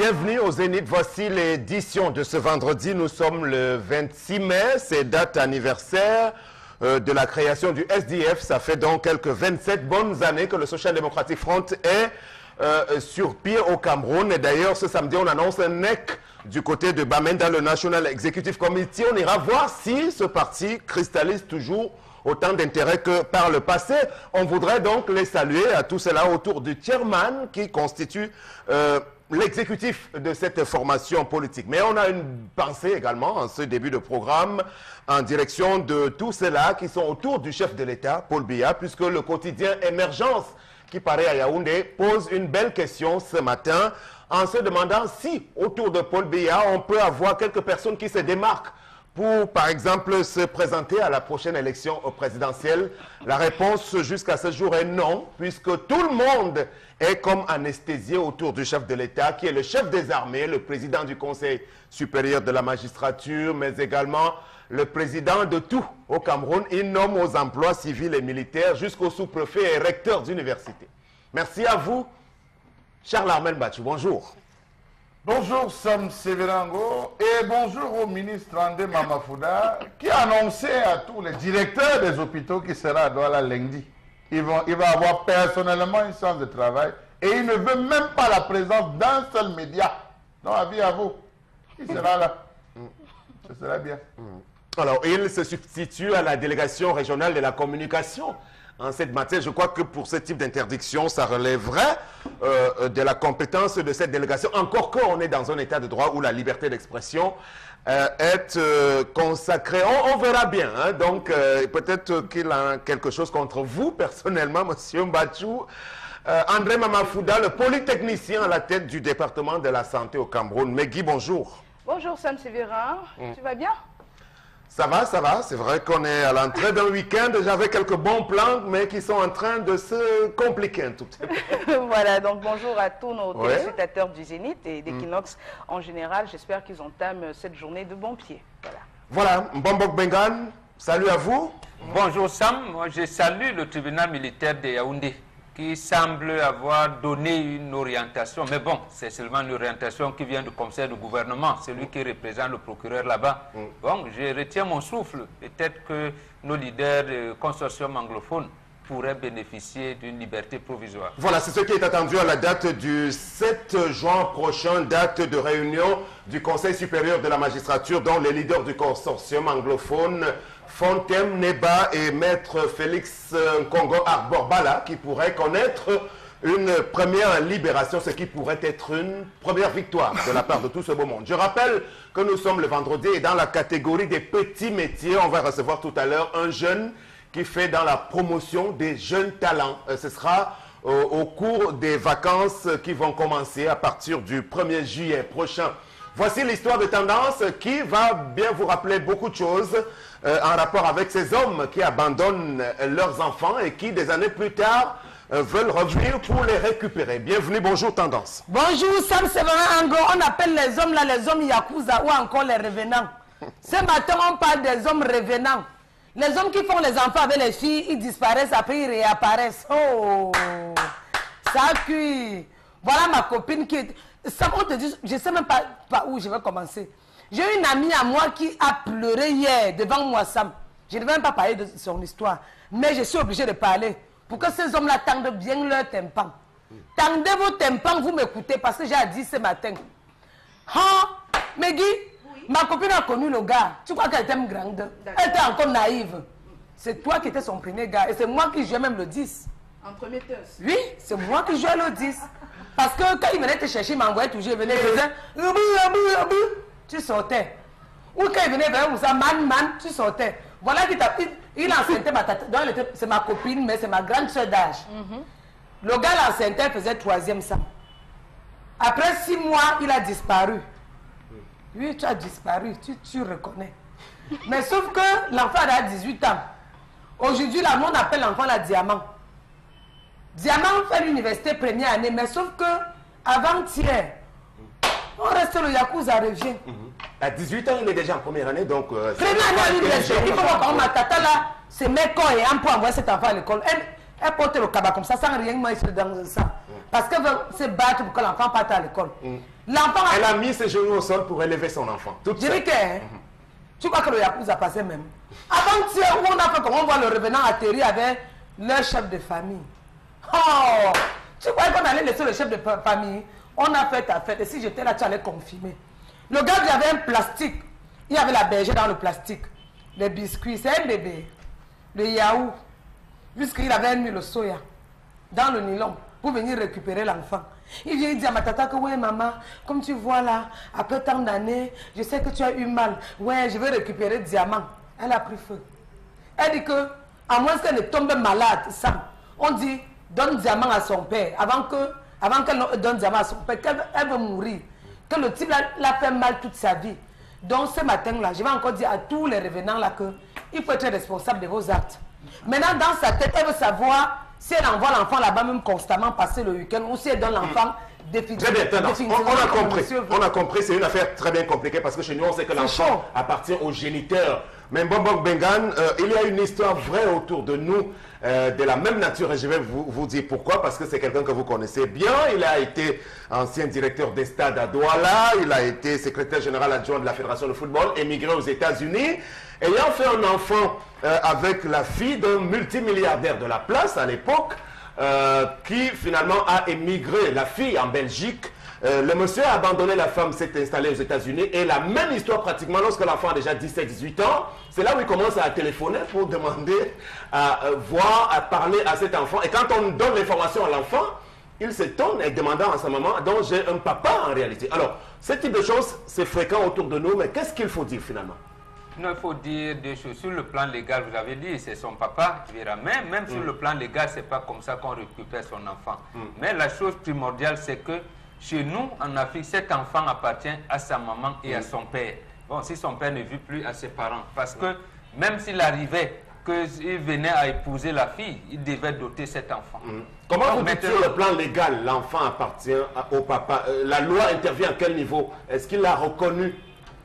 Bienvenue au Zénith. Voici l'édition de ce vendredi. Nous sommes le 26 mai. C'est date anniversaire de la création du SDF. Ça fait donc quelques 27 bonnes années que le Social Democratic Front est sur pied au Cameroun. Et d'ailleurs, ce samedi, on annonce un NEC du côté de Bamenda, le National Executive Committee. On ira voir si ce parti cristallise toujours autant d'intérêt que par le passé. On voudrait donc les saluer à tous cela autour du chairman qui constitue l'exécutif de cette formation politique. Mais on a une pensée également en ce début de programme en direction de tous ceux-là qui sont autour du chef de l'État, Paul Biya, puisque le quotidien Émergence qui paraît à Yaoundé pose une belle question ce matin en se demandant si autour de Paul Biya on peut avoir quelques personnes qui se démarquent pour, par exemple, se présenter à la prochaine élection présidentielle. La réponse jusqu'à ce jour est non, puisque tout le monde est comme anesthésié autour du chef de l'État, qui est le chef des armées, le président du Conseil supérieur de la magistrature, mais également le président de tout au Cameroun. Il nomme aux emplois civils et militaires jusqu'au sous-préfet et recteur d'université. Merci à vous. Charles Armel Bachou, bonjour. Bonjour Sam Severango et bonjour au ministre André Mamafouda qui a annoncé à tous les directeurs des hôpitaux qui sera à Douala lundi. Il va avoir personnellement une séance de travail et il ne veut même pas la présence d'un seul média. Non, avis à vous. Il sera là. Ce sera bien. Alors, il se substitue à la délégation régionale de la communication. En cette matière, je crois que pour ce type d'interdiction, ça relèverait de la compétence de cette délégation, encore qu'on est dans un état de droit où la liberté d'expression est consacrée. On verra bien, hein. Donc peut-être qu'il a quelque chose contre vous, personnellement, monsieur Mbachou. André Mamafouda, le polytechnicien à la tête du département de la santé au Cameroun. Megui, bonjour. Bonjour Sam Sévérin, tu vas bien? Ça va, ça va. C'est vrai qu'on est à l'entrée d'un week-end. J'avais quelques bons plans, mais qui sont en train de se compliquer un tout petit peu. Voilà, donc bonjour à tous nos téléspectateurs du Zénith et d'Equinox en général. J'espère qu'ils entament cette journée de bon pied. Voilà, Mbombok Bengan, salut à vous. Bonjour Sam, moi je salue le tribunal militaire de Yaoundé qui semble avoir donné une orientation, mais bon, c'est seulement une orientation qui vient du conseil du gouvernement, celui qui représente le procureur là-bas. Bon, je retiens mon souffle, peut-être que nos leaders du consortium anglophone pourraient bénéficier d'une liberté provisoire. Voilà, c'est ce qui est attendu à la date du 7 juin prochain, date de réunion du Conseil supérieur de la magistrature, dont les leaders du consortium anglophone, Fontem Neba et Maître Félix Nkongo Arborbala, qui pourraient connaître une première libération, ce qui pourrait être une première victoire de la part de tout ce beau monde. Je rappelle que nous sommes le vendredi et dans la catégorie des petits métiers, on va recevoir tout à l'heure un jeune qui fait dans la promotion des jeunes talents. Ce sera au cours des vacances qui vont commencer à partir du 1er juillet prochain. Voici l'histoire de Tendance qui va bien vous rappeler beaucoup de choses en rapport avec ces hommes qui abandonnent leurs enfants et qui, des années plus tard, veulent revenir pour les récupérer. Bienvenue, bonjour Tendance. Bonjour Sam Severin Ango, on appelle les hommes là les hommes Yakuza ou encore les revenants. Ce matin, on parle des hommes revenants. Les hommes qui font les enfants avec les filles, ils disparaissent, après ils réapparaissent. Oh, ça cuit. Voilà ma copine qui est... Ça, on te dit, je ne sais même pas où je vais commencer. J'ai une amie à moi qui a pleuré hier devant moi, Sam. Je ne vais même pas parler de son histoire. Mais je suis obligée de parler. Pour que ces hommes-là tendent bien leur tympan. Tendez vos tympans, vous m'écoutez, parce que j'ai dit ce matin. Hein, Megui, ma copine a connu le gars. Tu crois qu'elle était grande? Elle était encore naïve. C'est toi qui étais son premier gars. Et c'est moi qui jouais même le 10. En premier test. Oui, c'est moi qui jouais le 10. Parce que quand il venait te chercher, il m'envoyait toujours, il venait, il faisait tu sortais. Ou quand il venait vers Moussa, man, tu sortais. Voilà il enceintait ma tata. C'est ma copine, mais c'est ma grande soeur d'âge. Le gars l'enceintait, faisait 3e sang. Après 6 mois, il a disparu. Oui, tu as disparu, tu reconnais. Mais sauf que l'enfant a 18 ans. Aujourd'hui, là, on appelle l'enfant la diamant. Diamant fait l'université première année, mais sauf que avant-hier, on reste le Yakuza revient. À 18 ans, il est déjà en première année, donc... première année à l'université, il faut voir comment ma tata là, c'est mes corps et un pour envoyer cet enfant à l'école. Elle porte le cabas comme ça, sans rien mettre dans ça. Parce qu'elle veut se battre pour que l'enfant parte à l'école. L'enfant Elle a mis ses genoux au sol pour élever son enfant. Je dis que, tu crois que le Yakuza a passé même. Avant-hier, où on a fait comment on voit le revenant atterrir avec leur chef de famille. Oh, tu crois qu'on allait laisser le chef de famille? On a fait ta fête. Et si j'étais là, tu allais confirmer. Le gars, il avait un plastique. Il y avait la bergère dans le plastique. Les biscuits, c'est un bébé. Le yaourt. Puisqu'il avait mis le soya dans le nylon pour venir récupérer l'enfant. Il vient dire à ma tata que ouais maman, comme tu vois là, après tant d'années, je sais que tu as eu mal. Ouais, je vais récupérer diamant. Elle a pris feu. Elle dit que, à moins qu'elle ne tombe malade, ça, on dit donne diamant à son père. Avant qu'elle donne diamant à son père, qu'elle veut mourir. Que le type l'a fait mal toute sa vie. Donc ce matin-là, je vais encore dire à tous les revenants là que il faut être responsable de vos actes. Maintenant, dans sa tête, elle veut savoir si elle envoie l'enfant là-bas même constamment passer le week-end ou si elle donne l'enfant définitivement. Très bien, on a compris, c'est une affaire très bien compliquée parce que chez nous, on sait que l'enfant appartient au géniteur. Mais Bombok Bengan, il y a une histoire vraie autour de nous de la même nature et je vais vous dire pourquoi, parce que c'est quelqu'un que vous connaissez bien. Il a été ancien directeur des stades à Douala, il a été secrétaire général adjoint de la Fédération de football, émigré aux États-Unis, ayant fait un enfant avec la fille d'un multimilliardaire de la place à l'époque, qui finalement a émigré, la fille en Belgique. Le monsieur a abandonné la femme, s'est installé aux États-Unis et la même histoire pratiquement lorsque l'enfant a déjà 17-18 ans, c'est là où il commence à téléphoner pour demander à voir, à parler à cet enfant. Et quand on donne l'information à l'enfant, il s'étonne et demandant à sa maman, donc j'ai un papa en réalité. Alors, ce type de choses, c'est fréquent autour de nous, mais qu'est-ce qu'il faut dire finalement? Non, il faut dire deux choses. Sur le plan légal, vous avez dit, c'est son papa, même sur le plan légal, c'est pas comme ça qu'on récupère son enfant. Mais la chose primordiale, c'est que chez nous, en Afrique, cet enfant appartient à sa maman et à son père. Bon, si son père ne vit plus, à ses parents. Parce que même s'il arrivait qu'il venait à épouser la fille, il devait doter cet enfant. Comment vous dites sur le plan légal, l'enfant appartient au papa? La loi intervient à quel niveau? Est-ce qu'il l'a reconnu?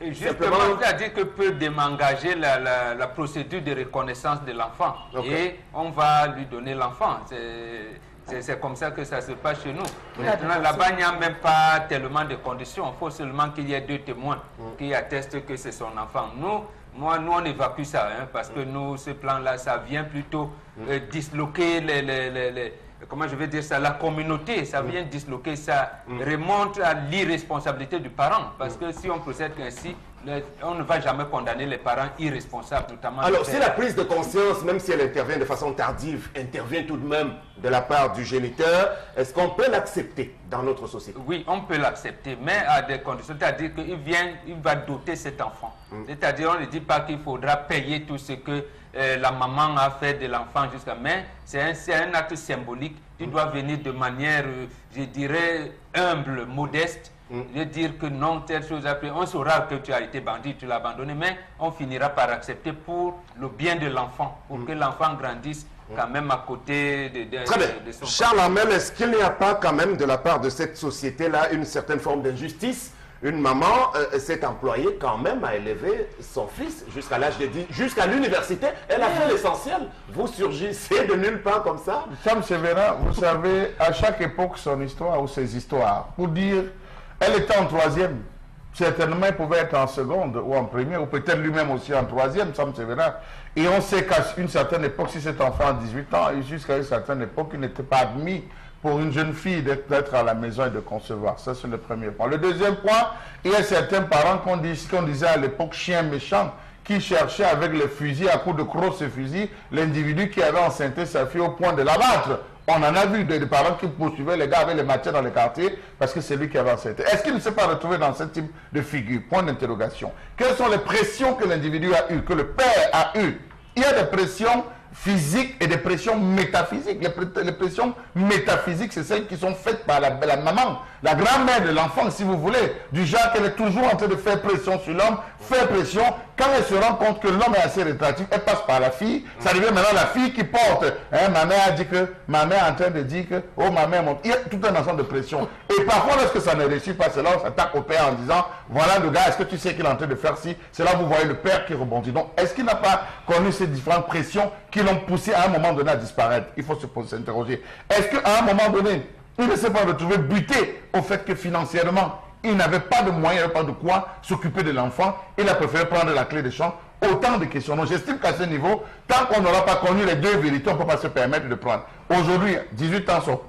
Justement, c'est-à-dire que peut démengager la procédure de reconnaissance de l'enfant. Et on va lui donner l'enfant. C'est comme ça que ça se passe chez nous. Maintenant, là-bas, il n'y a même pas tellement de conditions. Il faut seulement qu'il y ait deux témoins qui attestent que c'est son enfant. Nous, on évacue ça, hein, parce que nous, ce plan-là, ça vient plutôt disloquer comment je vais dire ça, la communauté, ça vient disloquer, ça remonte à l'irresponsabilité du parent. Parce que si on procède ainsi, on ne va jamais condamner les parents irresponsables, notamment. Alors, si la prise de conscience, même si elle intervient de façon tardive, intervient tout de même de la part du géniteur, est-ce qu'on peut l'accepter dans notre société? Oui, on peut l'accepter, mais à des conditions. C'est-à-dire qu'il va doter cet enfant. C'est-à-dire, on ne dit pas qu'il faudra payer tout ce que la maman a fait de l'enfant jusqu'à... Mais c'est un acte symbolique qui doit venir de manière, je dirais, humble, modeste. Je dire que non, telle chose après, on saura que tu as été bandit, tu l'as abandonné, mais on finira par accepter pour le bien de l'enfant, pour que l'enfant grandisse quand même à côté de son... Charles Hamel, est-ce qu'il n'y a pas quand même de la part de cette société-là une certaine forme d'injustice? Une maman s'est employée quand même à élever son fils jusqu'à l'âge de 10, jusqu'à l'université. Elle a fait l'essentiel. Vous surgissez de nulle part comme ça? Sam Sévérin, vous savez, à chaque époque, son histoire ou ses histoires. Pour dire, elle était en troisième. Certainement, elle pouvait être en seconde ou en première, ou peut-être lui-même aussi en troisième, Sam Sévérin. Et on sait qu'à une certaine époque, si cet enfant a 18 ans, et jusqu'à une certaine époque, il n'était pas admis pour une jeune fille d'être à la maison et de concevoir. Ça, c'est le premier point. Le deuxième point, il y a certains parents qu'on disait à l'époque chiens méchants, qui cherchaient avec les fusils, à coups de crosse et fusils, l'individu qui avait enceinté sa fille au point de l'abattre. On en a vu des parents qui poursuivaient les gars avec les matières dans les quartiers parce que c'est lui qui avait enceinté. Est-ce qu'il ne s'est pas retrouvé dans ce type de figure? Point d'interrogation. Quelles sont les pressions que l'individu a eues, que le père a eues? Il y a des pressions physiques et des pressions métaphysiques. Les pressions métaphysiques, c'est celles qui sont faites par la maman, la grand-mère de l'enfant, si vous voulez, du genre qu'elle est toujours en train de faire pression sur l'homme, faire pression. Quand elle se rend compte que l'homme est assez rétractif, elle passe par la fille. Ça devient maintenant la fille qui porte. Hein, ma mère a dit que, ma mère est en train de dire que, oh ma mère monte. Il y a tout un ensemble de pression. Et parfois, lorsque ça ne réussit pas, c'est là où on s'attaque au père en disant, voilà le gars, est-ce que tu sais qu'il est en train de faire ci? C'est là où vous voyez le père qui rebondit. Donc, est-ce qu'il n'a pas connu ces différentes pressions qui l'ont poussé à un moment donné à disparaître? Il faut s'interroger. Est-ce qu'à un moment donné, il ne s'est pas retrouvé buté au fait que financièrement, il n'avait pas de moyens, il n'avait pas de quoi s'occuper de l'enfant. Il a préféré prendre la clé des champs. Autant de questions. Donc j'estime qu'à ce niveau, tant qu'on n'aura pas connu les deux vérités, on ne peut pas se permettre de prendre. Aujourd'hui, 18 ans sont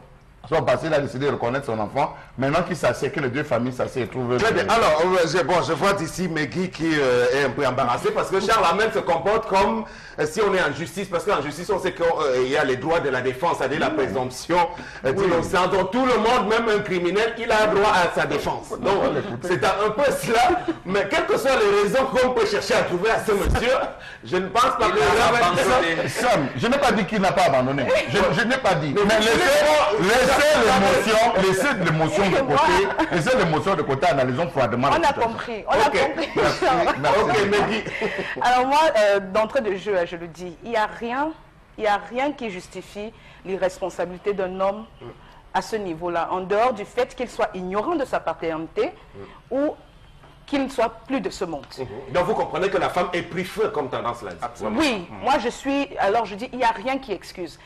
passés, il a décidé de reconnaître son enfant. Maintenant qu'il s'assied, que les deux familles s'assiedent et trouvent... Très bien. Alors, je vois d'ici Megui qui est un peu embarrassé parce que Charles Hamel se comporte comme si on est en justice. Parce qu'en justice, on sait qu'il y a les droits de la défense, c'est-à-dire la présomption d'innocence. Donc tout le monde, même un criminel, il a droit à sa défense. Donc c'est un peu cela. Mais quelles que soient les raisons qu'on peut chercher à trouver à ce monsieur, je ne pense pas que... Je n'ai pas dit qu'il n'a pas abandonné. Je n'ai pas dit. Mais laissez l'émotion de côté. Laissez l'émotion de côté, analysons froidement. On a compris. On a compris. Ok, Megui. Alors moi, d'entrée de jeu, je le dis, il n'y a rien qui justifie l'irresponsabilité d'un homme à ce niveau-là, en dehors du fait qu'il soit ignorant de sa paternité ou qu'il ne soit plus de ce monde. Donc vous comprenez que la femme est pris feu comme tendance là. Oui, moi je suis, alors je dis, il n'y a rien qui excuse.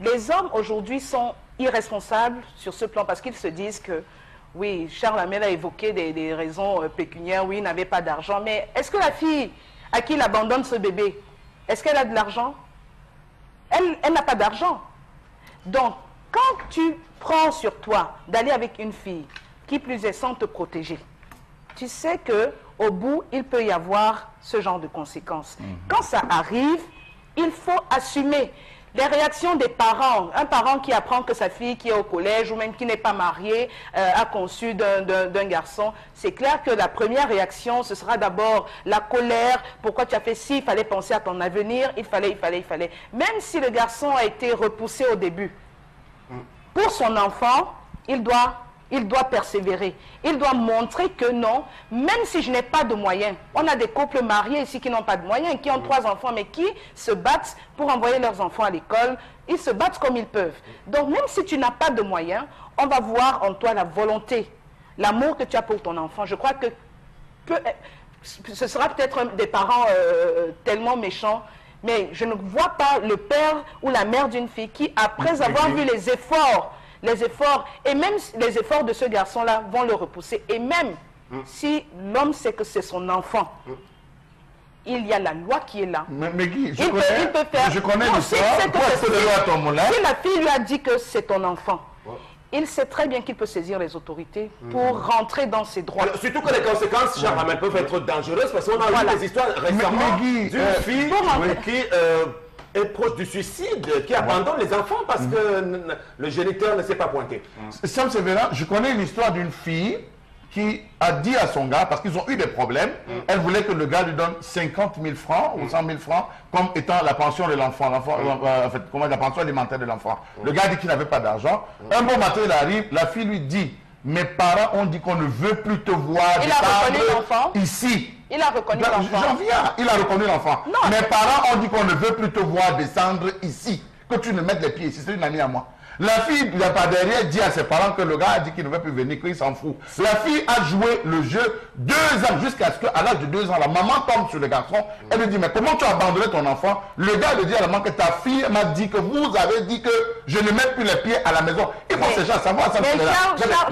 Les hommes aujourd'hui sont irresponsables sur ce plan parce qu'ils se disent que, oui, Charles Hamel a évoqué des raisons pécuniaires, oui, il n'avait pas d'argent, mais est-ce que la fille à qui il abandonne ce bébé, est-ce qu'elle a de l'argent? Elle n'a pas d'argent. Donc, quand tu prends sur toi d'aller avec une fille, qui plus est sans te protéger, tu sais qu'au bout, il peut y avoir ce genre de conséquences. Quand ça arrive, il faut assumer. Les réactions des parents, un parent qui apprend que sa fille qui est au collège ou même qui n'est pas mariée a conçu d'un garçon, c'est clair que la première réaction, ce sera d'abord la colère. Pourquoi tu as fait ci? Il fallait penser à ton avenir, il fallait. Même si le garçon a été repoussé au début, pour son enfant, il doit persévérer. Il doit montrer que non, même si je n'ai pas de moyens. On a des couples mariés ici qui n'ont pas de moyens, qui ont 3 enfants, mais qui se battent pour envoyer leurs enfants à l'école. Ils se battent comme ils peuvent. Donc même si tu n'as pas de moyens, on va voir en toi la volonté, l'amour que tu as pour ton enfant. Je crois que ce sera peut-être des parents tellement méchants, mais je ne vois pas le père ou la mère d'une fille qui, après avoir vu les efforts, et même les efforts de ce garçon-là vont le repousser. Et même si l'homme sait que c'est son enfant, il y a la loi qui est là. Mais Guy, je connais l'histoire. Si la fille lui a dit que c'est ton enfant, il sait très bien qu'il peut saisir les autorités pour rentrer dans ses droits. Alors, surtout que les conséquences, Charles Hamel, peuvent être dangereuses parce qu'on a vu des histoires récemment d'une fille qui... est proche du suicide, qui abandonne les enfants parce que le géniteur ne s'est pas pointé. Sam Sévérin, je connais une histoire d'une fille qui a dit à son gars, parce qu'ils ont eu des problèmes, elle voulait que le gars lui donne 50 000 francs ou 100 000 francs comme étant la pension de l'enfant, en fait, la pension alimentaire de l'enfant. Le gars dit qu'il n'avait pas d'argent. Un bon matin, il arrive, la fille lui dit, mes parents ont dit qu'on ne veut plus te voir ici. Il a reconnu l'enfant. J'en viens, il a reconnu l'enfant. Mes parents ont dit qu'on ne veut plus te voir descendre ici. Que tu ne mettes les pieds ici, c'est une amie à moi. La fille, il n'y a pas derrière, dit à ses parents que le gars a dit qu'il ne veut plus venir, qu'il s'en fout. La fille a joué le jeu 2 ans, jusqu'à ce qu'à l'âge de 2 ans, la maman tombe sur le garçon. Elle lui dit, mais comment tu as abandonné ton enfant? Le gars lui dit à la maman que ta fille m'a dit que vous avez dit que je ne mets plus les pieds à la maison. Il faut déjà savoir ça. Mais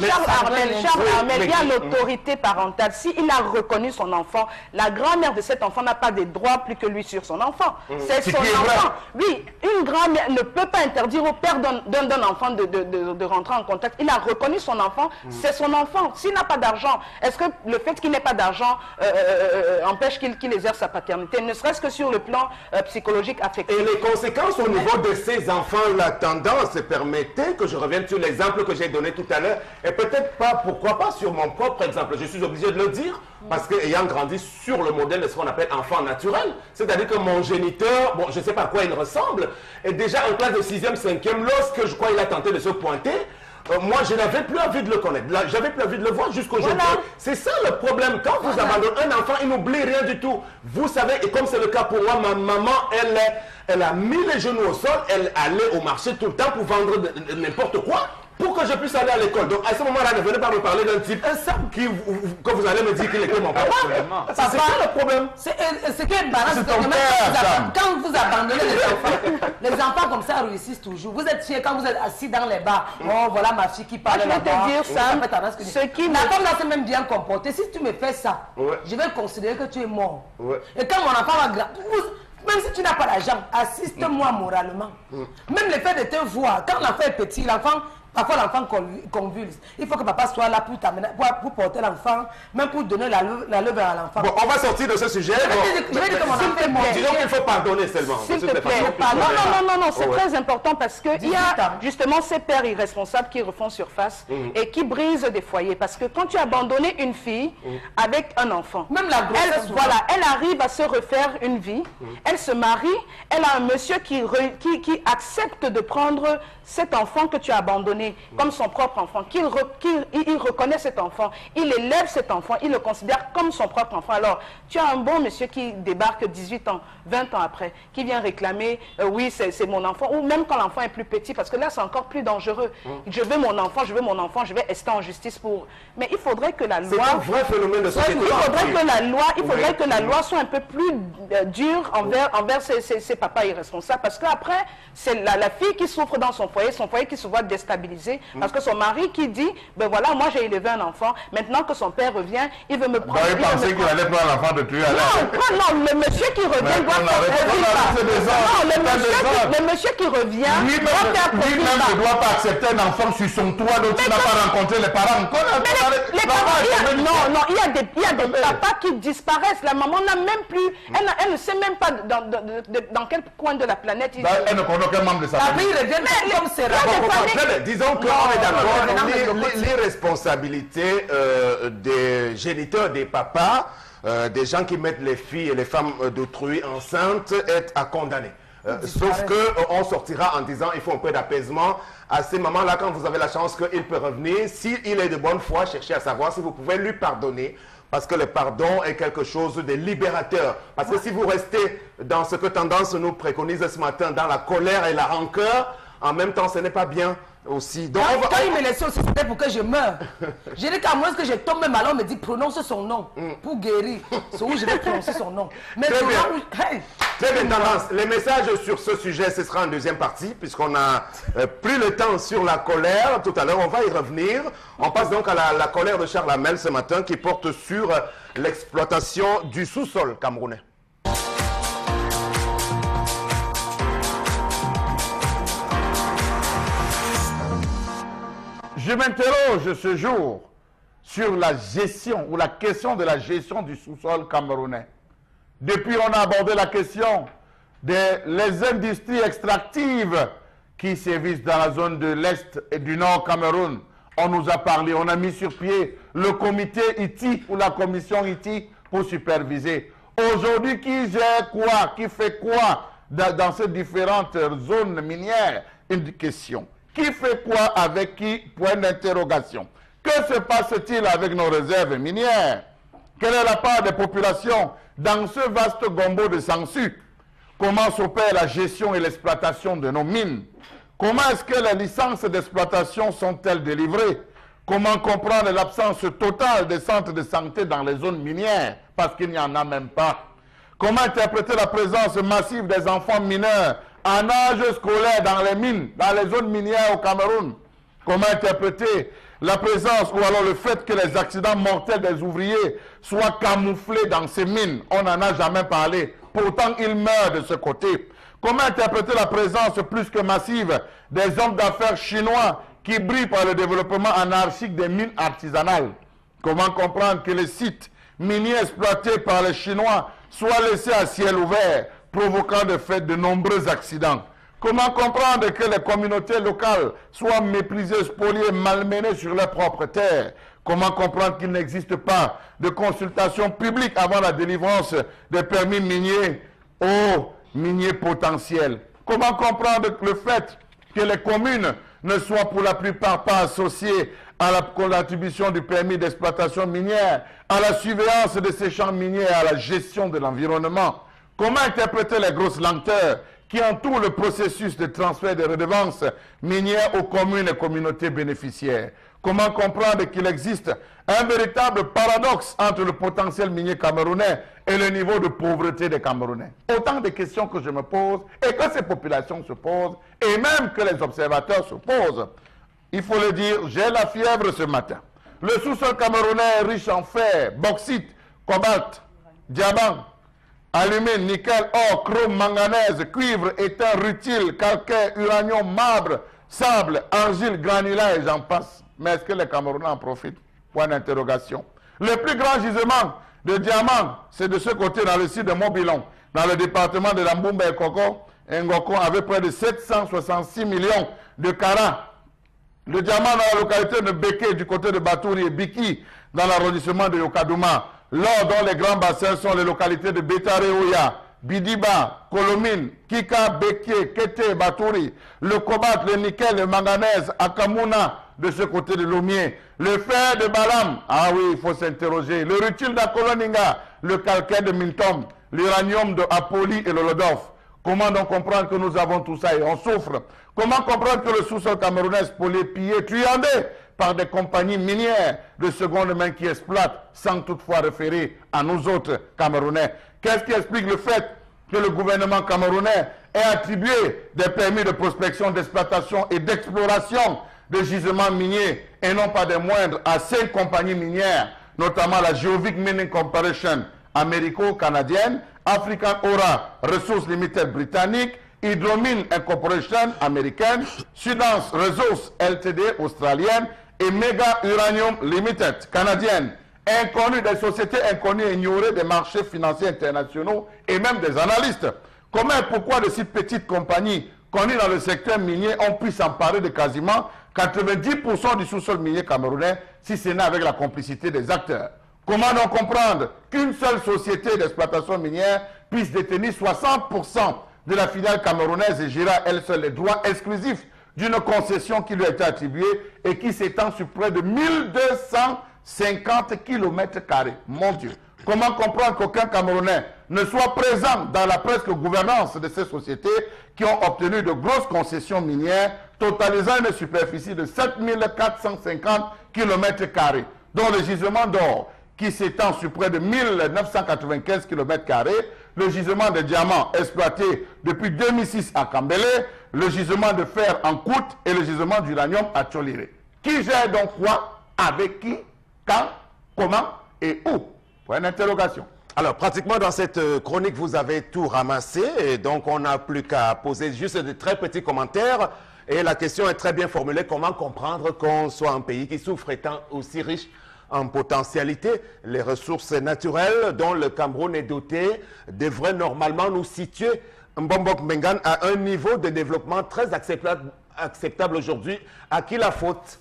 Charles Hamel, il y a l'autorité parentale. S'il a reconnu son enfant, la grand-mère de cet enfant n'a pas des droits plus que lui sur son enfant. C'est son enfant. Oui, une grand-mère ne peut pas interdire au père d'un enfant de rentrer en contact. Il a reconnu son enfant, c'est son enfant. S'il n'a pas d'argent, est-ce que le fait qu'il n'ait pas d'argent empêche qu'il exerce sa paternité, ne serait-ce que sur le plan psychologique, affectif? Et les conséquences au niveau de ces enfants, la tendance, permettez que je revienne sur l'exemple que j'ai donné tout à l'heure, et peut-être pas, pourquoi pas, sur mon propre exemple. Je suis obligé de le dire, parce qu'ayant grandi sur le modèle de ce qu'on appelle enfant naturel, c'est-à-dire que mon géniteur, bon, je ne sais pas à quoi il ressemble, est déjà en classe de 6e, 5e, lorsque je crois il a tenté de se pointer, moi je n'avais plus envie de le connaître, j'avais plus envie de le voir jusqu'aujourd'hui. C'est ça le problème, quand vous abandonnez un enfant, il n'oublie rien du tout. Vous savez, et comme c'est le cas pour moi, ma maman, elle a mis les genoux au sol, elle allait au marché tout le temps pour vendre n'importe quoi, pour que je puisse aller à l'école. Donc à ce moment-là, ne venez pas me parler d'un type que vous allez me dire qu'il était mon papa. C'est ça le problème. C'est quel balance quand vous abandonnez les enfants. Les enfants comme ça réussissent toujours. Vous êtes fiers quand vous êtes assis dans les bars. Oh, voilà ma fille qui parle. Je vais te dire ça. La femme là, c'est même bien comportée. Si tu me fais ça, je vais considérer que tu es mort. Et quand mon enfant va grandir, même si tu n'as pas d'argent, assiste-moi moralement. Même le fait de te voir, quand l'enfant est petit, parfois l'enfant convulse. Il faut que papa soit là pour porter l'enfant, même pour donner la levure à l'enfant. Bon, on va sortir de ce sujet. Je vais dire que mon enfant est mort. Disons qu'il faut pardonner seulement. S'il te plaît. Non, c'est très important parce qu'il y a justement ces pères irresponsables qui refont surface et qui brisent des foyers. Parce que quand tu as abandonné une fille avec un enfant, même la grossesse, elle arrive à se refaire une vie, elle se marie, elle a un monsieur qui accepte de prendre cet enfant que tu as abandonné comme son propre enfant, il reconnaît cet enfant, il élève cet enfant, il le considère comme son propre enfant. Alors, tu as un bon monsieur qui débarque 18 ans, 20 ans après, qui vient réclamer, oui, c'est mon enfant, ou même quand l'enfant est plus petit, parce que là, c'est encore plus dangereux. Je veux mon enfant, je vais rester en justice pour... Mais il faudrait que la loi... C'est un vrai phénomène de société. Il faudrait que la loi soit un peu plus dure envers ces papas irresponsables, parce qu'après, c'est la fille qui souffre dans son foyer qui se voit déstabilisé, parce que son mari qui dit, ben voilà, moi j'ai élevé un enfant, maintenant que son père revient, il veut me prendre... il pensait qu'il allait prendre l'enfant de tuer à l'air. Non, le monsieur qui revient doit le monsieur qui revient lui-même ne doit pas accepter un enfant sur son toit dont il n'a pas rencontré les parents encore. Non, il y a des papas qui disparaissent. La maman n'a même plus, elle ne sait même pas dans quel coin de la planète il elle ne connaît aucun membre de sa famille. Disons qu'on est d'accord, l'irresponsabilité des géniteurs, des papas, des gens qui mettent les filles et les femmes d'autrui enceintes est à condamner. Sauf qu'on sortira en disant il faut un peu d'apaisement. À ces moments-là, quand vous avez la chance qu'il peut revenir, s'il est de bonne foi, cherchez à savoir si vous pouvez lui pardonner. Parce que le pardon est quelque chose de libérateur. Parce que si vous restez dans ce que Tendance nous préconise ce matin, dans la colère et la rancœur, en même temps, ce n'est pas bien aussi. Donc, quand il me laissait aussi, c'était pour que je meure. J'ai dit qu'à moins que je tombe malade, on me dit prononce son nom pour guérir. C'est où je vais prononcer son nom. Mais très bien. Très bien, Tendance. Les messages sur ce sujet, ce sera en deuxième partie, puisqu'on a pris le temps sur la colère. Tout à l'heure, on va y revenir. On passe donc à la colère de Charles Hamel ce matin, qui porte sur l'exploitation du sous-sol camerounais. Je m'interroge ce jour sur la gestion ou la question de la gestion du sous-sol camerounais. Depuis, on a abordé la question des industries extractives qui sévissent dans la zone de l'Est et du Nord Cameroun. On nous a parlé, on a mis sur pied le comité ITI ou la commission ITI pour superviser. Aujourd'hui, qui gère quoi, qui fait quoi dans ces différentes zones minières? Une question. Qui fait quoi avec qui? Point d'interrogation. Que se passe-t-il avec nos réserves minières? Quelle est la part des populations dans ce vaste gombo de sangsues? Comment s'opère la gestion et l'exploitation de nos mines? Comment est-ce que les licences d'exploitation sont-elles délivrées? Comment comprendre l'absence totale des centres de santé dans les zones minières? Parce qu'il n'y en a même pas. Comment interpréter la présence massive des enfants mineurs en âge scolaire dans les mines, dans les zones minières au Cameroun? Comment interpréter la présence ou alors le fait que les accidents mortels des ouvriers soient camouflés dans ces mines? On n'en a jamais parlé. Pourtant, ils meurent de ce côté. Comment interpréter la présence plus que massive des hommes d'affaires chinois qui brillent par le développement anarchique des mines artisanales? Comment comprendre que les sites miniers exploités par les Chinois soient laissés à ciel ouvert, provoquant de fait de nombreux accidents? Comment comprendre que les communautés locales soient méprisées, spoliées, malmenées sur leurs propres terres? Comment comprendre qu'il n'existe pas de consultation publique avant la délivrance des permis miniers aux miniers potentiels? Comment comprendre le fait que les communes ne soient pour la plupart pas associées à l'attribution du permis d'exploitation minière, à la surveillance de ces champs miniers et à la gestion de l'environnement? Comment interpréter les grosses lenteurs qui entourent le processus de transfert des redevances minières aux communes et communautés bénéficiaires? Comment comprendre qu'il existe un véritable paradoxe entre le potentiel minier camerounais et le niveau de pauvreté des Camerounais? Autant de questions que je me pose et que ces populations se posent et même que les observateurs se posent. Il faut le dire, j'ai la fièvre ce matin. Le sous-sol camerounais est riche en fer, bauxite, cobalt, diamant, alumine, nickel, or, chrome, manganèse, cuivre, étain, rutile, calcaire, uranium, marbre, sable, argile, granulat et j'en passe. Mais est-ce que les Camerounais en profitent? Point d'interrogation. Le plus grand gisement de diamants, c'est de ce côté dans le site de Mobilon, dans le département de Lambumba et Koko. Ngoko avait près de 766 millions de carats. Le diamant dans la localité de Beke du côté de Batouri et Biki dans l'arrondissement de Yokadouma. L'or dont les grands bassins sont les localités de Betareoya, Bidiba, Kolomine, Kika, Beke, Kete, Batouri. Le cobalt, le nickel, le manganèse, Akamuna de ce côté de Lomier. Le fer de Balam, ah oui, il faut s'interroger. Le rutile d'Akoloninga, le calcaire de Mintom, l'uranium de Apoli et le Lodorf. Comment donc comprendre que nous avons tout ça et on souffre? Comment comprendre que le sous-sol camerounais spolié, pillé, truandé par des compagnies minières de seconde main qui exploitent sans toutefois référer à nous autres Camerounais? Qu'est-ce qui explique le fait que le gouvernement camerounais ait attribué des permis de prospection, d'exploitation et d'exploration de gisements miniers et non pas des moindres à 5 compagnies minières, notamment la Geovic Mining Corporation américo-canadienne, African Aura Resources Limited britannique, Hydromine Incorporation américaine, Sudance Resources Ltd australienne et Mega Uranium Limited canadienne. Inconnues, des sociétés inconnues et ignorées des marchés financiers internationaux et même des analystes. Comment et pourquoi de si petites compagnies connues dans le secteur minier ont pu s'emparer de quasiment 90% du sous-sol minier camerounais, si ce n'est avec la complicité des acteurs? Comment donc comprendre qu'une seule société d'exploitation minière puisse détenir 60% de la filiale camerounaise et gérer elle seule les droits exclusifs d'une concession qui lui a été attribuée et qui s'étend sur près de 1250 km². Mon Dieu! Comment comprendre qu'aucun Camerounais ne soit présent dans la presque gouvernance de ces sociétés qui ont obtenu de grosses concessions minières totalisant une superficie de 7450 km², dont le gisement d'or qui s'étend sur près de 1995 km², le gisement de diamants exploité depuis 2006 à Kambélé, le gisement de fer en Koute et le gisement d'uranium à Tcholiré. Qui gère donc quoi, avec qui, quand, comment et où? Point d'interrogation. Alors, pratiquement dans cette chronique, vous avez tout ramassé, et donc on n'a plus qu'à poser juste de très petits commentaires. Et la question est très bien formulée, comment comprendre qu'on soit un pays qui souffre étant aussi riche en potentialité? Les ressources naturelles dont le Cameroun est doté devraient normalement nous situer, Mbombok Mbengan, à un niveau de développement très acceptable aujourd'hui. À qui la faute?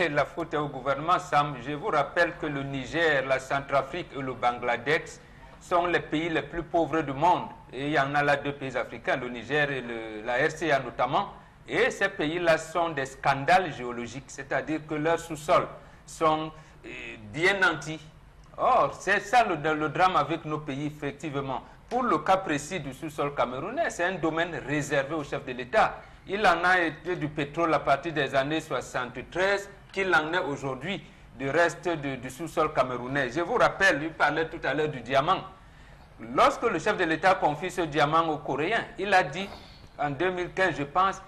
La faute est au gouvernement, Sam. Je vous rappelle que le Niger, la Centrafrique et le Bangladesh sont les pays les plus pauvres du monde. Et il y en a là 2 pays africains, le Niger et la RCA notamment. Et ces pays-là sont des scandales géologiques, c'est-à-dire que leurs sous-sols sont bien nantis. Or, c'est ça le drame avec nos pays, effectivement. Pour le cas précis du sous-sol camerounais, c'est un domaine réservé au chef de l'État. Il en a été du pétrole à partir des années 73, qu'il en est aujourd'hui du reste du sous-sol camerounais. Je vous rappelle, il parlait tout à l'heure du diamant. Lorsque le chef de l'État confie ce diamant aux Coréens, il a dit, en 2015, je pense,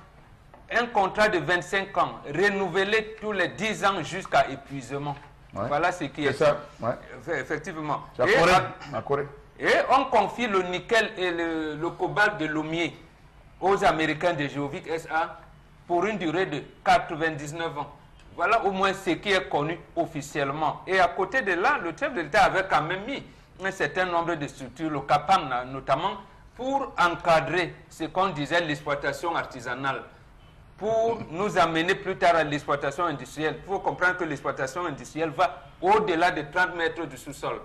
un contrat de 25 ans, renouvelé tous les 10 ans jusqu'à épuisement. Ouais. Voilà ce qui est ça. Ouais. Effectivement. La Corée. Et on confie le nickel et le cobalt de Lomier aux Américains de Geovic SA pour une durée de 99 ans. Voilà au moins ce qui est connu officiellement. Et à côté de là, le chef de l'État avait quand même mis un certain nombre de structures, le CAPAM notamment, pour encadrer ce qu'on disait l'exploitation artisanale, pour nous amener plus tard à l'exploitation industrielle. Il faut comprendre que l'exploitation industrielle va au-delà de 30 mètres du sous-sol.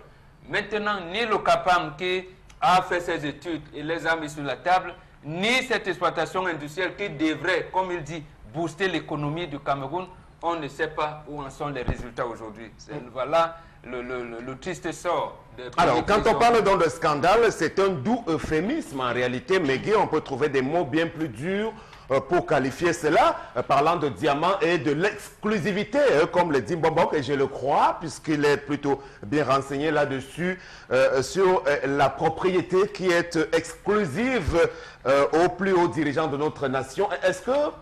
Maintenant, ni le CAPAM qui a fait ses études et les a mis sur la table, ni cette exploitation industrielle qui devrait, comme il dit, booster l'économie du Cameroun, on ne sait pas où en sont les résultats aujourd'hui. Voilà le triste sort. Alors, quand on parle donc de scandale, c'est un doux euphémisme en réalité, mais on peut trouver des mots bien plus durs pour qualifier cela, parlant de diamants et de l'exclusivité, comme le dit Mbobok, et je le crois, puisqu'il est plutôt bien renseigné là-dessus, sur la propriété qui est exclusive aux plus hauts dirigeants de notre nation. Est-ce que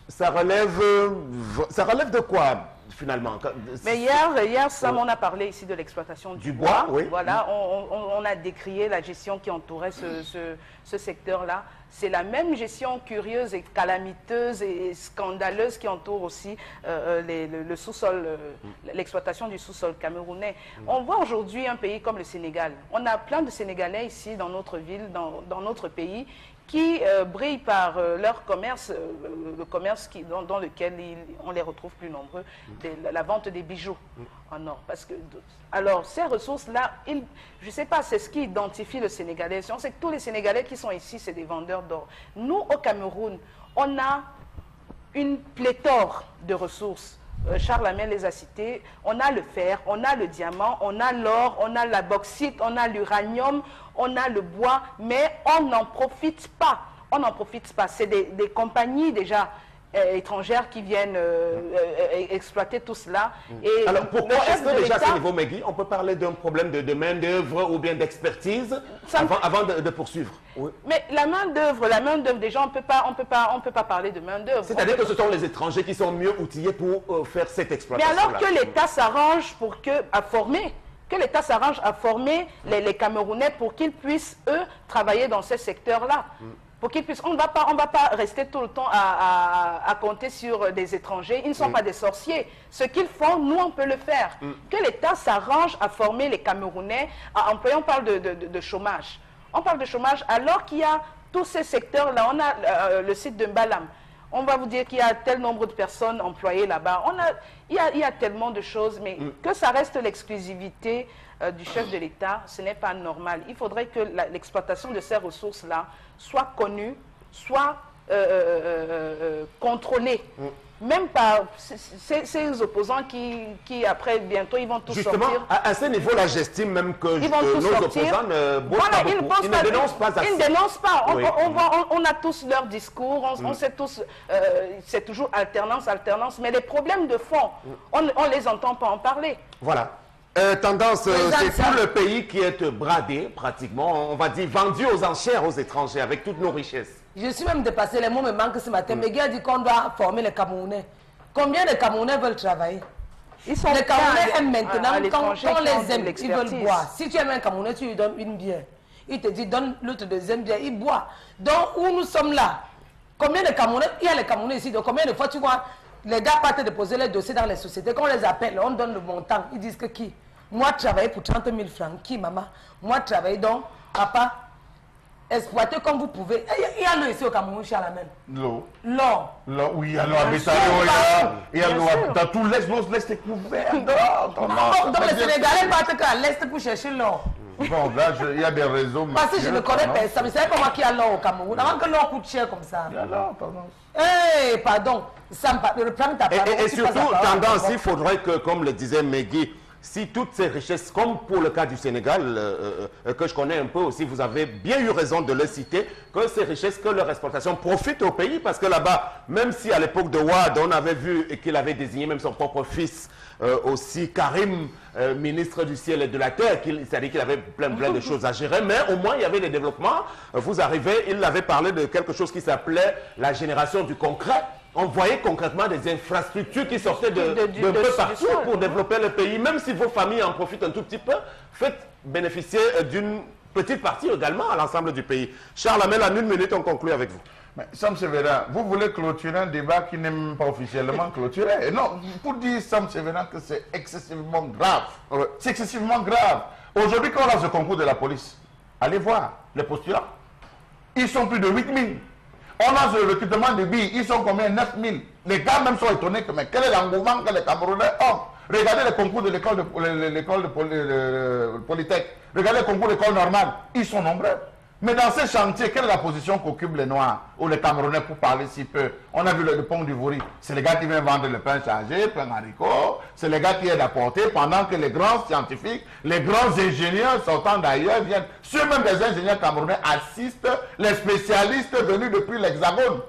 ça relève de quoi finalement? Mais hier Sam, on a parlé ici de l'exploitation du bois. Oui. Voilà, on a décrié la gestion qui entourait ce secteur-là. C'est la même gestion curieuse et calamiteuse et scandaleuse qui entoure aussi le sous-sol, l'exploitation du sous-sol camerounais. On voit aujourd'hui un pays comme le Sénégal. On a plein de Sénégalais ici dans notre ville, dans notre pays, qui brillent par leur commerce, le commerce dans lequel on les retrouve plus nombreux, la vente des bijoux en or. Parce que, alors, ces ressources-là, je ne sais pas, c'est ce qui identifie le Sénégalais. On sait que tous les Sénégalais qui sont ici, c'est des vendeurs d'or. Nous, au Cameroun, on a une pléthore de ressources. Charles Hamel les a cités. On a le fer, on a le diamant, on a l'or, on a la bauxite, on a l'uranium, on a le bois, mais on n'en profite pas. On n'en profite pas. C'est des compagnies déjà étrangères qui viennent exploiter tout cela. Et alors pourquoi est-ce que déjà à ce niveau, Megui, on peut parler d'un problème de main-d'œuvre ou bien d'expertise avant de poursuivre? Oui. Mais la main-d'œuvre, déjà, on peut pas parler de main-d'œuvre. C'est-à-dire que ce sont les étrangers qui sont mieux outillés pour faire cette exploitation. Mais alors que l'État s'arrange à former les Camerounais pour qu'ils puissent, eux, travailler dans ces secteurs-là. Pour qu'ils puissent, on ne va pas rester tout le temps à compter sur des étrangers. Ils ne sont pas des sorciers. Ce qu'ils font, nous, on peut le faire. Que l'État s'arrange à former les Camerounais, à employer, on parle de chômage. On parle de chômage alors qu'il y a tous ces secteurs-là. On a le site de Mbalam. On va vous dire qu'il y a tel nombre de personnes employées là-bas. Il y a tellement de choses, mais que ça reste l'exclusivité du chef de l'État, ce n'est pas normal. Il faudrait que l'exploitation de ces ressources-là soit connue, soit contrôlée. Même par ces opposants qui après, bientôt, ils vont tous justement, sortir. À ce niveau-là, j'estime même que Ils vont tous nos sortir. opposants ne bossent pas beaucoup. Ils ne dénoncent pas assez. Ils ne dénoncent pas. Oui. On a tous leur discours, on sait tous, c'est toujours alternance, mais les problèmes de fond, on ne les entend pas en parler. Voilà. Tendance, c'est tout le pays qui est bradé, pratiquement, on va dire, vendu aux enchères aux étrangers, avec toutes nos richesses. Je suis même dépassé, les mots me manquent ce matin. Mais Guy a dit qu'on doit former les Camerounais. Combien de Camerounais veulent travailler? Les Camerounais aiment maintenant, quand on les aime, ils veulent boire. Si tu aimes un Camerounais, tu lui donnes une bière. Il te dit, donne l'autre deuxième bière, il boit. Donc, où nous sommes là, combien de Camerounais, il y a les Camerounais ici, donc combien de fois tu vois, les gars partent déposer les dossiers dans les sociétés, quand on les appelle, on donne le montant, ils disent que qui? Moi, travailler pour 30 000 francs. Qui, maman? Moi, travailler donc, papa, exploiter comme vous pouvez. Il y a l'eau ici au Cameroun, Charles Hamel. L'eau. L'or. Oui, il y a l'eau à Bétaillon, il y a l'eau dans tout l'Est est couvert. Donc les Sénégalais partent qu'à l'Est pour chercher l'or. Bon, là, il y a des réseaux. Parce que je ne connais personne, mais c'est pas moi qui a l'or au Cameroun. Avant que l'or coûte cher comme ça. Il y a l'or, tendance. Eh, pardon. Ça me reprend ta parole. Et surtout, tendance, il faudrait que, comme le disait Megui, si toutes ces richesses, comme pour le cas du Sénégal, que je connais un peu aussi, vous avez bien eu raison de le citer, que ces richesses, que leur exportation profite au pays, parce que là-bas, même si à l'époque de Wade, on avait vu qu'il avait désigné même son propre fils, aussi Karim, ministre du ciel et de la terre, c'est-à-dire qu'il avait plein de choses à gérer, mais au moins il y avait des développements. Vous arrivez, il avait parlé de quelque chose qui s'appelait la génération du concret. On voyait concrètement des infrastructures qui sortaient de peu partout pour développer le pays. Même si vos familles en profitent un tout petit peu, faites bénéficier d'une petite partie également à l'ensemble du pays. Charles Hamel, en 1 minute, on conclut avec vous. Mais Sam Sévérin, vous voulez clôturer un débat qui n'est même pas officiellement clôturé. Et non, pour dire Sam Sévérin que c'est excessivement grave. C'est excessivement grave. Aujourd'hui, quand on a ce concours de la police, allez voir les postulants. Ils sont plus de 8 000. On a ce recrutement de billes, ils sont combien? 9 000. Les gars même sont étonnés que, mais quel est l'engouement que les Camerounais ont? Regardez les concours de l'école de Polytech. Regardez les concours de l'école normale. Ils sont nombreux. Mais dans ces chantiers, quelle est la position qu'occupent les Noirs ou les Camerounais pour parler si peu? On a vu le pont du Vouri. C'est les gars qui viennent vendre le pain chargé, pain haricot. C'est les gars qui aident à porter pendant que les grands scientifiques, les grands ingénieurs sortant d'ailleurs viennent. Ceux même des ingénieurs camerounais assistent les spécialistes venus depuis l'Hexagone.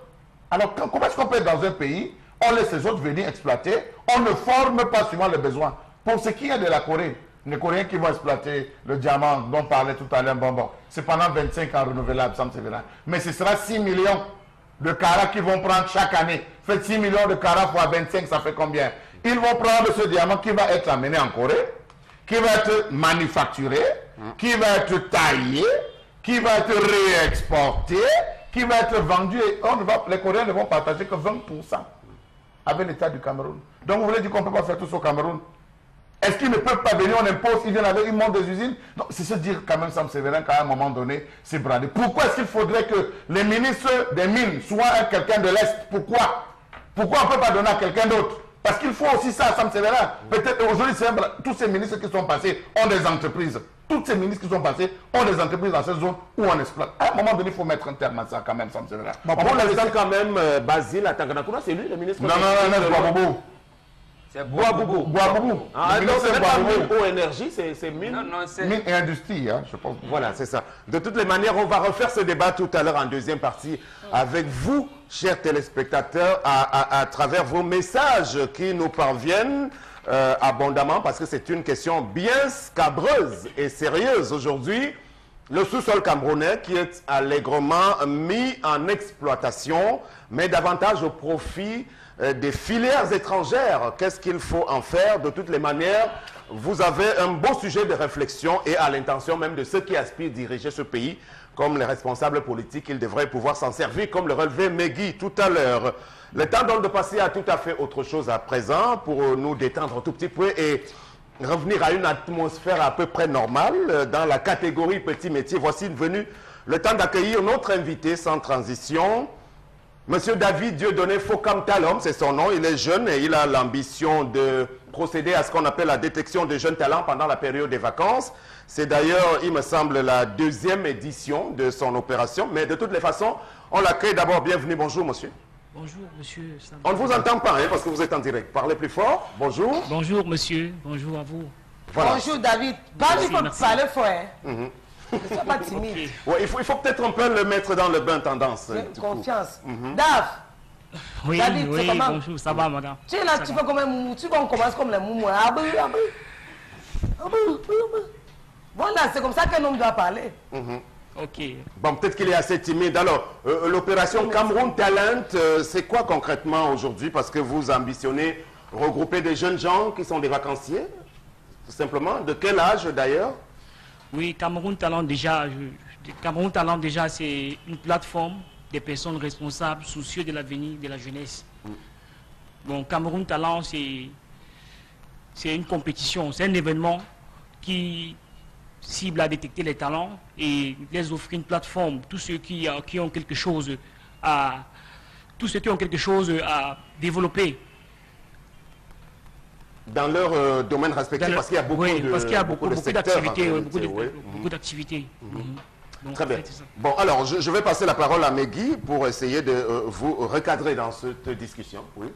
Alors, comment est-ce qu'on peut être dans un pays, on laisse les autres venir exploiter, on ne forme pas suivant les besoins. Pour ce qui est de la Corée, les Coréens qui vont exploiter le diamant dont parlait tout à l'heure Bonbon, c'est pendant 25 ans renouvelable, ça me sévère. Mais ce sera 6 millions de carats qu'ils vont prendre chaque année. Faites 6 millions de carats fois 25, ça fait combien? Ils vont prendre ce diamant qui va être amené en Corée, qui va être manufacturé, qui va être taillé, qui va être réexporté, qui va être vendu. Et les Coréens ne vont partager que 20% avec l'État du Cameroun. Donc vous voulez dire qu'on ne peut pas faire tout ça au Cameroun? Est-ce qu'ils ne peuvent pas venir, on impose, ils viennent avec, ils montent des usines? Donc c'est se dire quand même, Sam Sévérin, qu'à un moment donné, c'est bradé. Pourquoi est-ce qu'il faudrait que les ministres des Mines soient quelqu'un de l'Est? Pourquoi on ne peut pas donner à quelqu'un d'autre? Parce qu'il faut aussi ça, Sam Sévérin. Peut-être aujourd'hui, tous ces ministres qui sont passés ont des entreprises. Tous ces ministres qui sont passés ont des entreprises dans cette zone où on exploite. À un moment donné, il faut mettre un terme à ça quand même, Sam Sévérin. Bon, pour l'instant, quand même, Basile Atanganakouna, c'est lui le ministre. Non, Boisboubou. C'est Boisboubou. Ah, donc c'est pas mine ou énergie, c'est mine. Non, c'est... Mine et industrie, hein, je pense. Voilà, c'est ça. De toutes les manières, on va refaire ce débat tout à l'heure en deuxième partie avec vous, chers téléspectateurs, à travers vos messages qui nous parviennent abondamment, parce que c'est une question bien scabreuse et sérieuse aujourd'hui. Le sous-sol camerounais qui est allègrement mis en exploitation, mais davantage au profit des filières étrangères. Qu'est-ce qu'il faut en faire? De toutes les manières, vous avez un beau sujet de réflexion et à l'intention même de ceux qui aspirent à diriger ce pays, comme les responsables politiques, ils devraient pouvoir s'en servir, comme le relevait Megui tout à l'heure. Le temps donc de passer à tout à fait autre chose à présent pour nous détendre un tout petit peu et revenir à une atmosphère à peu près normale dans la catégorie petit métier. Voici venu le temps d'accueillir notre invité sans transition, Monsieur David Dieudonné Fokam Talom, c'est son nom. Il est jeune et il a l'ambition de procéder à ce qu'on appelle la détection des jeunes talents pendant la période des vacances. C'est d'ailleurs, il me semble, la deuxième édition de son opération. Mais de toutes les façons, on l'accueille d'abord. Bienvenue, bonjour monsieur. Bonjour monsieur. On ne vous entend pas hein, parce que vous êtes en direct. Parlez plus fort. Bonjour. Bonjour monsieur. Bonjour à vous. Voilà. Bonjour David. Merci, Il faut merci. parler fort. Hein. Ne sois pas timide. Ok. Ouais, il faut peut-être un peu le mettre dans le bain tendance. du coup. Confiance. Dave, Oui, David, c'est oui, comment? bonjour, ça va madame. tu es là, Ça tu va. fais comme un moumou. Tu vois, on commence comme les moumous. Ah ben, ah ben. Ah ben, ah ben. Voilà, c'est comme ça qu'un homme doit parler. Ok. Bon, peut-être qu'il est assez timide. Alors, l'opération Cameroun Talent, c'est quoi concrètement aujourd'hui? Parce que vous ambitionnez regrouper des jeunes gens qui sont des vacanciers, tout simplement. De quel âge d'ailleurs? Oui, Cameroun Talent déjà, Cameroun Talent déjà c'est une plateforme des personnes responsables, soucieux de l'avenir de la jeunesse. Bon, Cameroun Talent c'est une compétition, c'est un événement qui cible à détecter les talents et les offrir une plateforme. Tous ceux qui ont quelque chose à développer. Dans leur domaine respectif, parce qu'il y a beaucoup Oui, de parce qu'il y a beaucoup d'activités. oui. Beaucoup d'activités. Donc, Très en bien. fait, c'est ça. Bon, alors, je vais passer la parole à Megui pour essayer de vous recadrer dans cette discussion. Oui.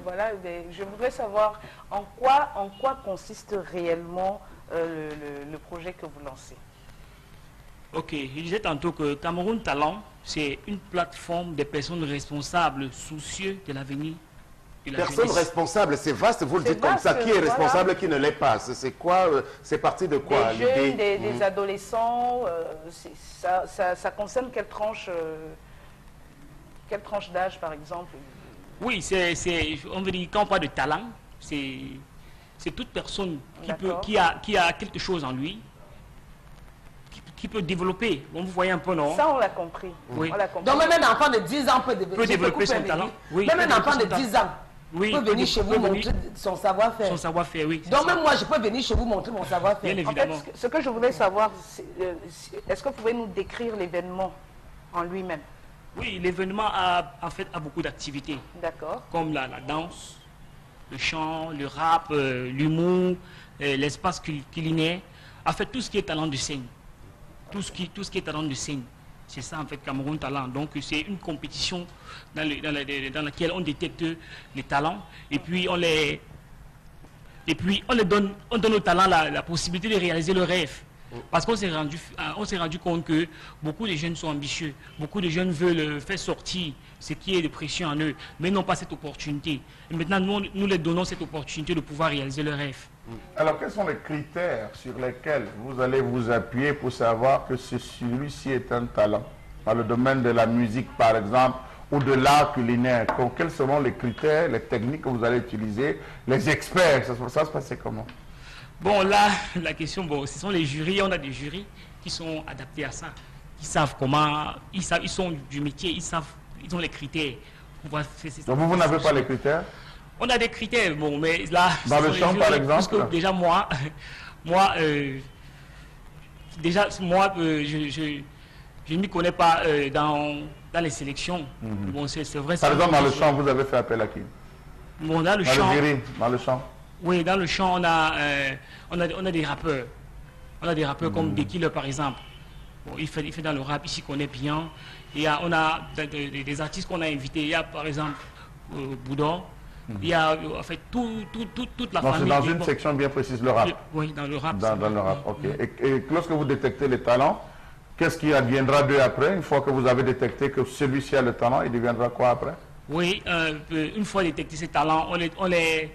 Voilà, je voudrais savoir en quoi consiste réellement le projet que vous lancez. Ok, je disais tantôt que Cameroun Talent, c'est une plateforme des personnes responsables, soucieux de l'avenir de la Personne jeunesse. responsable, c'est vaste, vous le C'est dites comme ça. vaste, Qui est voilà. responsable, qui ne l'est pas? C'est quoi? C'est parti de quoi? Des jeunes, l'idée? des adolescents, ça concerne quelle tranche d'âge par exemple? Oui, on veut dire, quand on parle de talent, c'est toute personne D'accord. qui a quelque chose en lui, qui peut développer. Bon, vous voyez un peu, non? Ça, on l'a compris. Oui. On l'a compris. Donc même un enfant de 10 ans peut développer, développer son talent. Oui, Même peut un enfant de développer son 10 ans Oui, peut venir chez vous peut venir- montrer son savoir-faire. Son savoir-faire, oui. c'est Donc ça. même moi, je peux venir chez vous montrer mon savoir-faire. Bien En fait, évidemment. ce que je voulais savoir, est-ce que vous pouvez nous décrire l'événement en lui-même? Oui, l'événement a beaucoup d'activités, D'accord. comme la danse, le chant, le rap, l'humour, l'espace culinaire. En fait, tout ce qui est talent de scène. Tout ce qui est talent de scène. C'est ça, en fait, Cameroun Talent. Donc, c'est une compétition dans laquelle on détecte les talents. Et puis, on donne aux talents la possibilité de réaliser le rêve. Parce qu'on s'est rendu compte que beaucoup de jeunes sont ambitieux. Beaucoup de jeunes veulent faire sortir ce qui est de précieux en eux, mais n'ont pas cette opportunité. Et maintenant, nous les donnons cette opportunité de pouvoir réaliser leurs rêves. Alors, quels sont les critères sur lesquels vous allez vous appuyer pour savoir que celui-ci est un talent? Dans le domaine de la musique, par exemple, ou de l'art culinaire, quels seront les critères, les techniques que vous allez utiliser, les experts, ça se passait comment? Bon, là, la question, bon, ce sont les jurys. On a des jurys qui sont adaptés à ça. Qui savent comment, ils sont du métier, ils ont les critères. Donc vous n'avez pas les critères? On a des critères, bon, mais là... Dans le chant, par exemple? Parce que déjà, je ne m'y connais pas dans les sélections. Bon, c'est vrai. Par exemple, dans le chant, vous avez fait appel à qui? Bon, dans le chant... Dans le chant? Oui, dans le chant, on a des rappeurs. On a des rappeurs comme The Killer, par exemple. Bon, il fait dans le rap, il s'y connaît bien. On a des artistes qu'on a invités. Il y a, par exemple, Boudon. Il y a, en fait, toute la famille. C'est dans une section bien précise, le rap. Oui, dans le rap. Dans le rap, ok. Et lorsque vous détectez les talents, qu'est-ce qui adviendra d'eux après? Une fois que vous avez détecté que celui-ci a le talent, il deviendra quoi après? Oui, une fois détecté ces talents, on les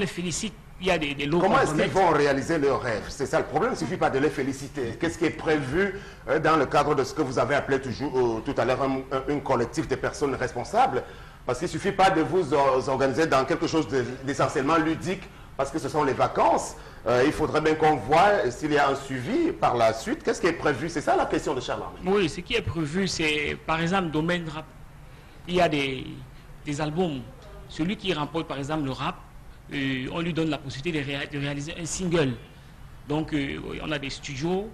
félicite. Il y a des lots. Comment est-ce qu'ils vont réaliser leurs rêves? C'est ça le problème, il ne suffit pas de les féliciter. Qu'est-ce qui est prévu dans le cadre de ce que vous avez appelé tout à l'heure un collectif de personnes responsables? Parce qu'il ne suffit pas de vous organiser dans quelque chose d'essentiellement ludique, parce que ce sont les vacances. Il faudrait bien qu'on voit s'il y a un suivi par la suite. Qu'est-ce qui est prévu? C'est ça la question de Charles Armé. Oui, ce qui est prévu, c'est par exemple domaine rap. Il y a des albums. Celui qui remporte par exemple le rap, on lui donne la possibilité de réaliser un single. Donc on a des studios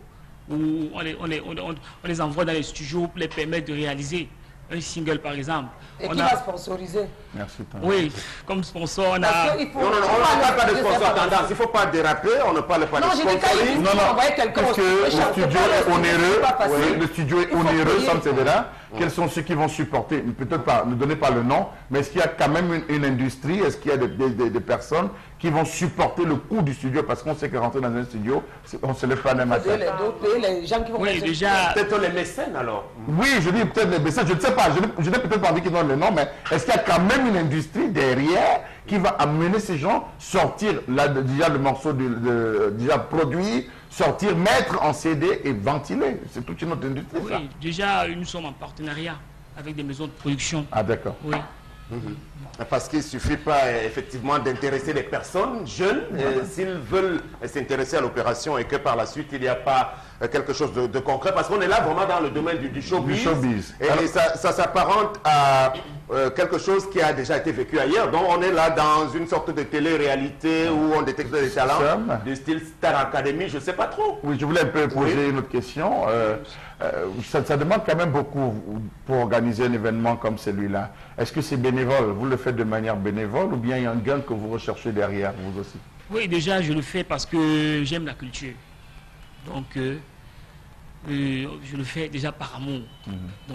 où on les envoie dans les studios pour les permettre de réaliser un single par exemple. Et qui va sponsoriser? Merci. Oui, comme sponsor, on a... Non, on ne parle pas de sponsor tendance. Il ne faut pas déraper, on ne parle pas de sponsoring. Non, parce que le studio est onéreux. Le studio est onéreux, Sam Sévérin. Quels sont ceux qui vont supporter? Peut-être pas, ne donnez pas le nom, mais est-ce qu'il y a quand même une industrie? Est-ce qu'il y a des personnes qui vont supporter le coût du studio? Parce qu'on sait que rentrer dans un studio, on ne se lève pas d'un matin. Les gens qui vont... Oui, déjà... Peut-être les mécènes alors. Oui, je dis peut-être les mécènes, je ne sais pas. Je n'ai peut-être pas envie qu'ils donnent le nom, mais est-ce qu'il y a quand même une industrie derrière qui va amener ces gens sortir là, déjà le morceau déjà produit, sortir, mettre en CD et ventiler? C'est toute une autre industrie. Oui, ça. déjà nous sommes en partenariat avec des maisons de production. Ah d'accord. Oui. Parce qu'il ne suffit pas effectivement d'intéresser les personnes jeunes s'ils veulent s'intéresser à l'opération et que par la suite il n'y a pas quelque chose de concret, parce qu'on est là vraiment dans le domaine du showbiz. Et ça s'apparente à quelque chose qui a déjà été vécu ailleurs. Donc on est là dans une sorte de télé-réalité où on détecte des talents du style Star Academy, je ne sais pas trop. Oui, je voulais un peu poser une autre question. Ça demande quand même beaucoup pour organiser un événement comme celui-là. Est-ce que c'est bénévole? Vous le faites de manière bénévole ou bien il y a un gain que vous recherchez derrière, vous aussi? Oui, déjà je le fais parce que j'aime la culture. Donc je le fais déjà par amour.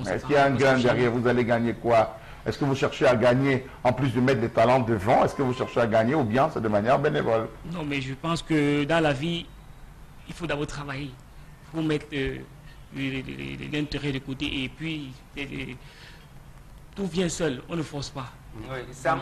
Est-ce qu'il y a un gain derrière? Vous allez gagner quoi? Est-ce que vous cherchez à gagner, en plus de mettre des talents devant, est-ce que vous cherchez à gagner ou bien c'est de manière bénévole? Non, mais je pense que dans la vie, il faut d'abord travailler. Il faut mettre l'intérêt de côté et puis tout vient seul, on ne force pas. Oui, Sam,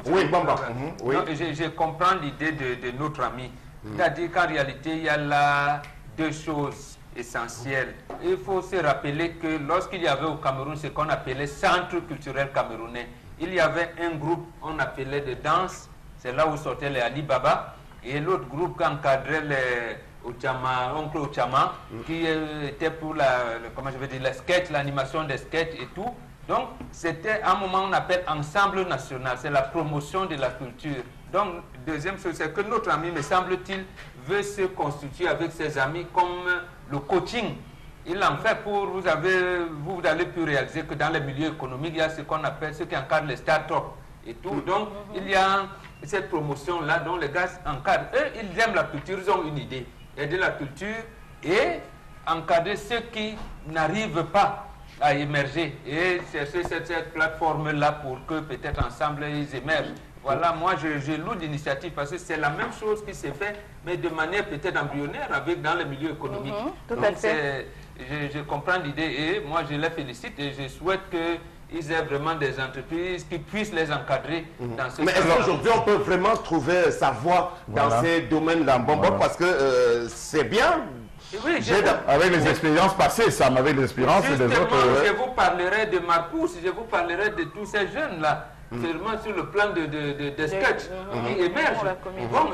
oui, Bamba. Oui. Non, je comprends l'idée de notre ami. C'est-à-dire qu'en réalité, il y a là deux choses essentielles. Il faut se rappeler que lorsqu'il y avait au Cameroun ce qu'on appelait Centre culturel camerounais, il y avait un groupe qu'on appelait de danse, c'est là où sortaient les Ali Baba, et l'autre groupe qui encadrait les Oncle Ochama, qui était pour la sketch, l'animation des sketchs et tout. Donc, c'était un moment on appelle ensemble national, c'est la promotion de la culture. Donc, deuxième chose, c'est que notre ami, me semble-t-il, veut se constituer avec ses amis comme le coaching. Il en fait pour, vous allez pu réaliser que dans les milieux économiques, il y a ce qu'on appelle, ce qui encadre les start-up et tout. Donc, il y a cette promotion-là dont les gars encadrent. Eux, ils aiment la culture, ils ont une idée. Aider la culture et encadrer ceux qui n'arrivent pas à émerger et chercher cette plateforme-là pour que peut-être ensemble ils émergent. Voilà, moi je loue l'initiative parce que c'est la même chose qui s'est fait, mais de manière peut-être embryonnaire dans le milieu économique. Tout à fait. Je comprends l'idée et moi je les félicite et je souhaite qu'ils aient vraiment des entreprises qui puissent les encadrer dans ce Mais est-ce qu'aujourd'hui on peut vraiment trouver sa voie dans ces domaines-là, parce que c'est bien. Oui, avec les expériences passées, Sam, avec les expériences des autres. Je vous parlerai de Marcus, je vous parlerai de tous ces jeunes-là. Seulement sur le plan de sketch qui émergent. Bon,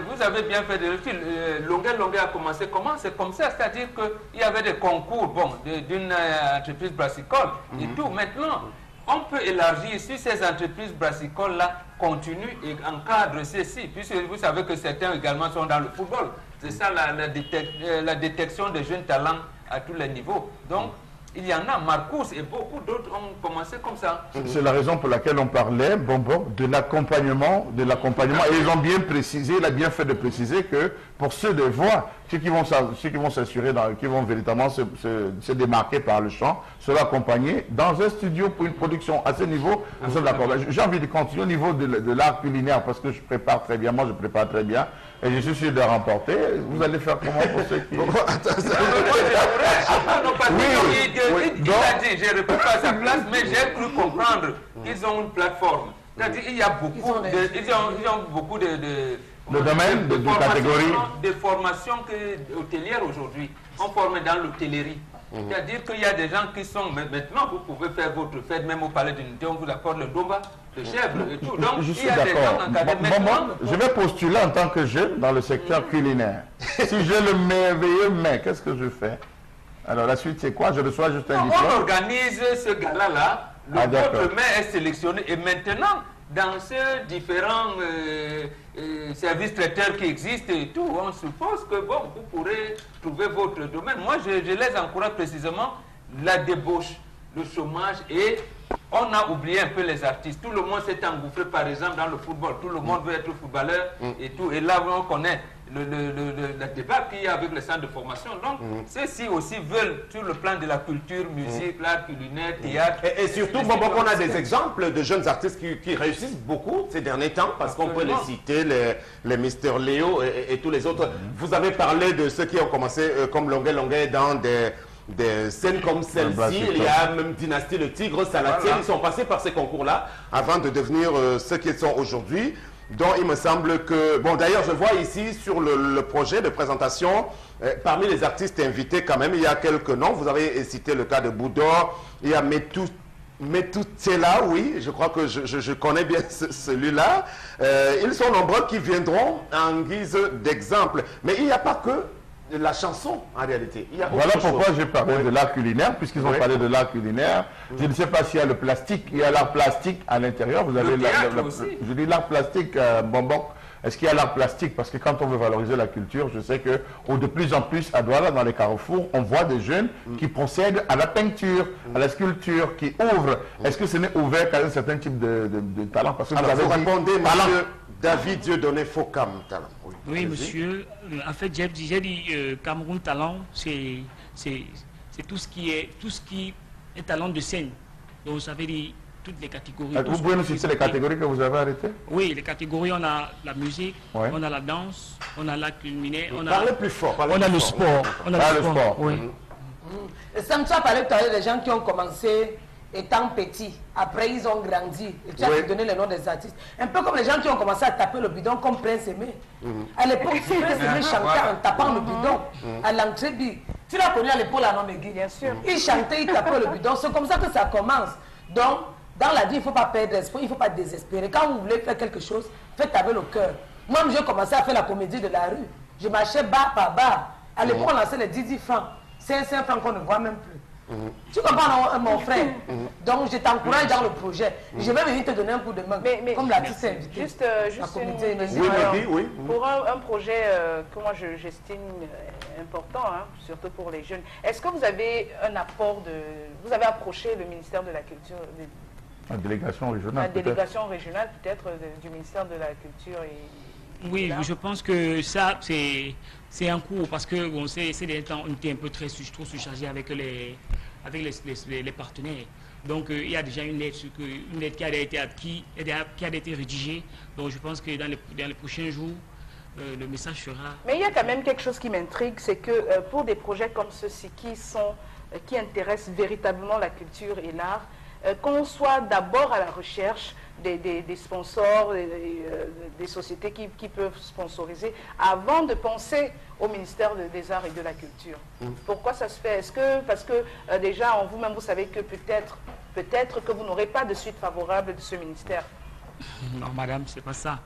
vous avez bien fait de recul. Longuet a commencé comment? C'est comme ça, c'est-à-dire qu'il y avait des concours d'une entreprise brassicole et tout. Maintenant, on peut élargir si ces entreprises brassicoles-là continuent et encadrent ceci, puisque vous savez que certains également sont dans le football. C'est ça la détection des jeunes talents à tous les niveaux. Donc, il y en a, Marcus et beaucoup d'autres ont commencé comme ça. C'est la raison pour laquelle on parlait, de l'accompagnement. Et ils ont bien précisé, il a bien fait de préciser que pour ceux de voix, ceux qui vont s'assurer, qui vont véritablement se démarquer par le chant, seront accompagnés dans un studio pour une production à ce niveau. Nous sommes d'accord. J'ai envie de continuer au niveau de l'art culinaire parce que je prépare très bien, moi je prépare très bien. Et je suis sûr de remporter. Vous allez faire comment pour ceux qui... Il a dit, je ne réponds pas à sa place, mais j'ai cru comprendre qu'ils ont une plateforme. C'est-à-dire qu'il y a beaucoup de domaines, de catégories. De formations hôtelières aujourd'hui. On forme dans l'hôtellerie. C'est-à-dire qu'il y a des gens qui sont... Maintenant, vous pouvez faire votre fête, même au palais d'unité, on vous apporte le domba, le chèvre et tout. Donc, je suis d'accord. Je vais postuler en tant que jeune dans le secteur culinaire. Si j'ai le merveilleux mets, qu'est-ce que je fais? Alors, la suite, c'est quoi? Je reçois juste un diplôme. On organise ce gala-là. Votre mets est sélectionné. Et maintenant, dans ces différents services traiteurs qui existent et tout, on suppose que bon, vous pourrez trouver votre domaine. Moi, je les encourage précisément la débauche, le chômage et on a oublié un peu les artistes. Tout le monde s'est engouffré, par exemple, dans le football. Tout le monde veut être footballeur et tout. Et là, on connaît le débat qu'il y a avec les centres de formation. Donc, ceux-ci aussi veulent, sur le plan de la culture, musique, l'art culinaire, théâtre. Et surtout, on a des exemples de jeunes artistes qui réussissent beaucoup ces derniers temps, parce qu'on peut les citer, les Mister Léo et tous les autres. Vous avez parlé de ceux qui ont commencé comme Longuet dans des scènes comme celle-ci. Il y a même Dynastie le Tigre, Salatiel, ils sont passés par ces concours-là avant de devenir ceux qu'ils sont aujourd'hui. Donc il me semble que... Bon, d'ailleurs, je vois ici sur le projet de présentation, parmi les artistes invités quand même, il y a quelques noms. Vous avez cité le cas de Boudor, il y a Metoutsela, oui, je crois que je connais bien celui-là. Ils sont nombreux qui viendront en guise d'exemple. Mais il n'y a pas que la chanson en réalité. Voilà pourquoi j'ai parlé de l'art culinaire, puisqu'ils ont parlé de l'art culinaire. Je ne sais pas s'il y a le plastique, il y a l'art plastique à l'intérieur. Vous avez je dis l'art plastique, Bonbon. Est-ce qu'il y a l'art plastique? Parce que quand on veut valoriser la culture, je sais que de plus en plus à Douala, dans les carrefours, on voit des jeunes qui procèdent à la peinture, à la sculpture, qui ouvrent. Est-ce que ce n'est ouvert qu'à un certain type de talent? Parce que vous répondez, monsieur David Dieudonné Fokam, talent. Oui, monsieur. En fait, j'ai dit Cameroun Talent, c'est tout ce qui est talent de scène. Donc, ça veut dire toutes les catégories. Vous pouvez nous citer les catégories que vous avez arrêtées? Oui, les catégories, on a la musique, on a la danse, on a l'art culinaire, Parlez plus fort. On a le sport. On a le sport. Oui. Sam, tu as parlé tout à l'heure des gens qui ont commencé étant petits. Après, ils ont grandi. Et tu as donné le nom des artistes. Un peu comme les gens qui ont commencé à taper le bidon comme Prince Aimé. À l'époque, Prince Aimé chantait en tapant le bidon à l'entrée. Tu l'as connu à l'épaule à Nomegui. Bien sûr. Il chantait, il tapait le bidon. C'est comme ça que ça commence. Donc, dans la vie, il ne faut pas perdre espoir, il ne faut pas désespérer. Quand vous voulez faire quelque chose, faites avec le cœur. Moi, j'ai commencé à faire la comédie de la rue. Je marchais bar par bar. À l'époque, on lançait les 10 francs. 5 francs qu'on ne voit même plus. Tu comprends, mon frère? Donc, je t'encourage dans le projet. Je vais venir te donner un coup de main, comme l'artiste invité. Juste pour un projet que moi j'estime important, surtout pour les jeunes, est-ce que vous avez un apport de... Vous avez approché le ministère de la Culture, la délégation régionale. La délégation régionale peut-être du ministère de la Culture et... Oui, je pense que ça, c'est un cours parce que bon, ces derniers temps, on était un peu trop surchargé avec les partenaires. Donc il y a déjà une lettre qui a été rédigée. Donc je pense que dans les prochains jours, le message sera... Mais il y a quand même quelque chose qui m'intrigue, c'est que pour des projets comme ceux-ci qui intéressent véritablement la culture et l'art, qu'on soit d'abord à la recherche des sponsors, des sociétés qui peuvent sponsoriser, avant de penser au ministère des Arts et de la Culture. Pourquoi ça se fait? Est-ce que, parce que déjà en vous-même, vous savez que peut-être que vous n'aurez pas de suite favorable de ce ministère? Non, madame, c'est pas ça.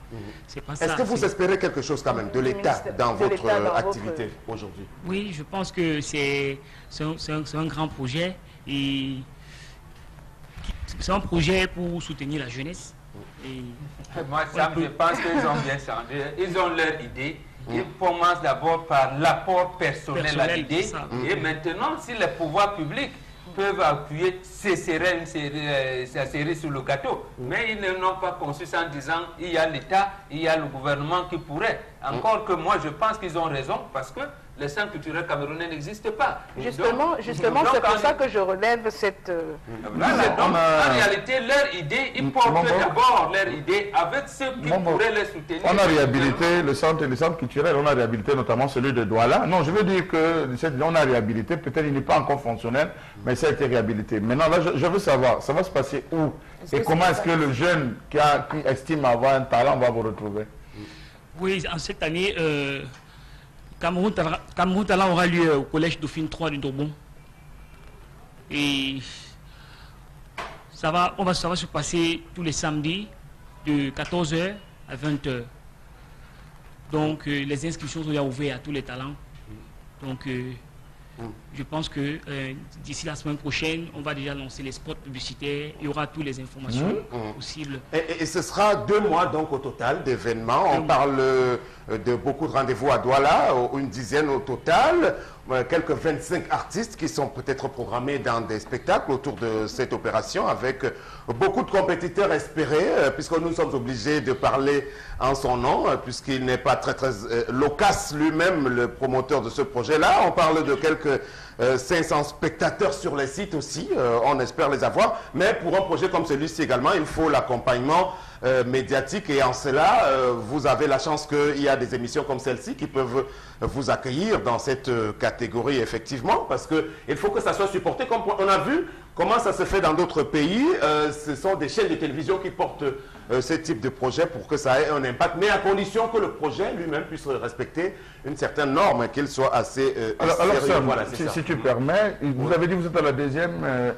C'est pas ça. Est-ce que vous espérez quelque chose quand même de l'État dans votre activité aujourd'hui? Oui, je pense que c'est un grand projet. Et c'est un projet pour soutenir la jeunesse. Et moi, Sam, je pense qu'ils ont bien changé. Ils ont leur idée. Ils commencent d'abord par l'apport personnel à l'idée. Et maintenant, si les pouvoirs publics peuvent appuyer, ça serait une série sur le gâteau. Mais ils n'ont pas conçu ça en disant il y a l'État, il y a le gouvernement qui pourrait. Encore que moi, je pense qu'ils ont raison parce que le centre culturel camerounais n'existe pas. Justement, c'est pour ça que je relève cette... En réalité, leur idée, ils portent d'abord leur idée avec ceux qui pourraient les soutenir. On a réhabilité le centre culturel, on a réhabilité notamment celui de Douala. Non, je veux dire que on a réhabilité, peut-être il n'est pas encore fonctionnel, mais ça a été réhabilité. Maintenant, là, je veux savoir, ça va se passer où? Et comment est-ce que le jeune qui estime avoir un talent va vous retrouver? Oui, en cette année... Cameroun Talent aura lieu au collège Dauphine 3 du Dourbon. Et ça va se passer tous les samedis de 14h à 20h. Donc les inscriptions sont déjà ouvertes à tous les talents. Donc je pense que d'ici la semaine prochaine, on va déjà lancer les spots publicitaires. Il y aura toutes les informations possibles. Et ce sera 2 mois donc au total d'événements. On parle de beaucoup de rendez-vous à Douala, une dizaine au total. Quelques 25 artistes qui sont peut-être programmés dans des spectacles autour de cette opération avec beaucoup de compétiteurs espérés, puisque nous sommes obligés de parler en son nom, puisqu'il n'est pas très loquace lui-même, le promoteur de ce projet-là. On parle de quelques 500 spectateurs sur les sites aussi, on espère les avoir. Mais pour un projet comme celui-ci également, il faut l'accompagnement médiatique et en cela, vous avez la chance qu'il y a des émissions comme celle-ci qui peuvent vous accueillir dans cette catégorie effectivement, parce qu'il faut que ça soit supporté. Comme on a vu comment ça se fait dans d'autres pays, ce sont des chaînes de télévision qui portent ce type de projet pour que ça ait un impact, mais à condition que le projet lui-même puisse respecter une certaine norme, qu'il soit assez alors sérieux. Voilà, si tu permets, vous avez dit que vous êtes à la 2e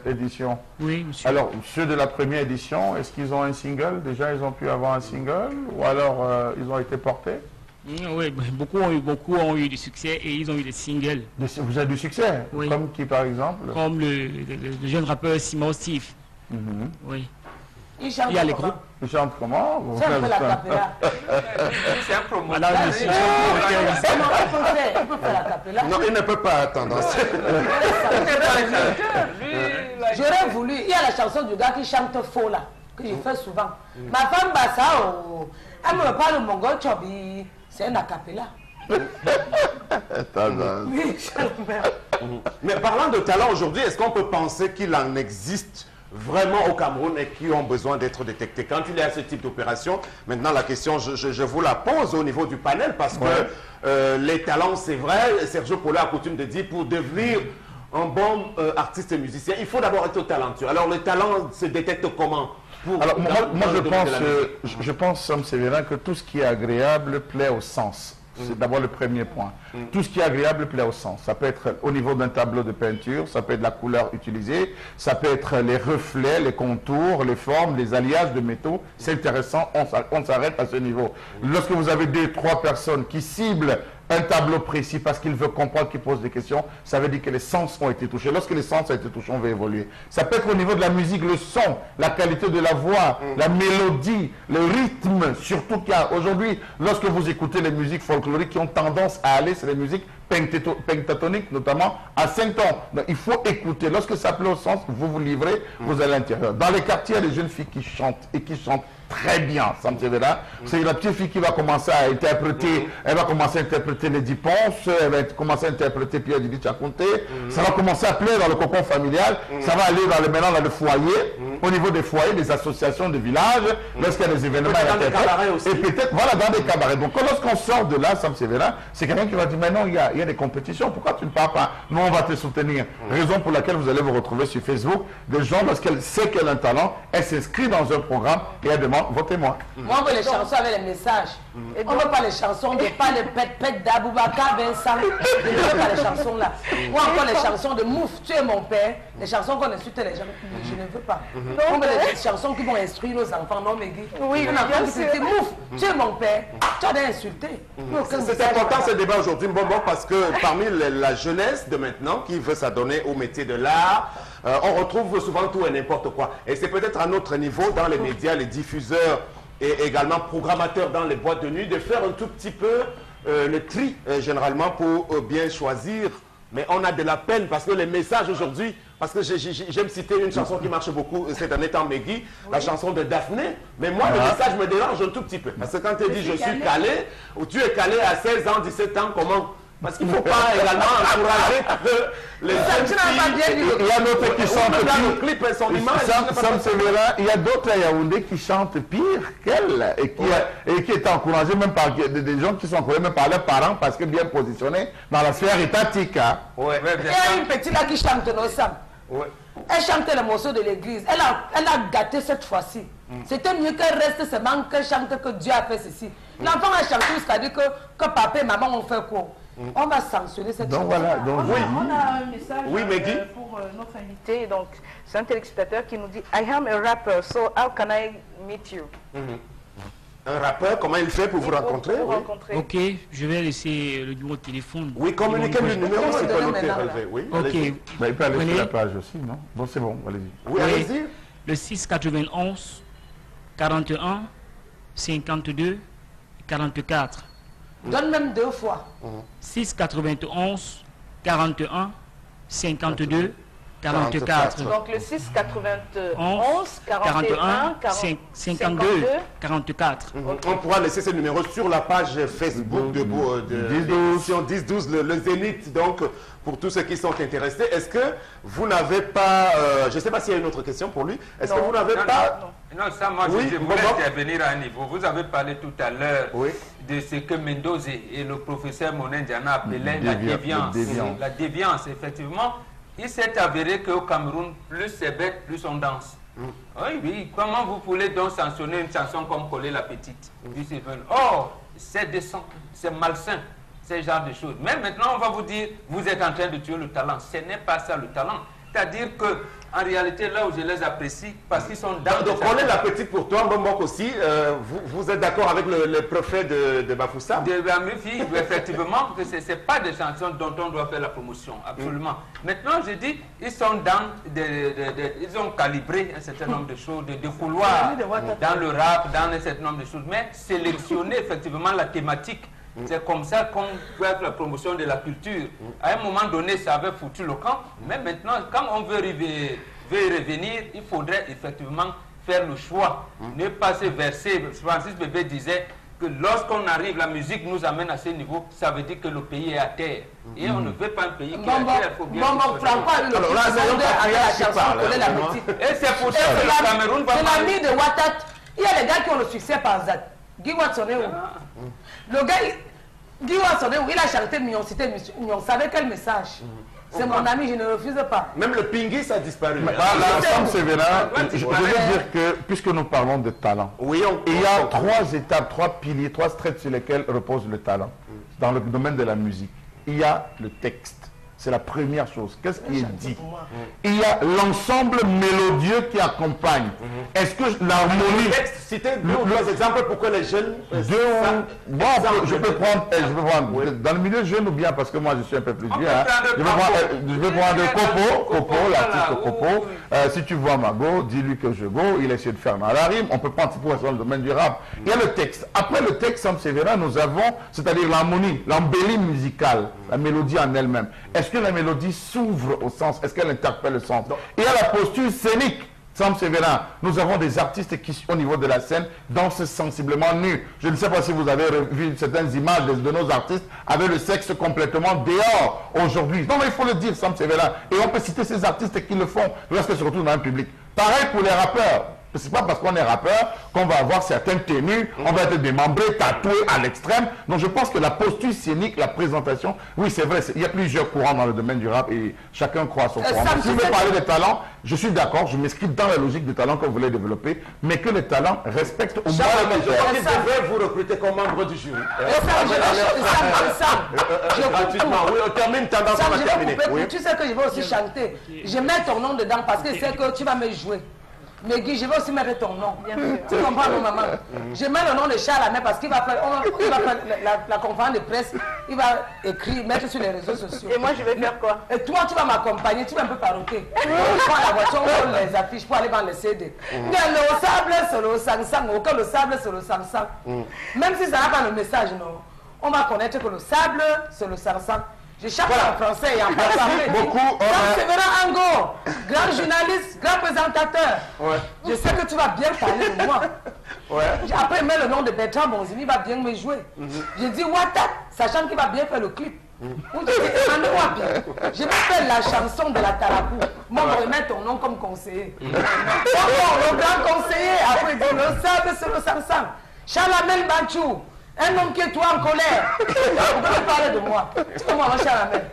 édition. Oui, monsieur. Alors, ceux de la première édition, est-ce qu'ils ont un single? Déjà, ils ont pu avoir un single? Ou alors, ils ont été portés? Oui, beaucoup ont eu du succès et ils ont eu des singles. Vous avez du succès? Oui. Comme qui, par exemple? Comme le jeune rappeur Simon Steve. Oui. Il chante Il y a les comment? groupes. Ils chantent comment? C'est un peu la capella. C'est un promoteur. Voilà, monsieur. Il peut faire la capella. Non, il ne peut pas attendre. J'aurais voulu, il y a la chanson du gars qui chante faux là, que je fais souvent. Ma femme Bassa, elle me parle mon gars Chobi, c'est un acapella. Mais parlant de talent aujourd'hui, est-ce qu'on peut penser qu'il en existe vraiment au Cameroun et qui ont besoin d'être détectés quand il y a ce type d'opération? Maintenant, la question, je vous la pose au niveau du panel parce que les talents, c'est vrai, Sergio Polo a coutume de dire, pour devenir un bon artiste et musicien, il faut d'abord être talentueux. Alors, le talent se détecte comment? Alors, moi je pense, Sam Sévérin, que tout ce qui est agréable plaît au sens. C'est d'abord le premier point. Tout ce qui est agréable plaît au sens. Ça peut être au niveau d'un tableau de peinture, ça peut être la couleur utilisée, ça peut être les reflets, les contours, les formes, les alliages de métaux. C'est intéressant, on s'arrête à ce niveau. Lorsque vous avez 2-3 personnes qui ciblent un tableau précis parce qu'il veut comprendre, qu'il pose des questions, ça veut dire que les sens ont été touchés. Lorsque les sens ont été touchés, on va évoluer. Ça peut être au niveau de la musique, le son, la qualité de la voix, la mélodie, le rythme, surtout qu'il y a aujourd'hui, lorsque vous écoutez les musiques folkloriques qui ont tendance à aller, c'est les musiques pentatonique, notamment à 5 ans. Donc, il faut écouter. Lorsque ça plaît au sens, vous vous livrez, vous allez à l'intérieur. Dans les quartiers, il y a des jeunes filles qui chantent et qui chantent très bien, ça me fait là. C'est la petite fille qui va commencer à interpréter, elle va commencer à interpréter les Diponce, elle va commencer à interpréter Pierre Didi Chakonté, ça va commencer à plaire dans le cocon familial, ça va aller maintenant dans le foyer, au niveau des foyers, des associations de villages, lorsqu'il y a des événements, et peut-être, voilà, dans des cabarets. Donc lorsqu'on sort de là, ça me fait là, c'est quelqu'un qui va dire, mais non, il y a des compétitions, pourquoi tu ne pars pas? Nous, on va te soutenir. Raison pour laquelle vous allez vous retrouver sur Facebook, des gens, parce qu'elle sait qu'elle a un talent, elle s'inscrit dans un programme et elle demande, votez-moi. Moi, on veut les chansons avec les messages. On ne veut pas les chansons de pas les pète d'Aboubacar, Vincent. Je ne veux pas les chansons là. Ou encore les chansons de Mouf, tu es mon père. Les chansons qu'on insulte les gens. Je ne veux pas. On veut les chansons qui vont instruire nos enfants, non, Megui. Oui, bien sûr. Mouf, tu es mon père. Tu as d'insulter. C'est important ce débat aujourd'hui, Mbombo, parce que parmi la jeunesse de maintenant qui veut s'adonner au métier de l'art, on retrouve souvent tout et n'importe quoi. Et c'est peut-être à notre niveau, dans les médias, les diffuseurs et également programmateurs dans les boîtes de nuit, de faire un tout petit peu le tri, généralement, pour bien choisir. Mais on a de la peine parce que les messages aujourd'hui, parce que j'aime citer une chanson qui marche beaucoup cette année, tant Megui, la chanson de Daphné. Mais moi, le message me dérange un tout petit peu. Parce que quand tu dis je suis calé, ou tu es calé à 16 ans, 17 ans, comment? Parce qu'il ne faut pas également encourager que les jeunes filles... Il y a d'autres qui chantent pire. Clip et son image. Il y a d'autres à Yaoundé qui chantent pire qu'elle et qui est encouragé même par des gens qui sont encouragés même par leurs parents parce que bien positionnés dans la sphère étatique. Hein. Ouais, il y a une petite là qui chante nos Sam. Ouais. Elle chantait le morceau de l'église. Elle a gâté cette fois-ci. C'était mieux qu'elle reste seulement qu'elle chante que Dieu a fait ceci. L'enfant a chanté jusqu'à dire que papa et maman ont fait quoi? On va sanctionner cette chose. Voilà, on a un message pour notre invité. Donc, c'est un téléspectateur qui nous dit I am a rapper, so how can I meet you? Un rappeur, comment il fait pour vous rencontrer? Ok, je vais laisser le numéro de téléphone. Oui, communiquez le numéro, c'est pas le relevé. Oui, ok. Il peut aller sur la page aussi, non? Bon, c'est bon, allez-y. Oui, allez-y. Le 691 41 52 44. Donne même 2 fois. 691 41 52 44. Donc le 691 41 52 44. On pourra laisser ce numéro sur la page Facebook de 10-12, le Zénith. Donc, pour tous ceux qui sont intéressés, est-ce que vous n'avez pas... je ne sais pas s'il y a une autre question pour lui. Est-ce que vous n'avez pas... Non, ça, moi, je voulais intervenir à un niveau. Vous avez parlé tout à l'heure de ce que Mendoza et le professeur Monendiana appelaient la déviance. La déviance, effectivement. Il s'est avéré qu'au Cameroun, plus c'est bête, plus on danse. Oui, comment vous voulez donc sanctionner une chanson comme Coller la petite? Oh, c'est décent, c'est malsain, ce genre de choses. Mais maintenant, on va vous dire, vous êtes en train de tuer le talent. Ce n'est pas ça le talent. C'est-à-dire que, en réalité, là où je les apprécie, parce qu'ils sont dans... Donc, Coller la petite pour toi, Mbombo aussi, vous êtes d'accord avec le préfet de Bafoussa? De Bamufi, effectivement, que ce n'est pas des chansons dont on doit faire la promotion, absolument. Maintenant, je dis, ils sont dans ils ont calibré un certain nombre de choses, de couloirs, dans le rap, dans un certain nombre de choses, mais sélectionner effectivement la thématique. C'est comme ça qu'on fait la promotion de la culture. À un moment donné, ça avait foutu le camp, mais maintenant, quand on veut revenir, il faudrait effectivement faire le choix. Ne pas se verser. Francis Bébé disait que lorsqu'on arrive, la musique nous amène à ce niveau, ça veut dire que le pays est à terre. Et on ne veut pas un pays qui est à terre. Il faut bien alors là, c'est et c'est pour ça que le Cameroun va... C'est l'ami de Ouattat. Il y a des gars qui ont le succès par Zad. Guy Watson est où? Le gars, Guy Watson est où? Il a chanté Mignon, c'était Mignon. Vous savez quel message? C'est mon ami, je ne refuse pas. Même le Pingui, ça a disparu. Sam Sévérin, je veux dire que, puisque nous parlons de talent, il y a 3 étapes, 3 piliers, 3 strates sur lesquels repose le talent dans le domaine de la musique. Il y a le texte. C'est la première chose. Qu'est-ce qui est dit? Il y a l'ensemble mélodieux qui accompagne. Est-ce que l'harmonie... Citez deux exemples pour que les jeunes... je peux prendre dans le milieu jeune ou bien parce que moi je suis un peu plus vieux. Je vais prendre Copo, l'artiste Copo. Si tu vois Mago, dis-lui que je go. Il essaie de faire dans la rime. On peut prendre pour dans le domaine du rap. Il y a le texte. Après le texte, Sam Sévérin, nous avons, c'est-à-dire l'harmonie, l'embellie musicale, la mélodie en elle-même. Est-ce que la mélodie s'ouvre au sens? Est-ce qu'elle interpelle le sens? Il y a la posture scénique. Sam Sévérin, nous avons des artistes qui, au niveau de la scène, dansent sensiblement nus. Je ne sais pas si vous avez vu certaines images de nos artistes avec le sexe complètement dehors aujourd'hui. Non, mais il faut le dire, Sam Sévérin. Et on peut citer ces artistes qui le font lorsqu'ils se retrouvent dans un public. Pareil pour les rappeurs. C'est pas parce qu'on est rappeur qu'on va avoir certaines tenues, on va être démembré, tatoué à l'extrême. Donc je pense que la posture scénique, la présentation, oui c'est vrai, il y a plusieurs courants dans le domaine du rap et chacun croit à son courant. Si vous voulez parler des talents, je suis d'accord, je m'inscris dans la logique des talents que vous voulez développer, mais que les talents respectent au moins le Je crois qu'il devrait vous recruter comme membre du jury. Gratuitement, oui, on termine, tendance à terminer. Tu sais que je vais aussi chanter. Je mets ton nom dedans parce que c'est que tu vas me jouer. Mais Guy, je vais aussi mettre ton nom. Tu comprends, mon maman? Je mets le nom de Charles Amel parce qu'il va faire, la conférence de presse, il va écrire, mettre sur les réseaux sociaux. Et moi, je vais faire quoi? Et toi, tu vas m'accompagner, tu vas un peu paroter. On prend la voiture, on prend les affiches pour aller dans les CD. Le sable, c'est le sang-sang. Aucun le sable, c'est le sang-sang. Même si ça n'a pas le message, non. On va connaître que le sable, c'est le sang-sang. Je chante en français et en français. Beaucoup. Sévérin Ango, grand journaliste, grand présentateur. Ouais. Je sais que tu vas bien parler de moi. Ouais. Après, il met le nom de Bertrand Bonzini, il va bien me jouer. Je dis Wata, sachant qu'il va bien faire le clip. Ou tu dis Emmanuel Wapia. Je vais faire la chanson de la Tarapou. Moi, je vais mettre ton nom comme conseiller. Le grand conseiller, après, il dit le sable, c'est le sang-sang. Charles Amel Banchou. Un homme qui est toi en colère. Vous pouvez parler de moi. Tu peux m'en Charles Amel.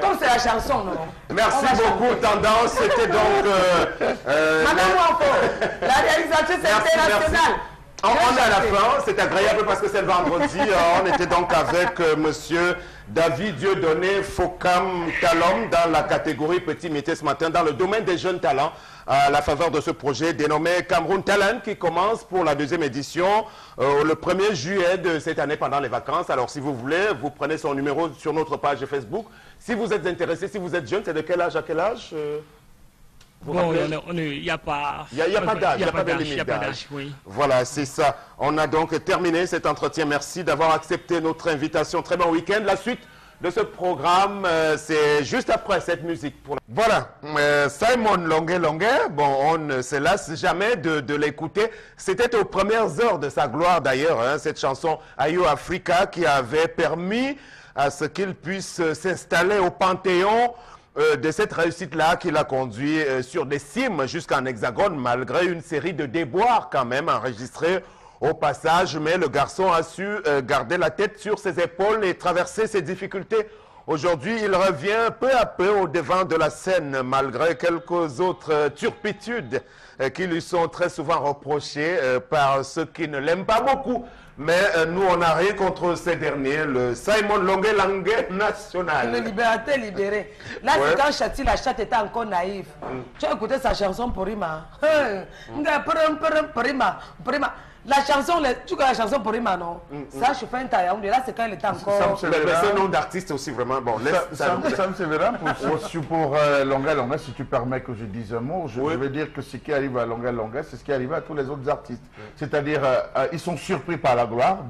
Comme c'est la chanson, non? Merci beaucoup, Tendance. C'était donc... Madame Wafo, la réalisatrice internationale. On est à la fin, c'est agréable parce que c'est le vendredi. On était donc avec monsieur David Dieudonné Fokam Talom dans la catégorie Petit Métier ce matin, dans le domaine des jeunes talents, à la faveur de ce projet dénommé Cameroun Talent qui commence pour la deuxième édition le 1er juillet de cette année pendant les vacances. Alors si vous voulez, vous prenez son numéro sur notre page Facebook. Si vous êtes intéressé, si vous êtes jeune, c'est de quel âge à quel âge? Bon, il n'y a pas d'âge, il n'y a pas de limite d'âge. Oui. Voilà, c'est ça. On a donc terminé cet entretien. Merci d'avoir accepté notre invitation. Très bon week-end. La suite de ce programme, c'est juste après cette musique. Voilà, Simon Longuet, bon, on ne se lasse jamais de l'écouter. C'était aux premières heures de sa gloire d'ailleurs, hein, cette chanson Ayo Africa qui avait permis à ce qu'il puisse s'installer au Panthéon de cette réussite-là qui l'a conduit sur des cimes jusqu'en Hexagone, malgré une série de déboires quand même enregistrés au passage. Mais le garçon a su garder la tête sur ses épaules et traverser ses difficultés. Aujourd'hui, il revient peu à peu au devant de la scène, malgré quelques autres turpitudes qui lui sont très souvent reprochées par ceux qui ne l'aiment pas beaucoup. Mais nous, on n'a rien contre ces derniers, le Simon Longuet Languet national. Le libérateur libéré. Là, ouais. C'est quand Chati la chatte était encore naïf. Tu as écouté sa chanson Porima. Porima. La chanson, tu connais la chanson Porima, non? Ça, je fais un taillon. Là, c'est quand elle était encore... C'est un nom d'artiste aussi, vraiment. Bon, Sam Sévérin, pour Longuet, si tu permets que je dise un mot, je vais dire que ce qui arrive à Longuet, c'est ce qui arrive à tous les autres artistes. C'est-à-dire, ils sont surpris par la gloire.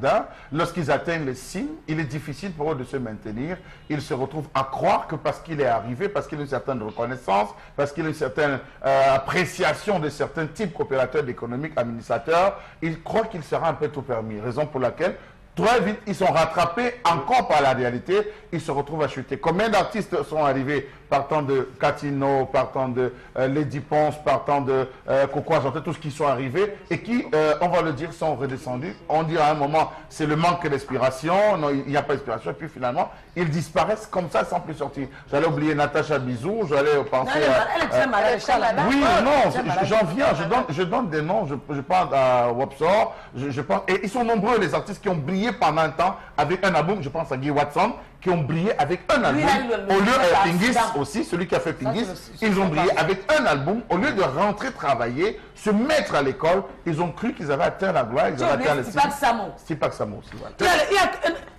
Lorsqu'ils atteignent les cimes, il est difficile pour eux de se maintenir. Ils se retrouvent à croire que parce qu'il est arrivé, parce qu'il a une certaine reconnaissance, parce qu'il a une certaine appréciation de certains types coopérateurs économiques, administrateurs, ils croient qu'il sera un peu tout permis. Raison pour laquelle, très vite, ils sont rattrapés encore par la réalité. Ils se retrouvent à chuter. Combien d'artistes sont arrivés partant de Catino, partant de Lady Ponce, partant de Coco Argenté, tous qui sont arrivés et qui, on va le dire, sont redescendus. On dit à un moment, c'est le manque d'inspiration. Non, il n'y a pas d'inspiration. Et puis finalement, ils disparaissent comme ça sans plus sortir. J'allais oublier Natacha Bizou, j'allais penser elle est très malade. Oui, non, j'en viens. Je donne des noms. Je parle à Wapsor. Je pense, et ils sont nombreux, les artistes qui ont brillé brillé pendant un temps avec un album, je pense à Guy Watson, qui ont brillé avec un album. Le Au lieu de Pingis accident. aussi, celui qui a fait Pingis, ils ont brillé avec un album. Au lieu de rentrer travailler, se mettre à l'école, ils ont cru qu'ils avaient atteint la gloire. Ils avaient atteint le Stipak Samo. Stipak Samo aussi, voilà.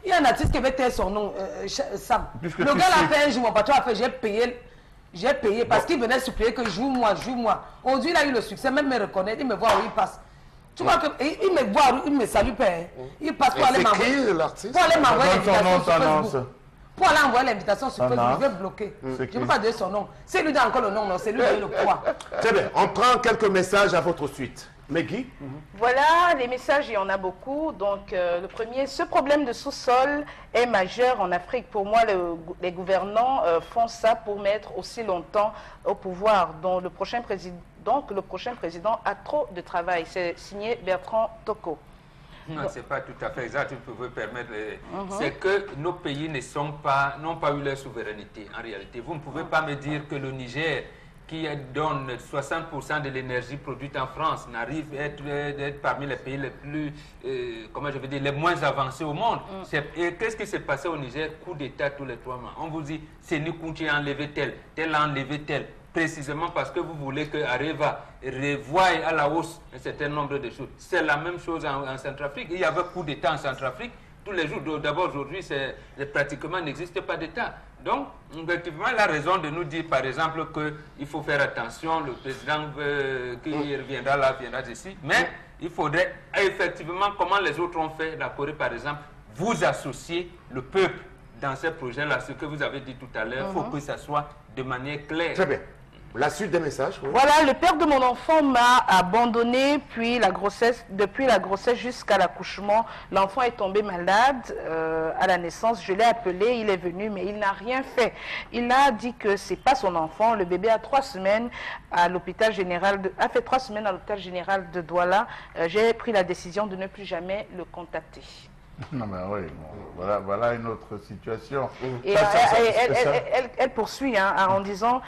Il y a un artiste qui avait tel son nom, Sam. Puisque Le tu gars l'a sais- fait un jour, mon patron a fait, j'ai payé parce qu'il venait supplier que joue-moi, joue-moi. Aujourd'hui, il a eu le succès, même me reconnaît, il me voit où il passe. Tu vois qu'il me voit, il me salue, père. Il passe pour aller C'est m'envoyer. qui l'artiste? Pour aller m'envoyer Donne ton nom, l'invitation sur ton nom, Facebook. Pour aller envoyer l'invitation sur Facebook, nom. je vais bloquer. C'est Je ne qui? peux pas donner son nom. C'est lui qui a encore le nom, non, c'est lui qui a le poids. Très bien, on prend quelques messages à votre suite. Meggy? Voilà, les messages, il y en a beaucoup. Donc, le premier, ce problème de sous-sol est majeur en Afrique. Pour moi, les gouvernants font ça pour mettre aussi longtemps au pouvoir. Donc, le prochain président a trop de travail. C'est signé Bertrand Toko. Non, ce n'est pas tout à fait exact, vous pouvez permettre. C'est que nos pays n'ont pas eu leur souveraineté en réalité. Vous ne pouvez pas me dire que le Niger, qui donne 60% de l'énergie produite en France, n'arrive à être parmi les pays les plus, comment je veux dire, les moins avancés au monde. Et qu'est-ce qui s'est passé au Niger? Coup d'État tous les 3 mois. On vous dit, c'est Nikounti a enlevé tel a enlevé tel. Précisément parce que vous voulez que Areva revoie à la hausse un certain nombre de choses. C'est la même chose en Centrafrique. Il y avait coup d'État en Centrafrique tous les jours. D'abord, aujourd'hui, pratiquement n'existe pas d'État. Donc, effectivement, il a raison de nous dire, par exemple, qu'il faut faire attention. Le président qui reviendra là, viendra d'ici. Mais il faudrait effectivement, comment les autres ont fait, la Corée, par exemple, vous associer le peuple dans ces projets-là. Ce que vous avez dit tout à l'heure, il faut que ça soit de manière claire. Très bien. La suite des messages. Oui. Voilà, le père de mon enfant m'a abandonné depuis la grossesse jusqu'à l'accouchement. L'enfant est tombé malade à la naissance. Je l'ai appelé, il est venu, mais il n'a rien fait. Il a dit que c'est pas son enfant. Le bébé a 3 semaines à l'hôpital général a fait 3 semaines à l'hôpital général de Douala. J'ai pris la décision de ne plus jamais le contacter. Non, mais oui, bon, voilà une autre situation. Et elle poursuit en disant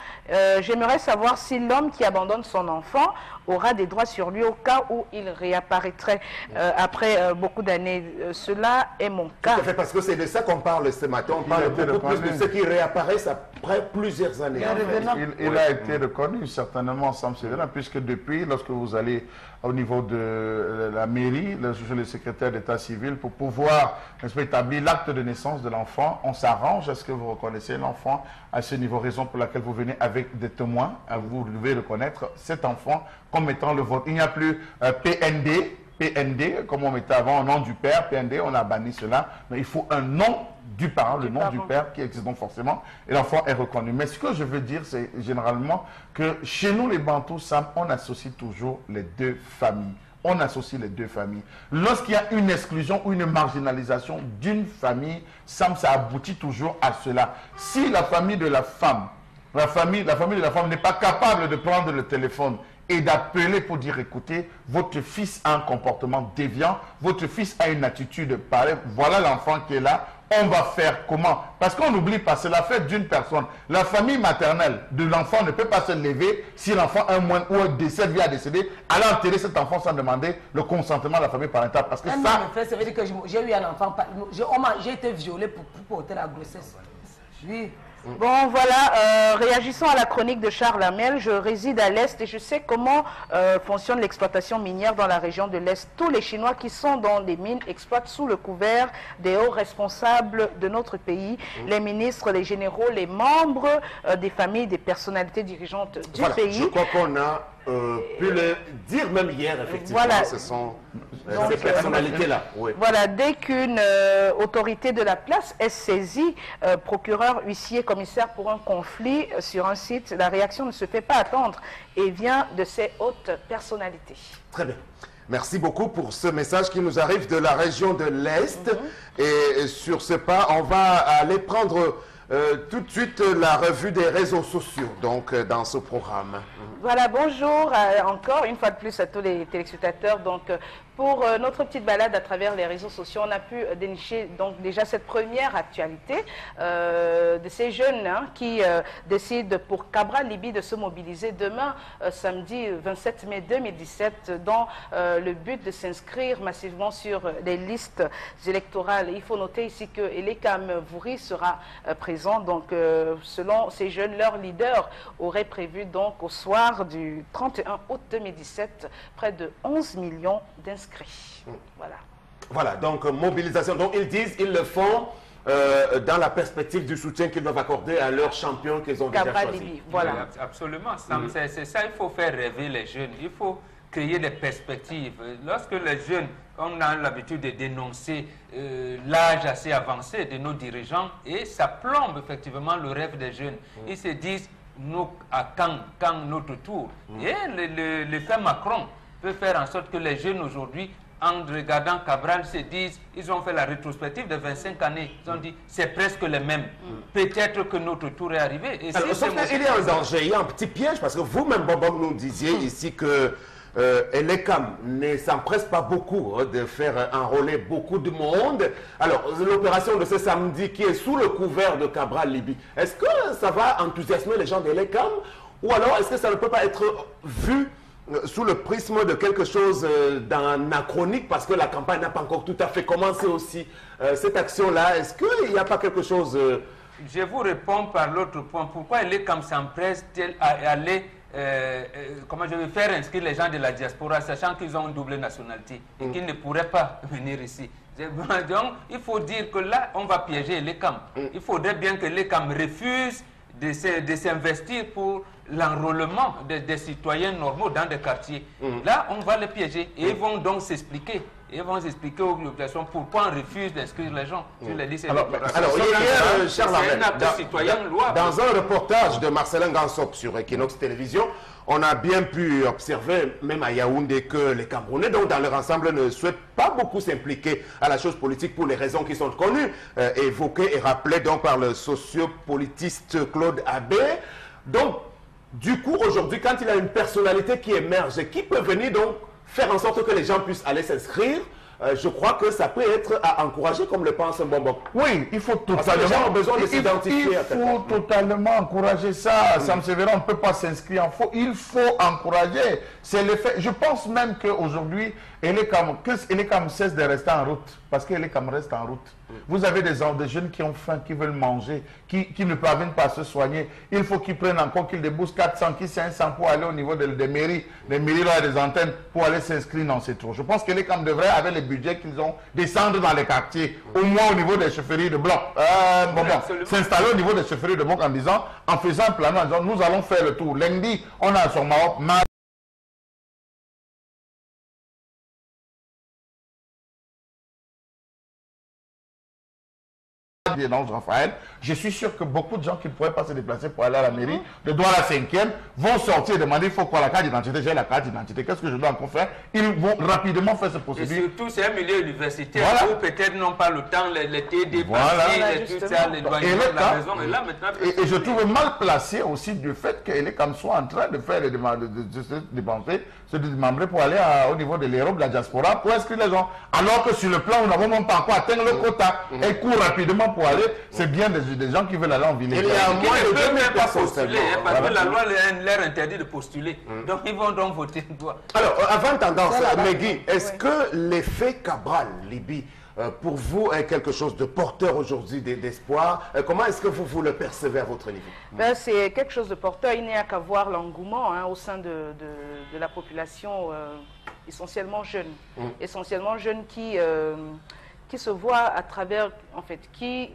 j'aimerais savoir si l'homme qui abandonne son enfant aura des droits sur lui au cas où il réapparaîtrait après beaucoup d'années. Cela est mon cas. Tout à fait, parce que c'est de ça qu'on parle ce matin. On parle beaucoup plus de ceux qui réapparaissent après plusieurs années. Il a été reconnu certainement, Sam Sévérin, puisque depuis, lorsque vous allez au niveau de la mairie, le secrétaire d'état civil, pour pouvoir établir l'acte de naissance de l'enfant, on s'arrange à ce que vous reconnaissez l'enfant à ce niveau, raison pour laquelle vous venez avec des témoins, vous devez reconnaître cet enfant comme étant le vôtre. Il n'y a plus PND, comme on mettait avant, au nom du père, PND, on a banni cela, mais il faut un nom du parent, le nom du père qui existe donc forcément, et l'enfant est reconnu. Mais ce que je veux dire, c'est généralement que chez nous, les Bantous, Sam, on associe toujours les deux familles. On associe les deux familles. Lorsqu'il y a une exclusion ou une marginalisation d'une famille, Sam, ça aboutit toujours à cela. Si la famille de la femme, la famille de la femme n'est pas capable de prendre le téléphone et d'appeler pour dire, écoutez, votre fils a un comportement déviant, votre fils a une attitude pareille, voilà l'enfant qui est là, on va faire comment? Parce qu'on n'oublie pas, c'est la fête d'une personne. La famille maternelle de l'enfant ne peut pas se lever si l'enfant a un mois ou un décès vient à décéder, aller enterrer cet enfant sans demander le consentement de la famille parentale. Parce que ça veut dire que j'ai eu un enfant, j'ai été violée pour porter la grossesse. Oui. Bon, voilà, réagissons à la chronique de Charles Hamel. Je réside à l'Est et je sais comment fonctionne l'exploitation minière dans la région de l'Est. Tous les Chinois qui sont dans des mines exploitent sous le couvert des hauts responsables de notre pays, les ministres, les généraux, les membres des familles, des personnalités dirigeantes du pays. Je crois qu'on a pu le dire même hier, effectivement. Voilà. Ce sont ces personnalités-là. Oui. Voilà, dès qu'une autorité de la place est saisie, procureur, huissier, commissaire pour un conflit sur un site, la réaction ne se fait pas attendre et vient de ces hautes personnalités. Très bien. Merci beaucoup pour ce message qui nous arrive de la région de l'Est. Et sur ce pas, on va aller prendre tout de suite la revue des réseaux sociaux, donc dans ce programme. Voilà, bonjour encore une fois de plus à tous les téléspectateurs. Donc, pour notre petite balade à travers les réseaux sociaux, on a pu dénicher donc déjà cette première actualité de ces jeunes qui décident pour Cabral Libye de se mobiliser demain, samedi 27 mai 2017, dans le but de s'inscrire massivement sur les listes électorales. Il faut noter ici que Elekam Vouri sera présent. Donc, selon ces jeunes, leur leader aurait prévu donc au soir du 31 août 2017 près de 11 millions d'inscrits. Voilà. Voilà, donc mobilisation. Donc ils disent, ils le font dans la perspective du soutien qu'ils doivent accorder à leurs champions qu'ils ont déjà choisis. Libye, voilà. Oui, absolument, c'est ça, il faut faire rêver les jeunes, il faut créer des perspectives. Lorsque les jeunes, on a l'habitude de dénoncer l'âge assez avancé de nos dirigeants, et ça plombe effectivement le rêve des jeunes. Ils se disent, nous, à quand notre tour. Et le fait Macron peut faire en sorte que les jeunes aujourd'hui, en regardant Cabral, se disent, ils ont fait la rétrospective de 25 années, ils ont dit, c'est presque les mêmes. Peut-être que notre tour est arrivé. Et alors, sauf qu'il y a un danger, il y a un petit piège, parce que vous-même, Bobo, nous disiez ici que Elekam ne s'empresse pas beaucoup de faire enrôler beaucoup de monde. Alors, l'opération de ce samedi qui est sous le couvert de Cabral Libye, est-ce que ça va enthousiasmer les gens d'Elekam, ou alors est-ce que ça ne peut pas être vu sous le prisme de quelque chose d'anachronique, parce que la campagne n'a pas encore tout à fait commencé aussi. Cette action-là, est-ce qu'il n'y a pas quelque chose... Je vous réponds par l'autre point. Pourquoi Elekam s'empresse-t-elle à aller, comment je vais faire inscrire les gens de la diaspora, sachant qu'ils ont une double nationalité et qu'ils ne pourraient pas venir ici? Donc, il faut dire que là, on va piéger Elekam. Il faudrait bien que Elekam refuse de s'investir pour l'enrôlement des citoyens normaux dans des quartiers. Là, on va les piéger et ils vont donc s'expliquer. Ils vont expliquer aux populations pourquoi on refuse d'inscrire les gens sur les listes électorales. Alors, hier, Charles Lamel, dans un reportage de Marcelin Gansop sur Equinox Télévision, on a bien pu observer, même à Yaoundé, que les Camerounais, donc dans leur ensemble, ne souhaitent pas beaucoup s'impliquer à la chose politique pour les raisons qui sont connues, évoquées et rappelées donc par le sociopolitiste Claude Abbé. Donc, du coup, aujourd'hui, quand il y a une personnalité qui émerge, qui peut venir donc faire en sorte que les gens puissent aller s'inscrire, je crois que ça peut être à encourager, comme le pense Mbombo. Oui, il faut totalement... Parce que les gens ont besoin de s'identifier. Il faut totalement encourager ça. Sam Sévérin, on ne peut pas s'inscrire en faux. Il faut encourager. C'est l'effet. Je pense même qu'aujourd'hui, Elekam cesse de rester en route. Parce qu'Elekam reste en route. Vous avez des jeunes qui ont faim, qui veulent manger, qui ne parviennent pas à se soigner. Il faut qu'ils prennent encore, qu'ils déboursent 400, 500 pour aller au niveau des mairies. Les mairies, là, des antennes, pour aller s'inscrire. Non, c'est trop. Je pense qu'Elekam devrait, avec les budgets qu'ils ont, descendre dans les quartiers, au moins au niveau des chefferies de bloc. S'installer au niveau des chefferies de bloc en disant, en faisant un plan, en disant, nous allons faire le tour. Lundi, on a son Maroc. Raphaël, je suis sûr que beaucoup de gens qui ne pourraient pas se déplacer pour aller à la mairie de Douala la 5e vont sortir et demander il faut quoi la carte d'identité, j'ai la carte d'identité, qu'est-ce que je dois encore faire? Ils vont rapidement faire ce procédure. Et surtout, c'est un milieu universitaire où peut-être n'ont pas le temps, les TD, tout ça, les douaniers de la maison. Et je trouve mal placé aussi du fait qu'Elekam soit en train de faire les demandes, de se démembrer pour aller au niveau de l'Europe, de la diaspora, pour inscrire les gens. Alors que sur le plan, nous n'avons même pas encore atteint le quota. Et court rapidement pour aller, c'est bien des gens qui veulent aller en ville. Il y a moins de 2000 pas postuler, parce que la loi leur interdit de postuler. Donc ils vont donc voter. Alors, avant tendance, Megui, est-ce que l'effet Cabral Libye, pour vous, est quelque chose de porteur aujourd'hui d'espoir? Comment est-ce que vous le percevez à votre niveau? C'est quelque chose de porteur. Il n'y a qu'à voir l'engouement au sein de la population essentiellement jeune. Essentiellement jeune qui se voit à travers, en fait, qui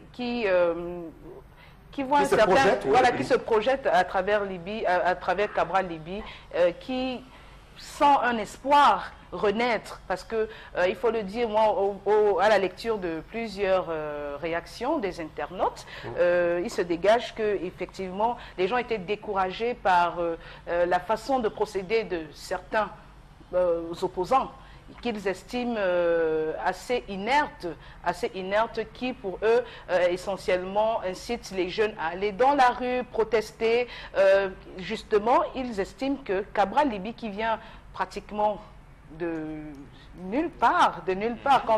voit qui se projette à travers Libye, à travers Cabral Libye, qui sent un espoir renaître, parce que il faut le dire, moi, à la lecture de plusieurs réactions des internautes, il se dégage que effectivement les gens étaient découragés par la façon de procéder de certains opposants. qu'ils estiment assez inertes, qui pour eux essentiellement incitent les jeunes à aller dans la rue, protester. Justement, ils estiment que Cabral Libby, qui vient pratiquement de nulle part, quand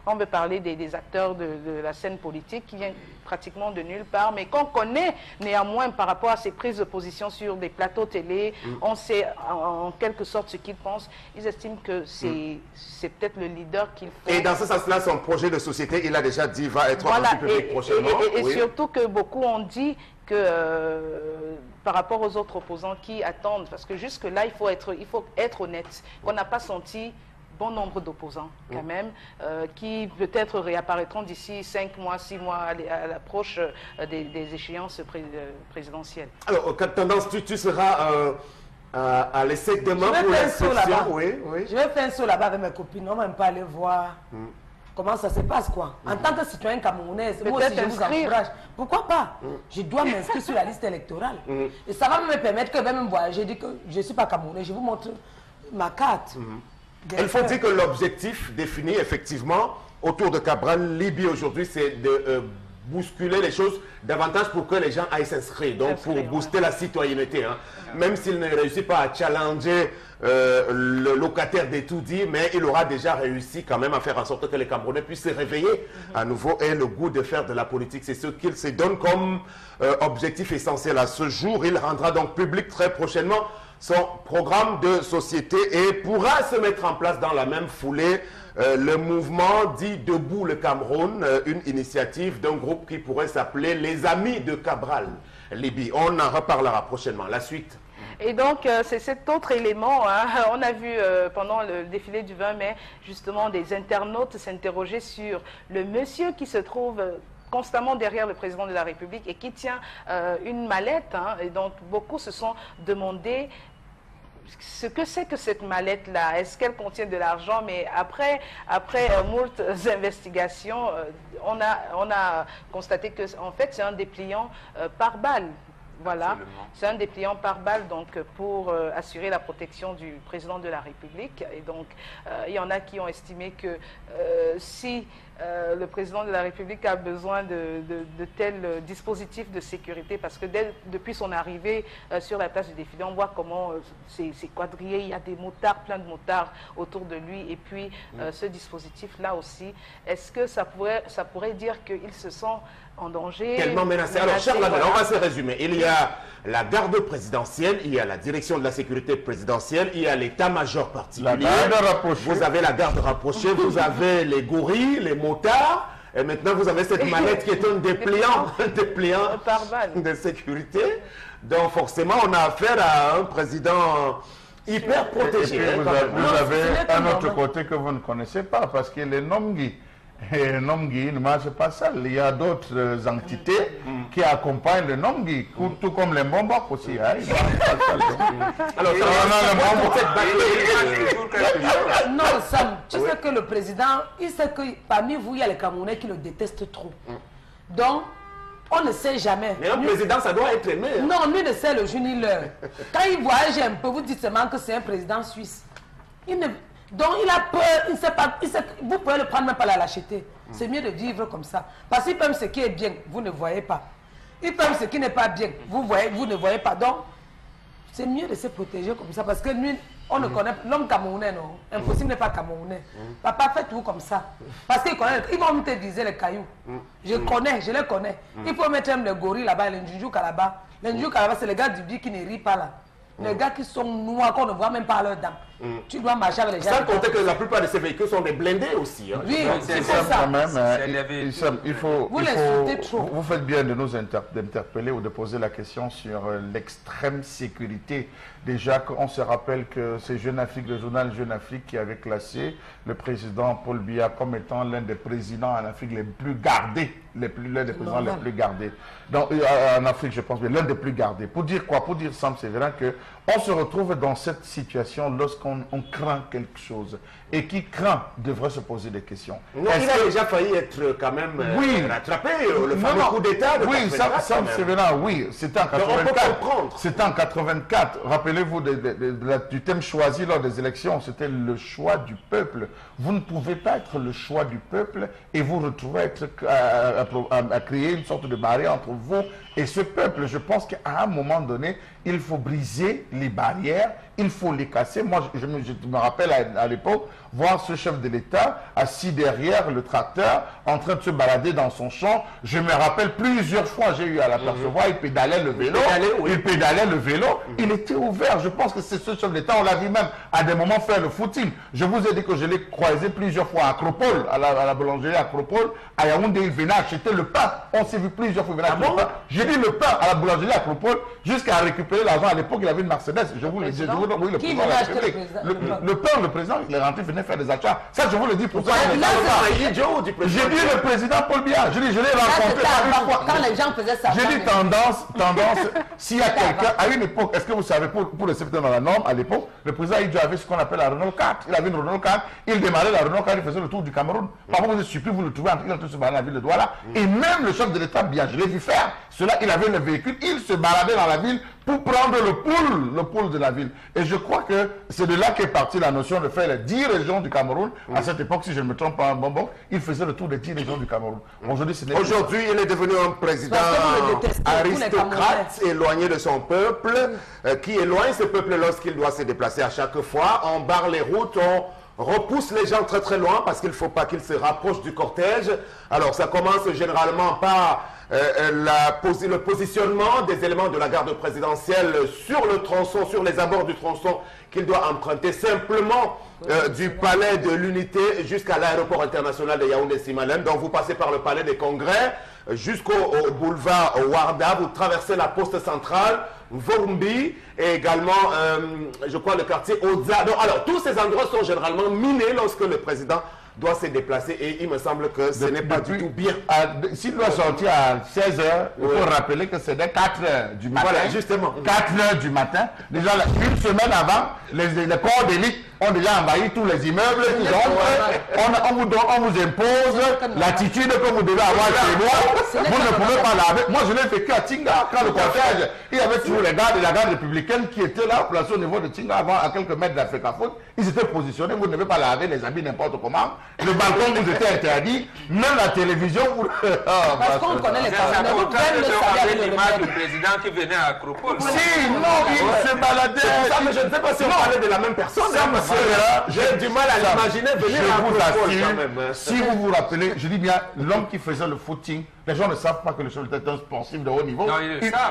on veut parler des acteurs de la scène politique qui viennent pratiquement de nulle part, mais qu'on connaît néanmoins par rapport à ses prises de position sur des plateaux télé, on sait en quelque sorte ce qu'ils pensent. Ils estiment que c'est peut-être le leader qu'il faut. Et dans ce sens-là, son projet de société, il a déjà dit, va être rendu public prochainement. Et surtout que beaucoup ont dit que par rapport aux autres opposants qui attendent, parce que jusque-là, il faut être honnête, qu'on n'a pas senti bon nombre d'opposants quand même, qui peut-être réapparaîtront d'ici 5 mois, 6 mois à l'approche des échéances présidentielles. Alors, Tendance, tu seras à l'essai demain pour l'inscription. Oui. Je vais faire un saut là-bas avec mes copines, on ne va même pas aller voir comment ça se passe, quoi. En tant que citoyen camerounaise, moi aussi je vous encourage. Pourquoi pas? Je dois m'inscrire sur la liste électorale. Et ça va me permettre que je vais même voyager. Je dis que je ne suis pas camerounais, je vous montre ma carte. Il faut dire que l'objectif défini effectivement autour de Cabral Libby aujourd'hui, c'est de bousculer les choses davantage pour que les gens aillent s'inscrire, donc pour booster la citoyenneté. Hein. Même s'il ne réussit pas à challenger le locataire des tout-dits, mais il aura déjà réussi quand même à faire en sorte que les Camerounais puissent se réveiller à nouveau et le goût de faire de la politique. C'est ce qu'il se donne comme objectif essentiel à ce jour. Il rendra donc public très prochainement son programme de société et pourra se mettre en place dans la même foulée le mouvement dit Debout le Cameroun, une initiative d'un groupe qui pourrait s'appeler les Amis de Cabral Libby. On en reparlera prochainement. La suite. Et donc, c'est cet autre élément, hein. On a vu pendant le défilé du 20 mai, justement, des internautes s'interroger sur le monsieur qui se trouve constamment derrière le président de la République et qui tient une mallette. Hein. Et donc, beaucoup se sont demandé ce que c'est que cette mallette-là. Est-ce qu'elle contient de l'argent? Mais après moult investigations, on a constaté que en fait, c'est un dépliant par balle. Voilà, c'est un dépliant par balle donc, pour assurer la protection du président de la République. Et donc, il y en a qui ont estimé que si le président de la République a besoin de tels dispositifs de sécurité, parce que depuis son arrivée sur la place du défilé, on voit comment c'est quadrillé, il y a des motards, plein de motards autour de lui. Et puis, ce dispositif-là aussi, est-ce que ça pourrait dire qu'il se sent en danger? Tellement menacé. Alors, Charles Lamel, on va se résumer. Il y a la garde présidentielle, il y a la direction de la sécurité présidentielle, il y a l'état-major particulier. Vous avez la garde rapprochée, vous avez les gorilles, les motards, et maintenant vous avez cette mallette qui est un dépliant de sécurité. Donc, forcément, on a affaire à un président hyper protégé. Et vous avez un autre côté que vous ne connaissez pas, parce que les Nomgui. Et le Nomgui ne marche pas seul. Il y a d'autres entités qui accompagnent le Nomgui, tout comme les Mbombok aussi. Hein. Alors, non, Sam, tu sais que le président, il sait que parmi vous, il y a les Camerounais qui le détestent trop. Donc, on ne sait jamais. Mais un président, ça doit être aimé. Hein. Non, lui ne sait le jour ni l'heure. Quand il voyage un peu, vous dites seulement que c'est un président suisse. Donc il a peur, il ne sait pas, vous pouvez le prendre même par la lâcheté. C'est mieux de vivre comme ça. Parce qu'il peut ce qui est bien, vous ne voyez pas. Il peut ce qui n'est pas bien, vous ne voyez pas. Donc, c'est mieux de se protéger comme ça. Parce que lui, on ne connaît pas. L'homme camerounais, non. Impossible n'est pas camerounais. Papa, fait tout comme ça. Parce qu'ils connaissent. Ils vont me te dire les cailloux. Je les connais. Il faut mettre même les gorilles là-bas, les Ndjoujouk là-bas. Les Ndjoujouk là-bas, c'est les gars du biais qui ne rient pas là. Les gars qui sont noirs, qu'on ne voit même pas leurs dents. Tu dois marcher avec les gens. Sans compter que la plupart de ces véhicules sont des blindés aussi. Hein. Oui, c'est ça. ça. Vous faites bien de nous interpeller ou de poser la question sur l'extrême sécurité. Déjà, on se rappelle que c'est Jeune Afrique, le journal Jeune Afrique, qui avait classé le président Paul Biya comme étant l'un des présidents en Afrique les plus gardés. L'un des présidents les plus gardés. Donc, en Afrique, je pense, l'un des plus gardés. Pour dire quoi? Pour dire, Sam Sévérin, qu'on se retrouve dans cette situation lorsque qu'on craint quelque chose. Et qui craint devrait se poser des questions. Non, il a déjà failli être quand même rattrapé, le fameux coup d'État de oui, Sam Sévérin, oui, c'était en 84. C'était en 84. Rappelez-vous du thème choisi lors des élections, c'était le choix du peuple. Vous ne pouvez pas être le choix du peuple et vous retrouver à créer une sorte de barrière entre vous et ce peuple. Je pense qu'à un moment donné, il faut briser les barrières, il faut les casser. Moi, je me rappelle à l'époque, voir ce chef de l'État assis derrière le tracteur, en train de se balader dans son champ. Je me rappelle plusieurs fois, j'ai eu à l'apercevoir, il pédalait le vélo. Il était ouvert. Je pense que c'est ce chef de l'État, on l'a vu même à des moments faire le footing. Je vous ai dit que je l'ai croisé plusieurs fois à Acropole, à la boulangerie Acropole, à Yaoundé, il venait acheter le pain. On s'est vu plusieurs fois, il venait acheter le pain. J'ai dit le pain à la boulangerie Acropole jusqu'à récupérer l'argent. À l'époque, il avait une Mercedes. Je vous le dis, oui, le président de la République. Le président, il est rentré, venait faire des achats. Ça, je vous le dis pour ça. J'ai dit le président Paul Biya. Je l'ai rencontré une fois. Quand les gens faisaient ça. J'ai dit tendance, s'il y a quelqu'un, à une époque, est-ce que vous savez, pour le secteur dans la norme, à l'époque, le président Idjo avait ce qu'on appelle la Renault 4. Il avait une Renault 4, il démarrait la Renault 4, il faisait le tour du Cameroun. Parfois, vous êtes surpris, vous le trouvez en train de se balader dans la ville de Douala. Et même le chef de l'État, bien, je l'ai vu faire cela, il avait le véhicule, il se baladait dans la ville pour prendre le pôle de la ville. Et je crois que c'est de là qu'est partie la notion de faire les 10 régions du Cameroun. À cette époque, si je ne me trompe pas, il faisait le tour des 10 régions du Cameroun. Aujourd'hui, il est devenu un président aristocrate, éloigné de son peuple, qui éloigne ce peuple lorsqu'il doit se déplacer à chaque fois. On barre les routes, on repousse les gens très très loin parce qu'il ne faut pas qu'ils se rapprochent du cortège. Alors ça commence généralement par le positionnement des éléments de la garde présidentielle sur le tronçon, sur les abords du tronçon qu'il doit emprunter simplement du palais de l'Unité jusqu'à l'aéroport international de Yaoundé-Simalem. Donc vous passez par le palais des congrès jusqu'au boulevard Warda, vous traversez la poste centrale, Vorumbi et également, je crois, le quartier Oza. Donc, alors, tous ces endroits sont généralement minés lorsque le président doit se déplacer et il me semble que ce n'est pas du tout bien. S'il doit sortir à 16h, il faut rappeler que c'est dès 4h du matin. Voilà, justement. 4h du matin. Déjà, une semaine avant, les corps d'élite ont déjà envahi tous les immeubles. On vous impose l'attitude que vous devez avoir chez vous. Vous ne pouvez pas laver. Moi, je l'ai vécu à Tinga, quand le cortège, il y avait toujours les gars de la garde républicaine qui étaient là, placés au niveau de Tinga, avant, à quelques mètres d'Africa Foot. Ils étaient positionnés, vous ne devez pas laver les habits n'importe comment. Le balcon vous était interdit, même la télévision. Parce qu'on connaît les parents. L'image du président qui venait à Acropole. Si, non, il se baladait. Ça, mais je ne sais pas si on parlait de la même personne. J'ai du mal à l'imaginer venir à Acropole quand même. Si vous vous rappelez, je dis bien, l'homme qui faisait le footing, les gens ne savent pas que le chef était un sportif de haut niveau. Non,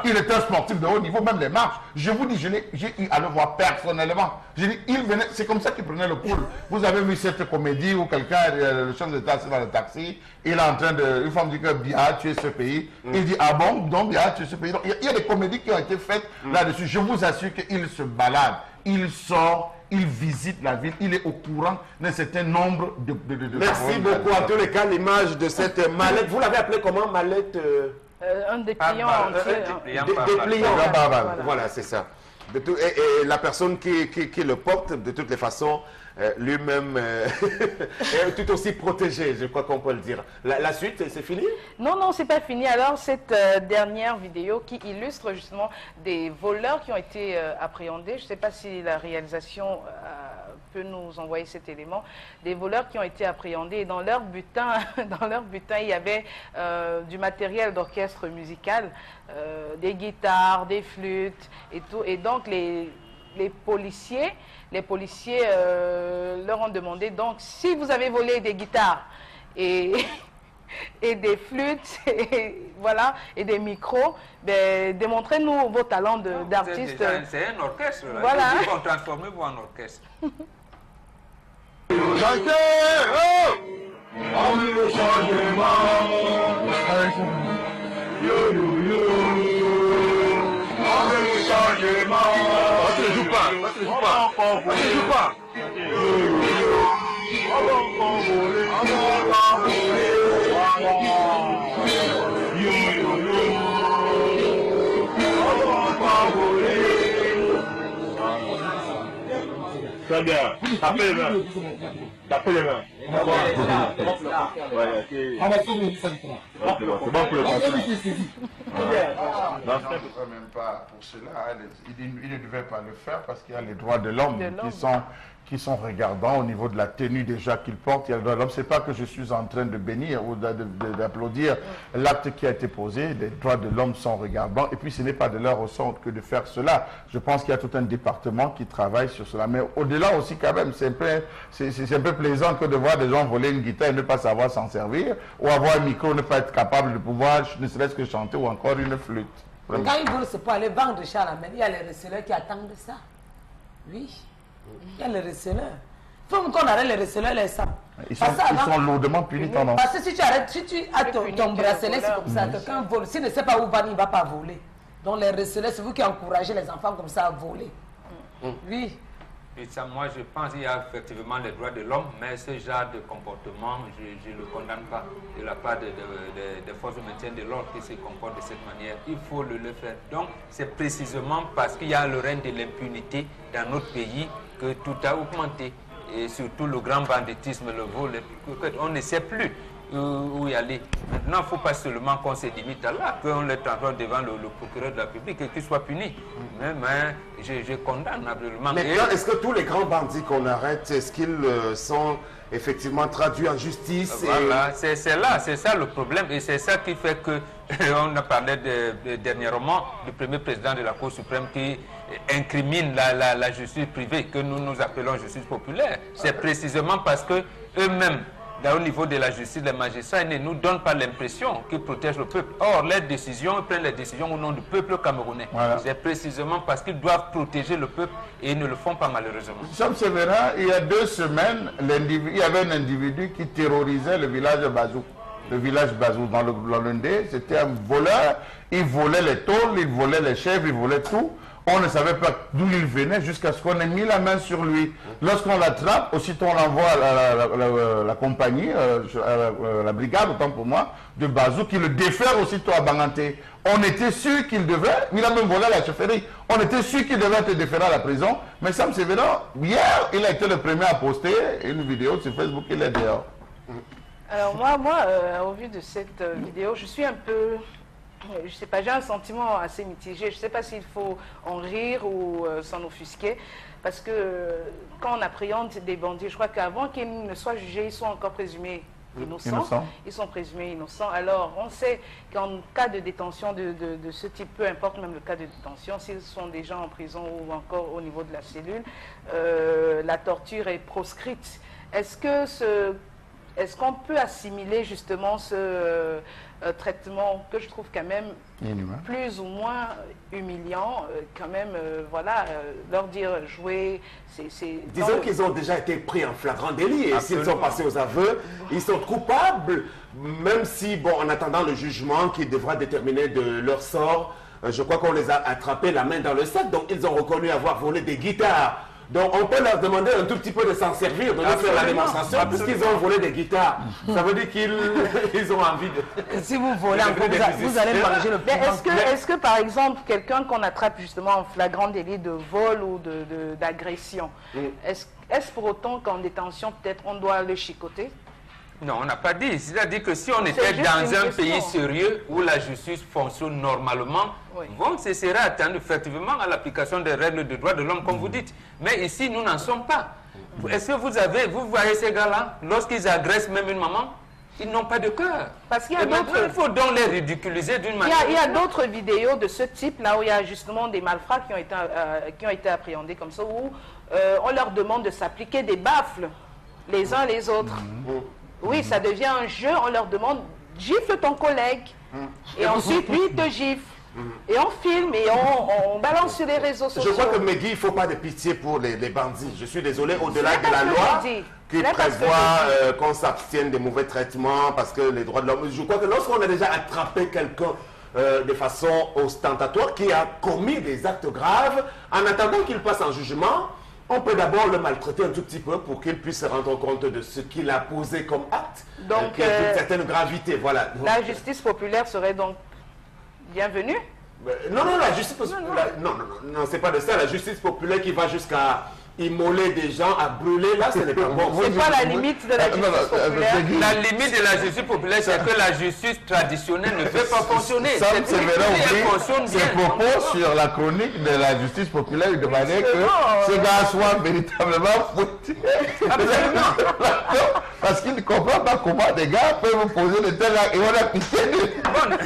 il est un sportif de haut niveau, même les marches. Je vous dis, j'ai eu à le voir personnellement. J'ai dit, il venait, c'est comme ça qu'il prenait le pôle. Vous avez vu cette comédie où quelqu'un, le chef d'État, c'est dans le taxi, il est en train de, une femme dit que Biya a tué ce pays. Il dit, ah bon, donc Biya a tué ce pays. Donc, il y a des comédies qui ont été faites là-dessus. Je vous assure qu'il se balade, il sort. Il visite la ville, il est au courant d'un certain nombre de Merci beaucoup. En tous les cas, l'image de cette mallette, vous l'avez appelée comment, mallette un dépliant Voilà, c'est ça. Et la personne qui le porte, de toutes les façons, lui-même est tout aussi protégé, je crois qu'on peut le dire. La suite, c'est fini? Non, non, c'est pas fini. Alors, cette dernière vidéo qui illustre justement des voleurs qui ont été appréhendés, je ne sais pas si la réalisation peut nous envoyer cet élément, des voleurs qui ont été appréhendés et dans leur butin, il y avait du matériel d'orchestre musical, des guitares, des flûtes et tout. Et donc, les policiers leur ont demandé, donc, si vous avez volé des guitares et des flûtes, et, voilà, et des micros, ben, démontrez-nous vos talents d'artistes. C'est un orchestre. Là. Voilà. Ils vont transformer vous en orchestre. Très bien. Tapez les mains. Tapez les mains. C'est bon pour le contrat. Non, je ne crois même pas pour cela. Il ne devait pas le faire parce qu'il y a les droits de l'homme qui sont regardants au niveau de la tenue déjà qu'il porte. Il y a les droits de l'homme. Ce n'est pas que je suis en train de bénir ou d'applaudir l'acte qui a été posé. Les droits de l'homme sont regardants. Et puis ce n'est pas de leur ressort que de faire cela. Je pense qu'il y a tout un département qui travaille sur cela. Mais au-delà aussi quand même, c'est un peu plaisant que de voir des gens voler une guitare et ne pas savoir s'en servir, ou avoir un micro, ne pas être capable de pouvoir ne serait-ce que chanter ou encore une flûte. Vraiment. Quand ils veulent, c'est pour aller vendre Charles Hamel. Il y a les receleurs qui attendent ça. Oui. Il y a les receleurs. Il faut qu'on arrête les receleurs, les sangs. Ils sont lourdement punis tendance. Parce que si tu arrêtes, si tu as ton bracelet, c'est comme ça. Quelqu'un vole. S'il ne sait pas où va, il ne va pas voler. Donc les receleurs, c'est vous qui encouragez les enfants comme ça à voler. Oui. Et ça, moi, je pense qu'il y a effectivement les droits de l'homme, mais ce genre de comportement, je ne le condamne pas de la part des forces de maintien de l'ordre qui se comportent de cette manière. Il faut le faire. Donc, c'est précisément parce qu'il y a le règne de l'impunité dans notre pays que tout a augmenté. Et surtout le grand banditisme, le vol, on ne sait plus où y aller. Maintenant, il ne faut pas seulement qu'on se limite à là, qu'on le transforme devant le procureur de la République et qu'il soit puni. Mais je condamne absolument. Maintenant, est-ce que tous les grands bandits qu'on arrête, est-ce qu'ils sont effectivement traduits en justice? Voilà, c'est ça le problème. Et c'est ça qui fait que, on a parlé dernièrement du premier président de la Cour suprême qui incrimine la justice privée, que nous appelons justice populaire. C'est précisément parce que eux-mêmes, au niveau de la justice, les magistrats ne nous donnent pas l'impression qu'ils protègent le peuple. Or, ils prennent les décisions au nom du peuple camerounais. Voilà. C'est précisément parce qu'ils doivent protéger le peuple et ils ne le font pas malheureusement. Sam Sévérin, il y a 2 semaines, il y avait un individu qui terrorisait le village de Bazou. Le village Bazou dans le Ndé, c'était un voleur. Il volait les tôles, il volait les chèvres, il volait tout. On ne savait pas d'où il venait jusqu'à ce qu'on ait mis la main sur lui. Lorsqu'on l'attrape, aussitôt on l'envoie à la compagnie, la brigade, autant pour moi, de Bazou, qui le défère aussitôt à Banganté. On était sûr qu'il devait, il a même volé à la chefferie, on était sûr qu'il devait être déféré à la prison. Mais Sam Sévérin, hier, il a été le premier à poster une vidéo sur Facebook, il est dehors. Alors moi au vu de cette vidéo, je suis un peu... Je ne sais pas, j'ai un sentiment assez mitigé. Je ne sais pas s'il faut en rire ou s'en offusquer. Parce que quand on appréhende des bandits, je crois qu'avant qu'ils ne soient jugés, ils sont encore présumés innocents. Ils sont présumés innocents. Alors, on sait qu'en cas de détention de ce type, peu importe même le cas de détention, s'ils sont déjà en prison ou encore au niveau de la cellule, la torture est proscrite. Est-ce qu'on peut assimiler justement ce traitement que je trouve quand même plus ou moins humiliant, quand même, voilà, leur dire jouer, Disons qu'ils ont déjà été pris en flagrant délit et s'ils sont passés aux aveux, ils sont coupables, même si, bon, en attendant le jugement qui devra déterminer de leur sort, je crois qu'on les a attrapés la main dans le sac, donc ils ont reconnu avoir volé des guitares. Donc on peut leur demander un tout petit peu de s'en servir, de nous faire la démonstration, puisqu'ils ont volé des guitares. Ça veut dire qu'ils ont envie de... Si vous volez encore, vous allez manger le plus. Est-ce que par exemple, quelqu'un qu'on attrape justement en flagrant délit de vol ou d'agression, est-ce pour autant qu'en détention, peut-être on doit le chicoter? Non, on n'a pas dit. C'est-à-dire que si on était dans un pays sérieux où la justice fonctionne normalement, bon, ce serait attendu effectivement à l'application des règles de droits de l'homme, comme vous dites. Mais ici, nous n'en sommes pas. Est-ce que vous voyez ces gars-là, lorsqu'ils agressent même une maman, ils n'ont pas de cœur. Parce qu'il y a d'autres... Il faut donc les ridiculiser d'une manière... Il y a d'autres vidéos de ce type, là où il y a justement des malfrats qui ont été appréhendés comme ça, où on leur demande de s'appliquer des baffles les uns les autres. Oui, ça devient un jeu, on leur demande, gifle ton collègue. Et ensuite, lui, il te gifle. Et on filme et on balance sur les réseaux sociaux. Je crois que Megui, il ne faut pas de pitié pour les bandits. Je suis désolé, au-delà de la loi qui prévoit qu'on s'abstienne des mauvais traitements parce que les droits de l'homme... Je crois que lorsqu'on a déjà attrapé quelqu'un de façon ostentatoire qui a commis des actes graves, en attendant qu'il passe en jugement, on peut d'abord le maltraiter un tout petit peu pour qu'il puisse se rendre compte de ce qu'il a posé comme acte, donc, qui a une certaine gravité. Voilà. La justice populaire serait donc bienvenue? Non, la justice populaire... Non, c'est pas de ça. La justice populaire qui va jusqu'à immoler des gens, à brûler, là, ce n'est pas bon. C'est pas la limite de la justice populaire. La limite de la justice populaire, c'est que la justice traditionnelle ne peut pas fonctionner. Sam Sévérin ses propos sur la chronique de la justice populaire. Il demandait que ce gars soit véritablement foutu. Parce qu'il ne comprend pas comment des gars peuvent poser de tels actes et on a pitié d'eux. Voilà,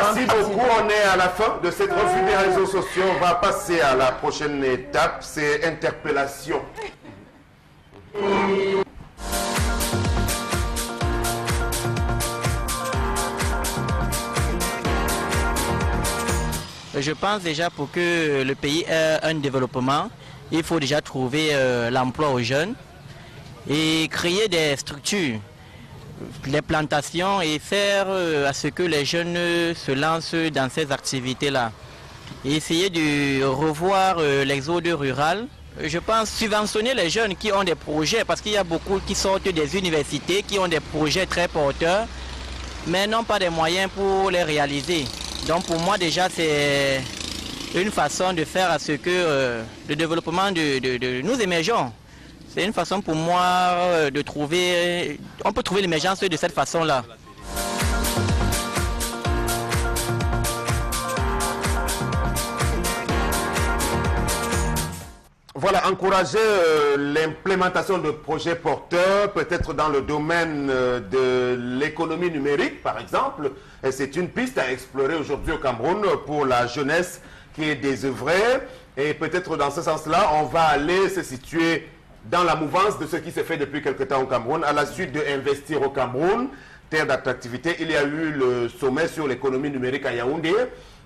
merci beaucoup. On est à la fin de cette revue des réseaux sociaux. On va passer à la prochaine étape, c'est interpellation. Je pense déjà pour que le pays ait un développement, il faut déjà trouver l'emploi aux jeunes et créer des structures, les plantations et faire à ce que les jeunes se lancent dans ces activités-là. Et essayer de revoir l'exode rural. Je pense subventionner les jeunes qui ont des projets, parce qu'il y a beaucoup qui sortent des universités, qui ont des projets très porteurs, mais n'ont pas des moyens pour les réaliser. Donc pour moi déjà c'est une façon de faire à ce que le développement de nous émergeons. C'est une façon pour moi de trouver, on peut trouver l'émergence de cette façon-là. Voilà, encourager l'implémentation de projets porteurs, peut-être dans le domaine de l'économie numérique, par exemple. C'est une piste à explorer aujourd'hui au Cameroun pour la jeunesse qui est désœuvrée. Et peut-être dans ce sens-là, on va aller se situer dans la mouvance de ce qui s'est fait depuis quelque temps au Cameroun. À la suite de Investir au Cameroun, terre d'attractivité, il y a eu le sommet sur l'économie numérique à Yaoundé.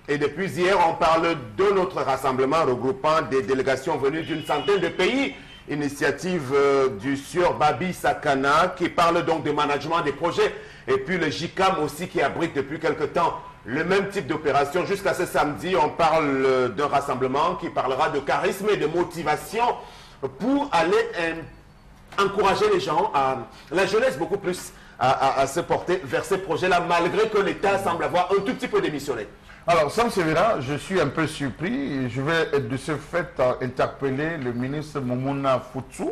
Et depuis hier, on parle de notre rassemblement regroupant des délégations venues d'une centaine de pays. Initiative du sieur Babi Sakana qui parle donc de management des projets. Et puis le JICAM aussi qui abrite depuis quelque temps le même type d'opération. Jusqu'à ce samedi, on parle d'un rassemblement qui parlera de charisme et de motivation pour aller encourager les gens, la jeunesse beaucoup plus, à se porter vers ces projets-là, malgré que l'État semble avoir un tout petit peu démissionné. Alors, Sam Sévérin, je suis un peu surpris. Je vais de ce fait interpeller le ministre Moumouna Foutsou,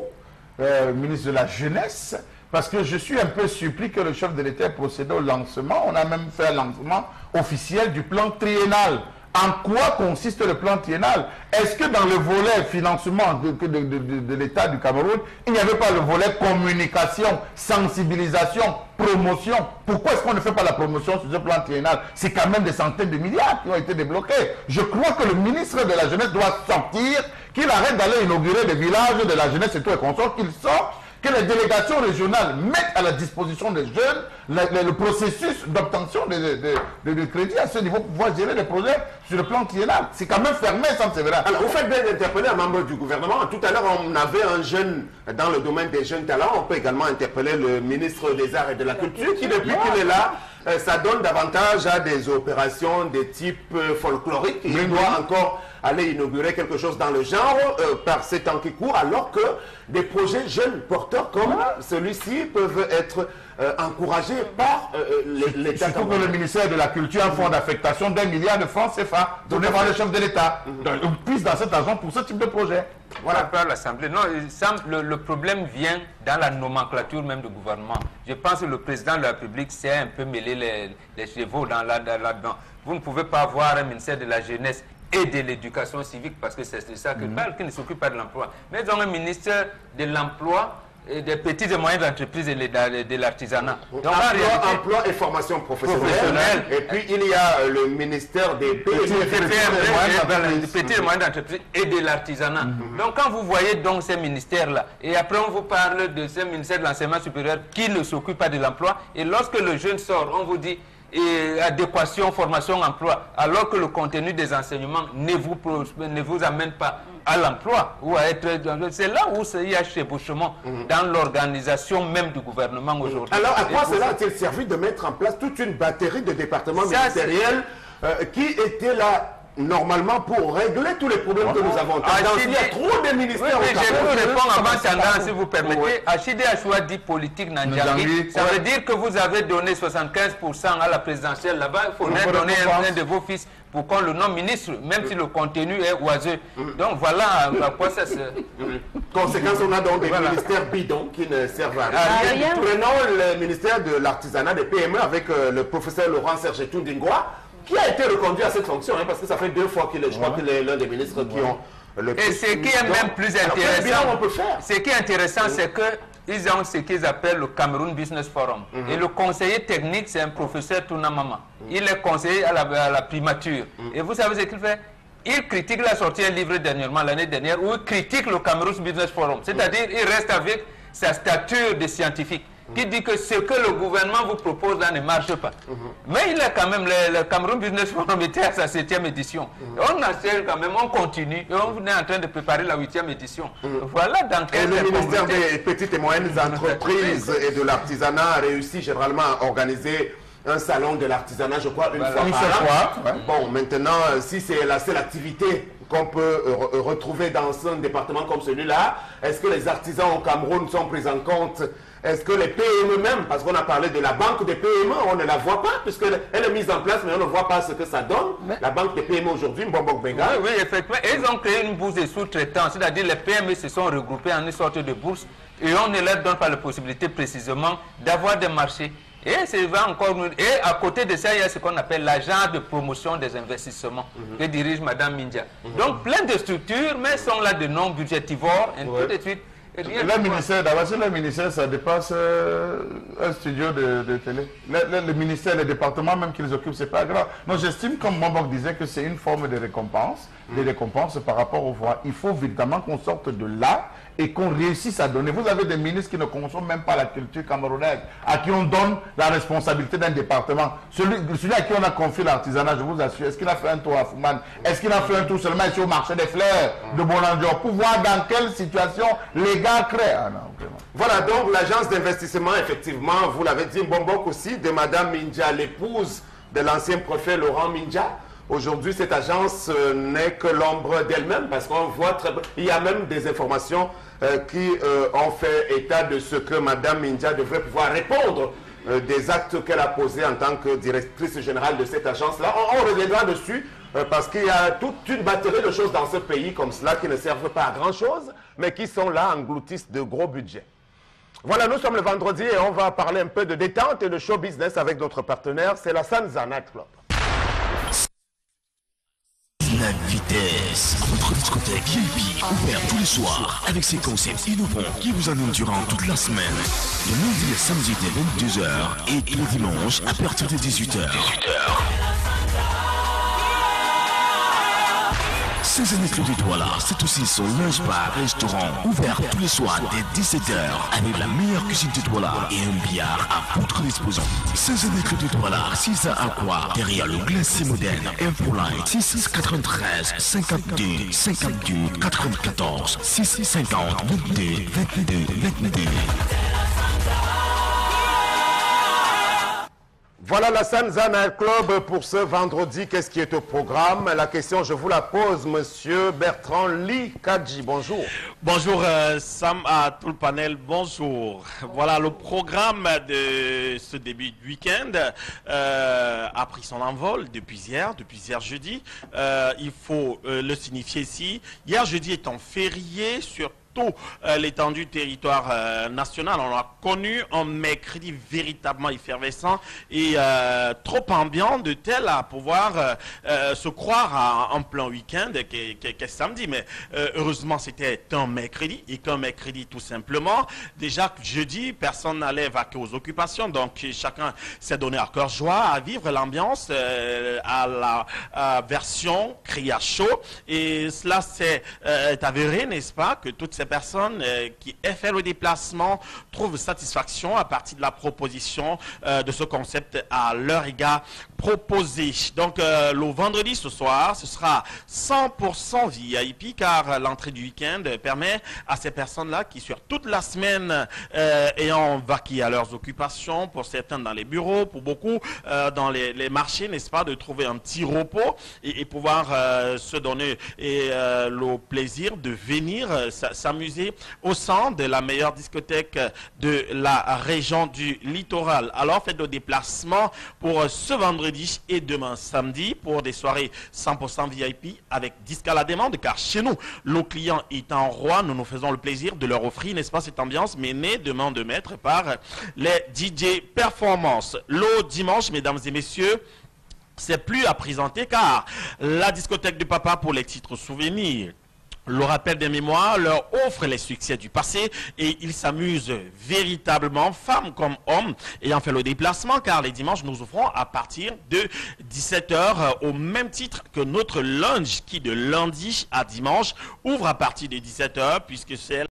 ministre de la Jeunesse, parce que je suis un peu surpris que le chef de l'État ait procédé au lancement. On a même fait un lancement officiel du plan triennal. En quoi consiste le plan triennal? Est-ce que dans le volet financement de l'État du Cameroun, il n'y avait pas le volet communication, sensibilisation, promotion? Pourquoi est-ce qu'on ne fait pas la promotion sur ce plan triennal? C'est quand même des centaines de milliards qui ont été débloqués. Je crois que le ministre de la Jeunesse doit sortir, qu'il arrête d'aller inaugurer des villages de la jeunesse et tout et consorts, qu'il sorte, que les délégations régionales mettent à la disposition des jeunes le processus d'obtention de crédit à ce niveau pour pouvoir gérer les projets sur le plan triennal. C'est quand même fermé, Sam Sévérin. Alors, vous faites bien d'interpeller un membre du gouvernement. Tout à l'heure, on avait un jeune dans le domaine des jeunes talents. On peut également interpeller le ministre des Arts et de la Culture qui, depuis qu'il est là, ça donne davantage à des opérations de type folklorique. Il doit encore aller inaugurer quelque chose dans le genre par ces temps qui courent, alors que des projets jeunes porteurs comme celui-ci peuvent être encouragés par l'État. Surtout que le ministère de la Culture a un fonds d'affectation d'1 milliard de francs CFA donné par le chef de l'État. On puisse dans cet argent pour ce type de projet. Voilà, par l'Assemblée. Non, le problème vient dans la nomenclature même du gouvernement. Je pense que le président de la République s'est un peu mêlé les chevaux là-dedans. Vous ne pouvez pas avoir un ministère de la Jeunesse et de l'éducation civique, parce que c'est ça que parle, qui ne s'occupe pas de l'emploi. Mais ils ont un ministère de l'emploi, des petites et moyennes entreprises et de l'artisanat. Emploi et formation professionnelle. Et puis il y a le ministère des petites et moyennes entreprises et de l'artisanat. Donc quand vous voyez donc ces ministères-là, et après on vous parle de ce ministère de l'enseignement supérieur qui ne s'occupe pas de l'emploi, et lorsque le jeune sort, on vous dit adéquation, formation, emploi, alors que le contenu des enseignements ne vous amène pas à l'emploi ou à être... C'est là où il y a chevauchement dans l'organisation même du gouvernement aujourd'hui. Alors à quoi cela a-t-il servi de mettre en place toute une batterie de départements ministériels qui étaient là normalement pour régler tous les problèmes que nous avons? Il y a trop de ministères. Oui, je vous réponds avant tendance, si vous permettez. Achide Achoua dit politique Nandiangi. Ça veut dire que vous avez donné 75% à la présidentielle là-bas. Il faudrait donner un de vos fils pour qu'on le nomme ministre, même si le contenu est oiseux. Donc voilà à quoi ça se... Conséquence, on a donc des ministères bidons qui ne servent à rien. Prenons le ministère de l'artisanat des PME avec le professeur Laurent Serge Toundingwa, qui a été reconduit à cette fonction, parce que ça fait 2 fois qu'il est, je crois qu'il est l'un des ministres qui ont le plus... Et ce qui est même plus intéressant, ce qui est intéressant, c'est que ils ont ce qu'ils appellent le Cameroun Business Forum. Et le conseiller technique, c'est un professeur Tounamama. Il est conseiller à la primature. Et vous savez ce qu'il fait? Il critique la sortie d'un livre dernièrement, l'année dernière, où il critique le Cameroun Business Forum. C'est-à-dire, il reste avec sa stature de scientifique, qui dit que ce que le gouvernement vous propose là ne marche pas. Mais il a quand même, le Cameroun Business Forum était à sa 7e édition. On assure quand même, on continue, et on est en train de préparer la 8e édition. Voilà dans quel... Le ministère des petites et moyennes entreprises et de l'artisanat a réussi généralement à organiser un salon de l'artisanat, je crois, une fois par an. Bon, maintenant, si c'est la seule activité qu'on peut retrouver dans un département comme celui-là, est-ce que les artisans au Cameroun sont pris en compte? Est-ce que les PME même, parce qu'on a parlé de la banque des PME, on ne la voit pas, puisqu'elle est mise en place, mais on ne voit pas ce que ça donne. La banque des PME aujourd'hui, Mbonbok Benga. Oui, effectivement. Et ils ont créé une bourse de sous-traitants, c'est-à-dire les PME se sont regroupées en une sorte de bourse et on ne leur donne pas la possibilité précisément d'avoir des marchés. Et à côté de ça, il y a ce qu'on appelle l'agence de promotion des investissements que dirige Mme Mindia. Donc plein de structures, mais sont là de non budgétivores, et tout de suite. Le ministère, d'abord, le ministère, ça dépasse un studio de télé. Le ministère, les départements même qu'ils occupent, c'est pas grave. Non, j'estime, comme Mbonbok disait, que c'est une forme de récompense, des récompenses par rapport aux voix. Il faut évidemment qu'on sorte de là et qu'on réussisse à donner. Vous avez des ministres qui ne consomment même pas la culture camerounaise, à qui on donne la responsabilité d'un département. Celui à qui on a confié l'artisanat, je vous assure, est-ce qu'il a fait un tour à Fouman? Est-ce qu'il a fait un tour seulement ici au marché des fleurs de Bolandior pour voir dans quelle situation les gars créent? Ah non, vraiment. Voilà donc l'agence d'investissement, effectivement, vous l'avez dit, Mbonbok aussi, de Mme Mindia, l'épouse de l'ancien préfet Laurent Mindia. Aujourd'hui, cette agence n'est que l'ombre d'elle-même parce qu'on voit très bien. Il y a même des informations qui ont fait état de ce que Mme Mindia devrait pouvoir répondre des actes qu'elle a posés en tant que directrice générale de cette agence-là. On reviendra dessus parce qu'il y a toute une batterie de choses dans ce pays comme cela qui ne servent pas à grand-chose, mais qui sont là, engloutissent de gros budgets. Voilà, nous sommes le vendredi et on va parler un peu de détente et de show business avec notre partenaire, c'est la Sanza Night Club. La vitesse, votre discothèque VIP ouvert tous les soirs avec ses concepts innovants qui vous animent durant toute la semaine. De lundi à samedi dès 22h et le dimanche à partir de 18h. Ces années Club d'Étoile, c'est aussi son lunch bar restaurant ouvert tous les soirs dès 17h avec la meilleure cuisine d'Étoile et un billard à votre disposition. Ces années Club d'Étoile, 6 à quoi derrière le glacier moderne, Infoline 693 52 52 94 650 22 22 22. Voilà la Sanza Night Club pour ce vendredi. Qu'est-ce qui est au programme? La question, je vous la pose, monsieur Bertrand Lee Kadji. Bonjour. Bonjour Sam, à tout le panel, bonjour. Voilà, le programme de ce début de week-end a pris son envol depuis hier jeudi. Il faut le signifier ici. Hier jeudi étant férié sur tout l'étendue du territoire national. On a connu un mercredi véritablement effervescent et trop ambiant de tel à pouvoir se croire en plein week-end qu'est samedi. Mais heureusement, c'était un mercredi et qu'un mercredi tout simplement. Déjà jeudi, personne n'allait vaquer aux occupations. Donc chacun s'est donné à cœur joie à vivre l'ambiance à la version cria chaud. Et cela s'est avéré, n'est-ce pas, que toutes ces personnes qui aient fait le déplacement trouvent satisfaction à partir de la proposition de ce concept à leur égard proposé. Donc le vendredi ce soir, ce sera 100% VIP car l'entrée du week-end permet à ces personnes-là qui sur toute la semaine ayant vaqué à leurs occupations, pour certains dans les bureaux, pour beaucoup dans les marchés, n'est-ce pas, de trouver un petit repos et pouvoir se donner le plaisir de venir s'amuser au sein de la meilleure discothèque de la région du littoral. Alors faites le déplacement pour ce vendredi et demain samedi pour des soirées 100% VIP avec disque à la demande, car chez nous, le client étant roi, nous nous faisons le plaisir de leur offrir, n'est-ce pas, cette ambiance menée de main de maître par les DJ Performance. Le dimanche, mesdames et messieurs, c'est plus à présenter car la discothèque du papa pour les titres souvenirs, le rappel des mémoires, leur offre les succès du passé et ils s'amusent véritablement, femmes comme hommes, ayant fait le déplacement, car les dimanches nous offrons à partir de 17h au même titre que notre lunch qui de lundi à dimanche ouvre à partir de 17h puisque c'est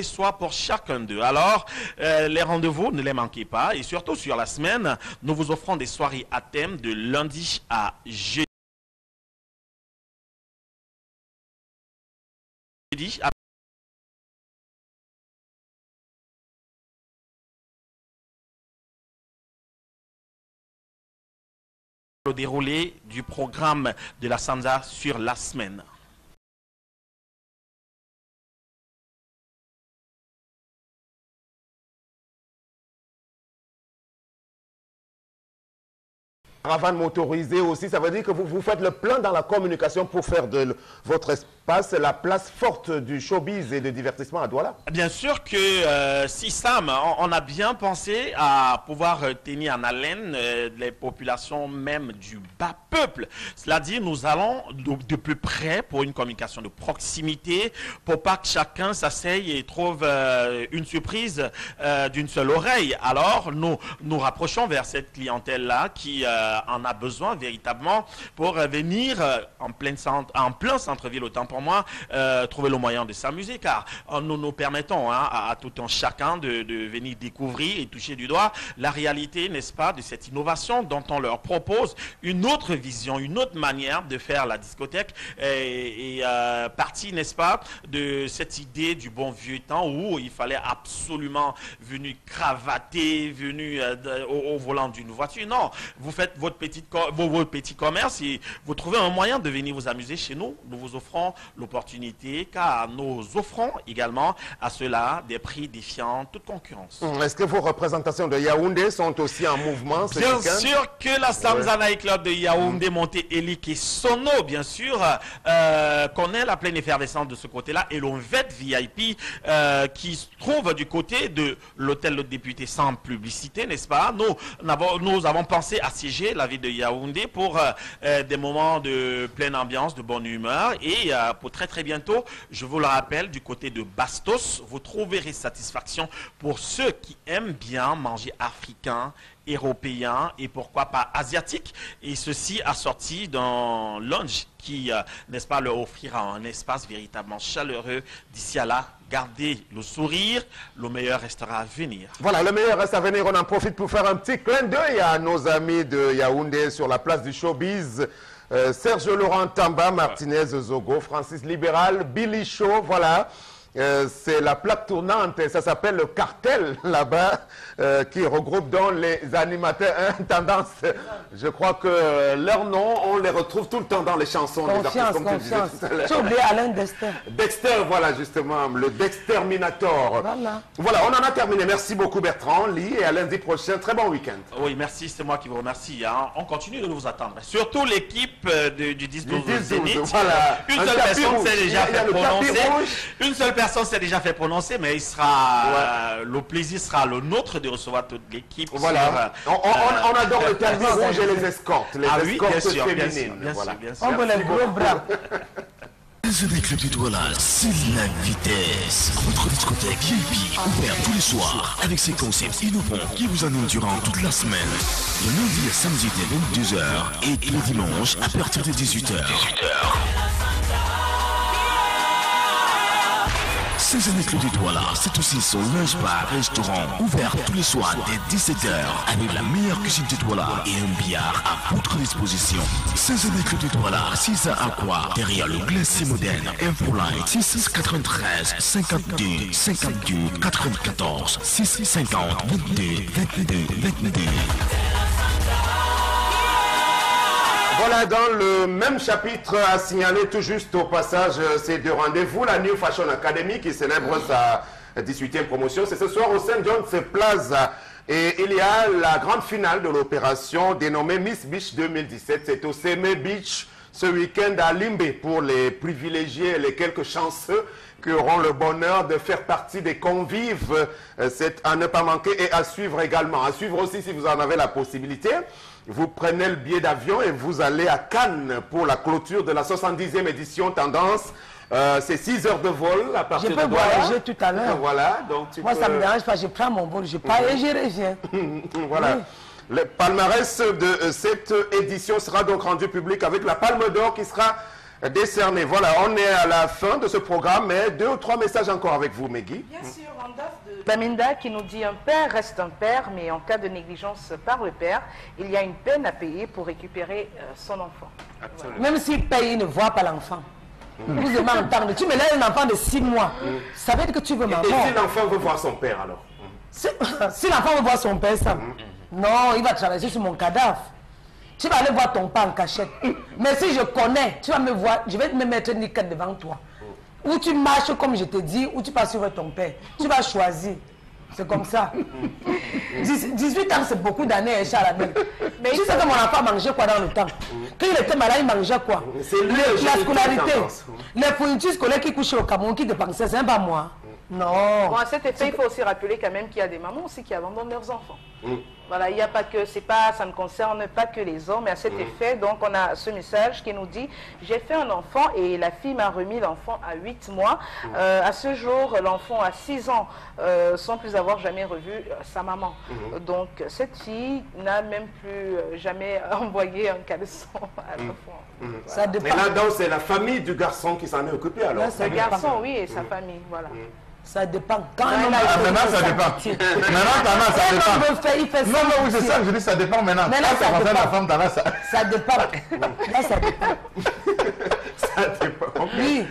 soit pour chacun d'eux. Alors, les rendez-vous, ne les manquez pas. Et surtout sur la semaine, nous vous offrons des soirées à thème de lundi à jeudi. Le déroulé du programme de la Sanza sur la semaine. Caravane motorisée aussi, ça veut dire que vous faites le plein dans la communication pour faire de votre espace la place forte du showbiz et de divertissement à Douala. Bien sûr que si Sam, on a bien pensé à pouvoir tenir en haleine les populations même du bas peuple. Cela dit, nous allons de plus près pour une communication de proximité, pour pas que chacun s'asseye et trouve une surprise d'une seule oreille. Alors, nous rapprochons vers cette clientèle-là qui en a besoin véritablement pour venir en plein centre-ville, autant pour moi, trouver le moyen de s'amuser, car nous nous permettons à tout un chacun de venir découvrir et toucher du doigt la réalité, n'est-ce pas, de cette innovation dont on leur propose une autre vision, une autre manière de faire la discothèque et partie, n'est-ce pas, de cette idée du bon vieux temps où il fallait absolument venir cravater, venir au volant d'une voiture. Non, vous faites vos petits commerces et vous trouvez un moyen de venir vous amuser chez nous. Nous vous offrons l'opportunité, car nous offrons également à cela des prix défiant toute concurrence. Est-ce que vos représentations de Yaoundé sont aussi en mouvement ce Bien week-end? sûr que la Samza Night Club de Yaoundé, Monté, Elik et Sono, bien sûr, connaît la pleine effervescence de ce côté-là, et l'Onvet VIP qui se trouve du côté de l'hôtel Le Député sans publicité, n'est-ce pas? Nous avons pensé assiéger la ville de Yaoundé pour des moments de pleine ambiance, de bonne humeur, et pour très bientôt, je vous le rappelle, du côté de Bastos, vous trouverez satisfaction pour ceux qui aiment bien manger africain, européen et pourquoi pas asiatique, et ceci assorti d'un lunch qui, n'est-ce pas, leur offrira un espace véritablement chaleureux. D'ici à là, gardez le sourire, le meilleur restera à venir. Voilà, le meilleur reste à venir. On en profite pour faire un petit clin d'œil à nos amis de Yaoundé sur la place du showbiz. Serge Laurent Tamba, Martinez Zogo, Francis Libéral, Billy Shaw, voilà. C'est la plaque tournante, ça s'appelle le cartel là-bas, qui regroupe donc les animateurs tendance. Je crois que leurs noms, on les retrouve tout le temps dans les chansons. Confiance, confiance. Tu as oublié Alain Dexter. Dexter, voilà justement, le Dexterminator. Voilà, on en a terminé. Merci beaucoup Bertrand, Lee, et à lundi prochain. Très bon week-end. Oui, merci, c'est moi qui vous remercie. On continue de nous attendre. Surtout l'équipe du 10-12 Zénith. Voilà. Une seule personne s'est déjà fait prononcer. Une seule personne s'est déjà fait prononcer, mais il sera, le plaisir sera le nôtre de recevoir toute l'équipe. Voilà. On adore le tapis rouge et les escortes. Les escortes féminines. Bien sûr. On veut les gros bras. Avec le Douala, c'est la vitesse. Votre discothèque VIP, ouvert tous les soirs, avec ses concepts innovants qui vous animent durant toute la semaine. De lundi à samedi dès 22h et le dimanche à partir de 18h. 16 années Claude Douala, c'est aussi son lunch bar restaurant ouvert tous les soirs dès 17h avec la meilleure cuisine de Douala et un billard à votre disposition. 16 années Claude Douala, 6 à quoi derrière le glacier moderne. Infoline 6 93 52 52 94 6 50 22 22 22. Voilà, dans le même chapitre à signaler tout juste au passage ces deux rendez-vous, la New Fashion Academy qui célèbre sa 18e promotion. C'est ce soir au St. John's Plaza. Et il y a la grande finale de l'opération dénommée Miss Beach 2017. C'est au Seme Beach ce week-end à Limbe pour les privilégiés et les quelques chanceux qui auront le bonheur de faire partie des convives. C'est à ne pas manquer et à suivre également. À suivre aussi si vous en avez la possibilité. Vous prenez le billet d'avion et vous allez à Cannes pour la clôture de la 70e édition Tendance. C'est 6 heures de vol à partir de Douala. Je peux voyager tout à l'heure. Voilà, donc moi, ça ne me dérange pas. Je prends mon vol, je pars et je reviens. Voilà. Oui. Le palmarès de cette édition sera donc rendu public avec la Palme d'Or qui sera décernée. Voilà, on est à la fin de ce programme, mais 2 ou 3 messages encore avec vous, Megui. Bien sûr, en date de Baminda qui nous dit un père reste un père, mais en cas de négligence par le père, il y a une peine à payer pour récupérer son enfant. Absolument. Même s'il paye, il ne voit pas l'enfant. Vous aimez entendre, tu me laisses un enfant de 6 mois. Ça veut dire que tu veux ma mort. Et si l'enfant veut voir son père alors? Si l'enfant veut voir son père, ça. Non, il va traverser sur mon cadavre. Tu vas aller voir ton père en cachette. Mais si je connais, tu vas me voir, je vais me mettre nickel devant toi. Ou tu marches comme je te dis, ou tu passes sur ton père. Tu vas choisir. C'est comme ça. 18 ans, c'est beaucoup d'années, Charles. Mais tu sais que mon enfant mangeait quoi dans le temps? Quand il était malade, il mangeait quoi? La scolarité. Les fournitures scolaires qui couchaient au Cameroun, qui dépensaient, c'est pas moi. Non. Bon, à cet effet, il faut aussi rappeler quand même qu'il y a des mamans aussi qui abandonnent leurs enfants. Voilà, il n'y a pas que, ça ne concerne pas que les hommes, mais à cet effet, donc on a ce message qui nous dit, j'ai fait un enfant et la fille m'a remis l'enfant à 8 mois. À ce jour, l'enfant a 6 ans, sans plus avoir jamais revu sa maman. Donc cette fille n'a même plus jamais envoyé un caleçon à l'enfant. Ça dépend. Mais là, donc, c'est la famille du garçon qui s'en est occupée alors. Le garçon, oui, et sa famille, voilà. Ça dépend. Quand maintenant, ça dépend. Maintenant, ça dépend. Il fait ça. Non, oui, c'est ça que je dis, ça dépend maintenant. Mais là, ça concerne la femme, t'en as ça. Ça dépend. Là, ça dépend. Ça dépend. Oui.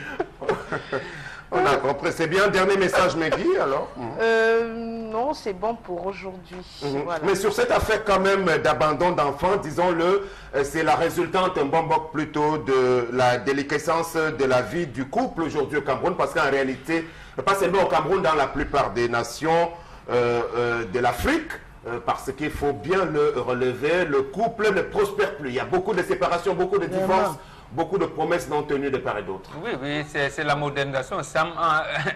On a compris. C'est bien. Dernier message, Megui, alors? Non, c'est bon pour aujourd'hui. Voilà. Mais sur cette affaire quand même d'abandon d'enfants, disons-le, c'est la résultante un bon boc plutôt de la déliquescence de la vie du couple aujourd'hui au Cameroun, parce qu'en réalité, pas seulement au Cameroun, dans la plupart des nations de l'Afrique, parce qu'il faut bien le relever, le couple ne prospère plus. Il y a beaucoup de séparations, beaucoup de divorces, beaucoup de promesses non tenues de part et d'autre. Oui, oui, c'est la modernisation. Sam,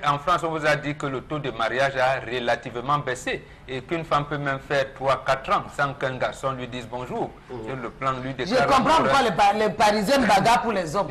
en France, on vous a dit que le taux de mariage a relativement baissé et qu'une femme peut même faire 3-4 ans sans qu'un garçon lui dise bonjour. Sur le plan lui déclare. Je comprends pourquoi les Parisiens bagarrent pour les hommes.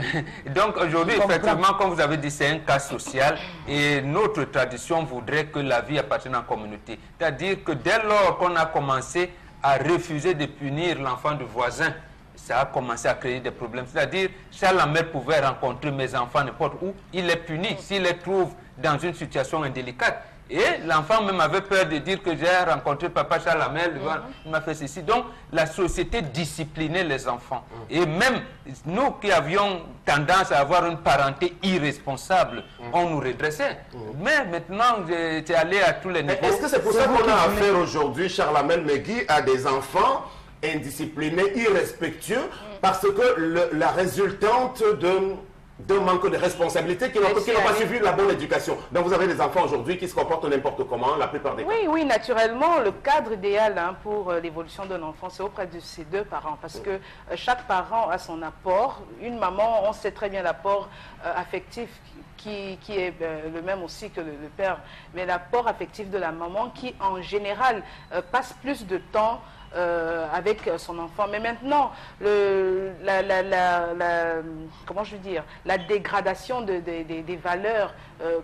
Donc aujourd'hui, effectivement, comme vous avez dit, c'est un cas social et notre tradition voudrait que la vie appartienne en communauté. C'est-à-dire que dès lors qu'on a commencé à refuser de punir l'enfant du voisin, ça a commencé à créer des problèmes. C'est-à-dire, Charles Hamel pouvait rencontrer mes enfants n'importe où, il les punit s'il les trouve dans une situation indélicate. Et l'enfant même avait peur de dire que j'ai rencontré papa Charles Hamel, il m'a fait ceci. Donc, la société disciplinait les enfants. Et même nous qui avions tendance à avoir une parenté irresponsable, on nous redressait. Mais maintenant, j'étais allé à tous les niveaux. Est-ce que c'est pour ça qu'on a affaire aujourd'hui, Charles Hamel Megui, à des enfants indisciplinés, irrespectueux, parce que la résultante d'un manque de responsabilité qui n'ont pas suivi la bonne éducation. Donc vous avez des enfants aujourd'hui qui se comportent n'importe comment, la plupart des cas. Oui, oui, naturellement, le cadre idéal pour l'évolution d'un enfant, c'est auprès de ses deux parents, parce que chaque parent a son apport. Une maman, on sait très bien l'apport affectif qui est le même aussi que le père, mais l'apport affectif de la maman qui, en général, passe plus de temps avec son enfant. Mais maintenant, comment je veux dire, la dégradation des valeurs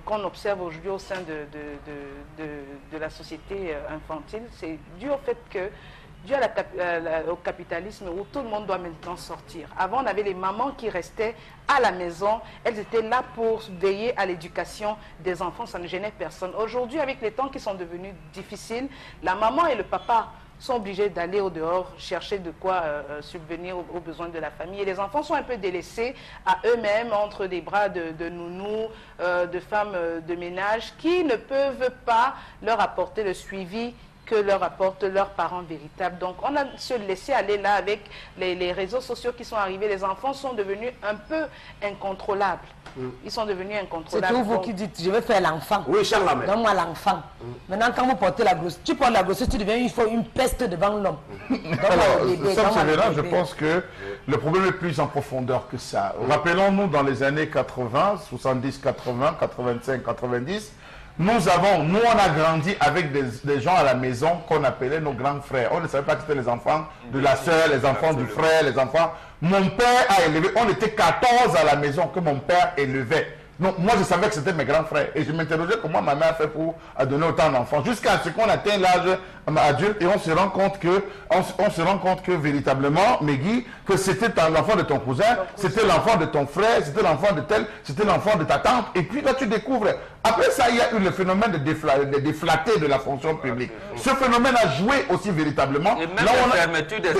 qu'on observe aujourd'hui au sein de la société infantile, c'est dû au fait que dû au capitalisme où tout le monde doit maintenant sortir. Avant, on avait les mamans qui restaient à la maison. Elles étaient là pour veiller à l'éducation des enfants. Ça ne gênait personne. Aujourd'hui, avec les temps qui sont devenus difficiles, la maman et le papa sont obligés d'aller au dehors chercher de quoi subvenir aux besoins de la famille. Et les enfants sont un peu délaissés à eux-mêmes entre des bras de nounous, de femmes de ménage qui ne peuvent pas leur apporter le suivi que leur apportent leurs parents véritables. Donc on a se laissé aller là avec les réseaux sociaux qui sont arrivés. Les enfants sont devenus un peu incontrôlables. Ils sont devenus incontrôlables. C'est tout vous qui dites, je vais faire l'enfant. Oui, Charles Lamel. Donne-moi l'enfant. Maintenant, quand vous portez la grossesse, tu portes la grossesse, tu deviens une peste devant l'homme. Alors, je pense que le problème est plus en profondeur que ça. Rappelons-nous, dans les années 80, 70, 80, 85, 90, nous, on a grandi avec des gens à la maison qu'on appelait nos grands frères. On ne savait pas que c'était les enfants de la sœur, les enfants du frère, les enfants. Mon père a élevé, on était 14 à la maison que mon père élevait. Donc, moi, je savais que c'était mes grands frères. Et je m'interrogeais comment ma mère fait pour donner autant d'enfants. Jusqu'à ce qu'on atteigne l'âge adulte et on se rend compte que véritablement, Megui, que c'était l'enfant de ton cousin, c'était l'enfant de ton frère, c'était l'enfant de tel, c'était l'enfant de ta tante. Et puis là, tu découvres. Après ça, il y a eu le phénomène de déflater de la fonction publique. Ce phénomène a joué aussi véritablement. Et même la fermeture des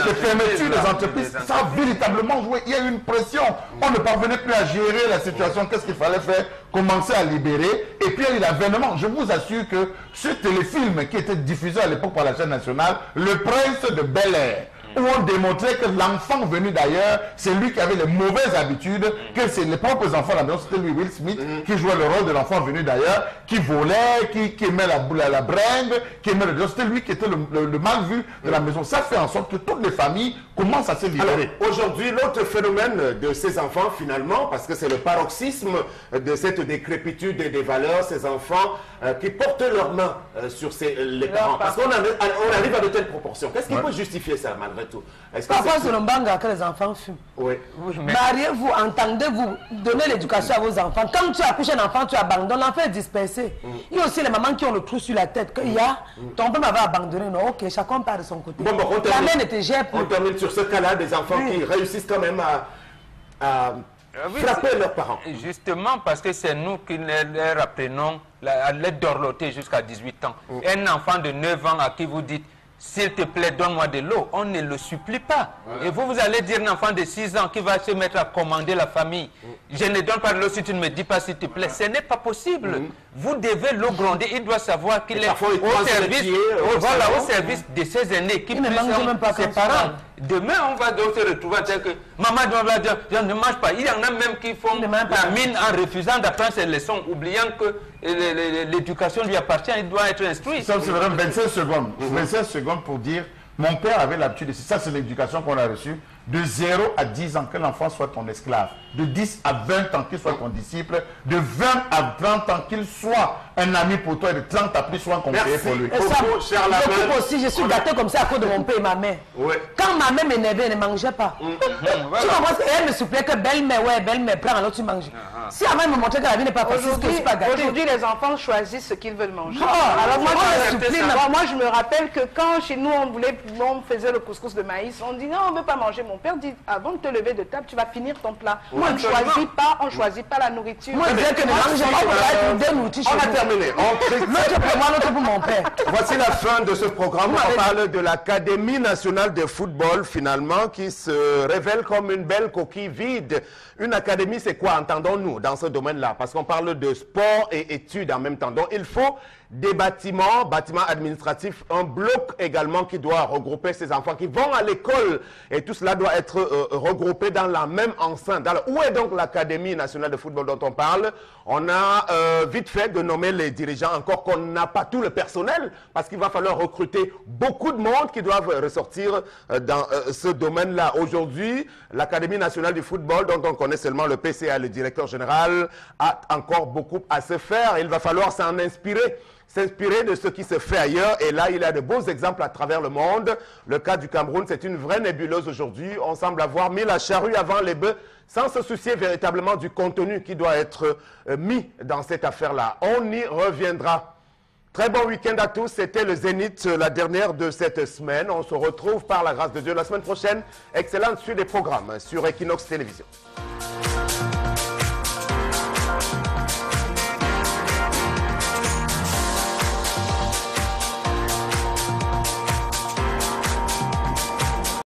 entreprises. Ça a véritablement joué. Il y a eu une pression. On ne parvenait plus à gérer la situation. Qu'est-ce qu'il fallait faire? Commencer à libérer. Et puis il y a eu l'avènement. Je vous assure que ce téléfilm qui était diffusé à l'époque par la chaîne nationale, Le Prince de Bel-Air, où on démontrait que l'enfant venu d'ailleurs, c'est lui qui avait les mauvaises habitudes, que c'est les propres enfants de la maison, c'était lui, Will Smith, qui jouait le rôle de l'enfant venu d'ailleurs, qui volait, qui aimait la bringue, qui aimait le... C'était lui qui était le mal vu de la maison. Ça fait en sorte que toutes les familles commencent à se libérer. Aujourd'hui, l'autre phénomène de ces enfants, finalement, parce que c'est le paroxysme de cette décrépitude des valeurs, ces enfants qui portent leurs mains sur les parents. Parce qu'on arrive à de telles proportions. Qu'est-ce qui peut justifier ça, malgré tout? Parfois, c'est le banga que les enfants fument. Oui. Mariez-vous, entendez-vous, donnez l'éducation à vos enfants. Quand tu accouches un enfant, tu abandonnes, l'enfant est dispersé. Il y a aussi les mamans qui ont le trou sur la tête. Il y a, ton père m'avait abandonné. Non, ok, chacun part de son côté. Bon, la mère ne te gère plus. On termine sur ce cas-là, des enfants qui réussissent quand même à frapper leurs parents. Justement, parce que c'est nous qui leur apprenons à les dorloter jusqu'à 18 ans. Un enfant de 9 ans à qui vous dites, s'il te plaît, donne-moi de l'eau, on ne le supplie pas. Et vous allez dire un enfant de 6 ans qui va se mettre à commander la famille. Je ne donne pas de l'eau si tu ne me dis pas s'il te plaît. Ce n'est pas possible. Vous devez l'eau gronder. Il doit savoir qu'il est au service de ses aînés qui puissent ses parents. Demain, on va donc se retrouver à dire que maman doit dire, je ne mange pas. Il y en a même qui font la mine en refusant d'apprendre ses leçons, oubliant que l'éducation lui appartient, il doit être instruit. Ça, c'est vraiment 25 secondes. 25 secondes pour dire, mon père avait l'habitude, ça c'est l'éducation qu'on a reçue, de 0 à 10 ans que l'enfant soit ton esclave, de 10 à 20 ans qu'il soit ton disciple, de 20 à 30 ans qu'il soit un ami pour toi et de 30 à plus soit un conseiller pour lui. Et ça, aussi, je suis gâté comme ça à cause de mon père et ma mère. Quand ma mère m'énervait, elle ne mangeait pas. Tu comprends? Elle me suppliait que belle-mère, belle-mère, prends, alors tu manges. Si avant elle me montrait que la vie n'est pas facile, je ne suis pas gâté. Aujourd'hui, les enfants choisissent ce qu'ils veulent manger. Alors moi, je me rappelle que quand chez nous, on faisait le couscous de maïs, on dit non, on ne veut pas manger. Mon père dit, avant de te lever de table, tu vas finir ton plat. On ne choisit pas la nourriture. Moi, je disais que ne mangez pas, on a terminé. Voici la fin de ce programme. On parle de l'Académie nationale de football, finalement, qui se révèle comme une belle coquille vide. Une académie, c'est quoi, entendons-nous, dans ce domaine-là? Parce qu'on parle de sport et études en même temps. Donc, il faut des bâtiments administratifs, un bloc également qui doit regrouper ces enfants qui vont à l'école. Et tout cela doit être regroupé dans la même enceinte. Alors, où est donc l'Académie nationale de football dont on parle? On a vite fait de nommer les dirigeants, encore qu'on n'a pas tout le personnel, parce qu'il va falloir recruter beaucoup de monde qui doivent ressortir dans ce domaine-là. Aujourd'hui, l'Académie nationale du football, dont on connaît seulement le PCA, le directeur général, a encore beaucoup à se faire. Il va falloir s'en inspirer. S'inspirer de ce qui se fait ailleurs. Et là, il y a de beaux exemples à travers le monde. Le cas du Cameroun, c'est une vraie nébuleuse aujourd'hui. On semble avoir mis la charrue avant les bœufs sans se soucier véritablement du contenu qui doit être mis dans cette affaire-là. On y reviendra. Très bon week-end à tous. C'était le Zénith, la dernière de cette semaine. On se retrouve par la grâce de Dieu la semaine prochaine. Excellente suite des programmes sur Equinox Télévision.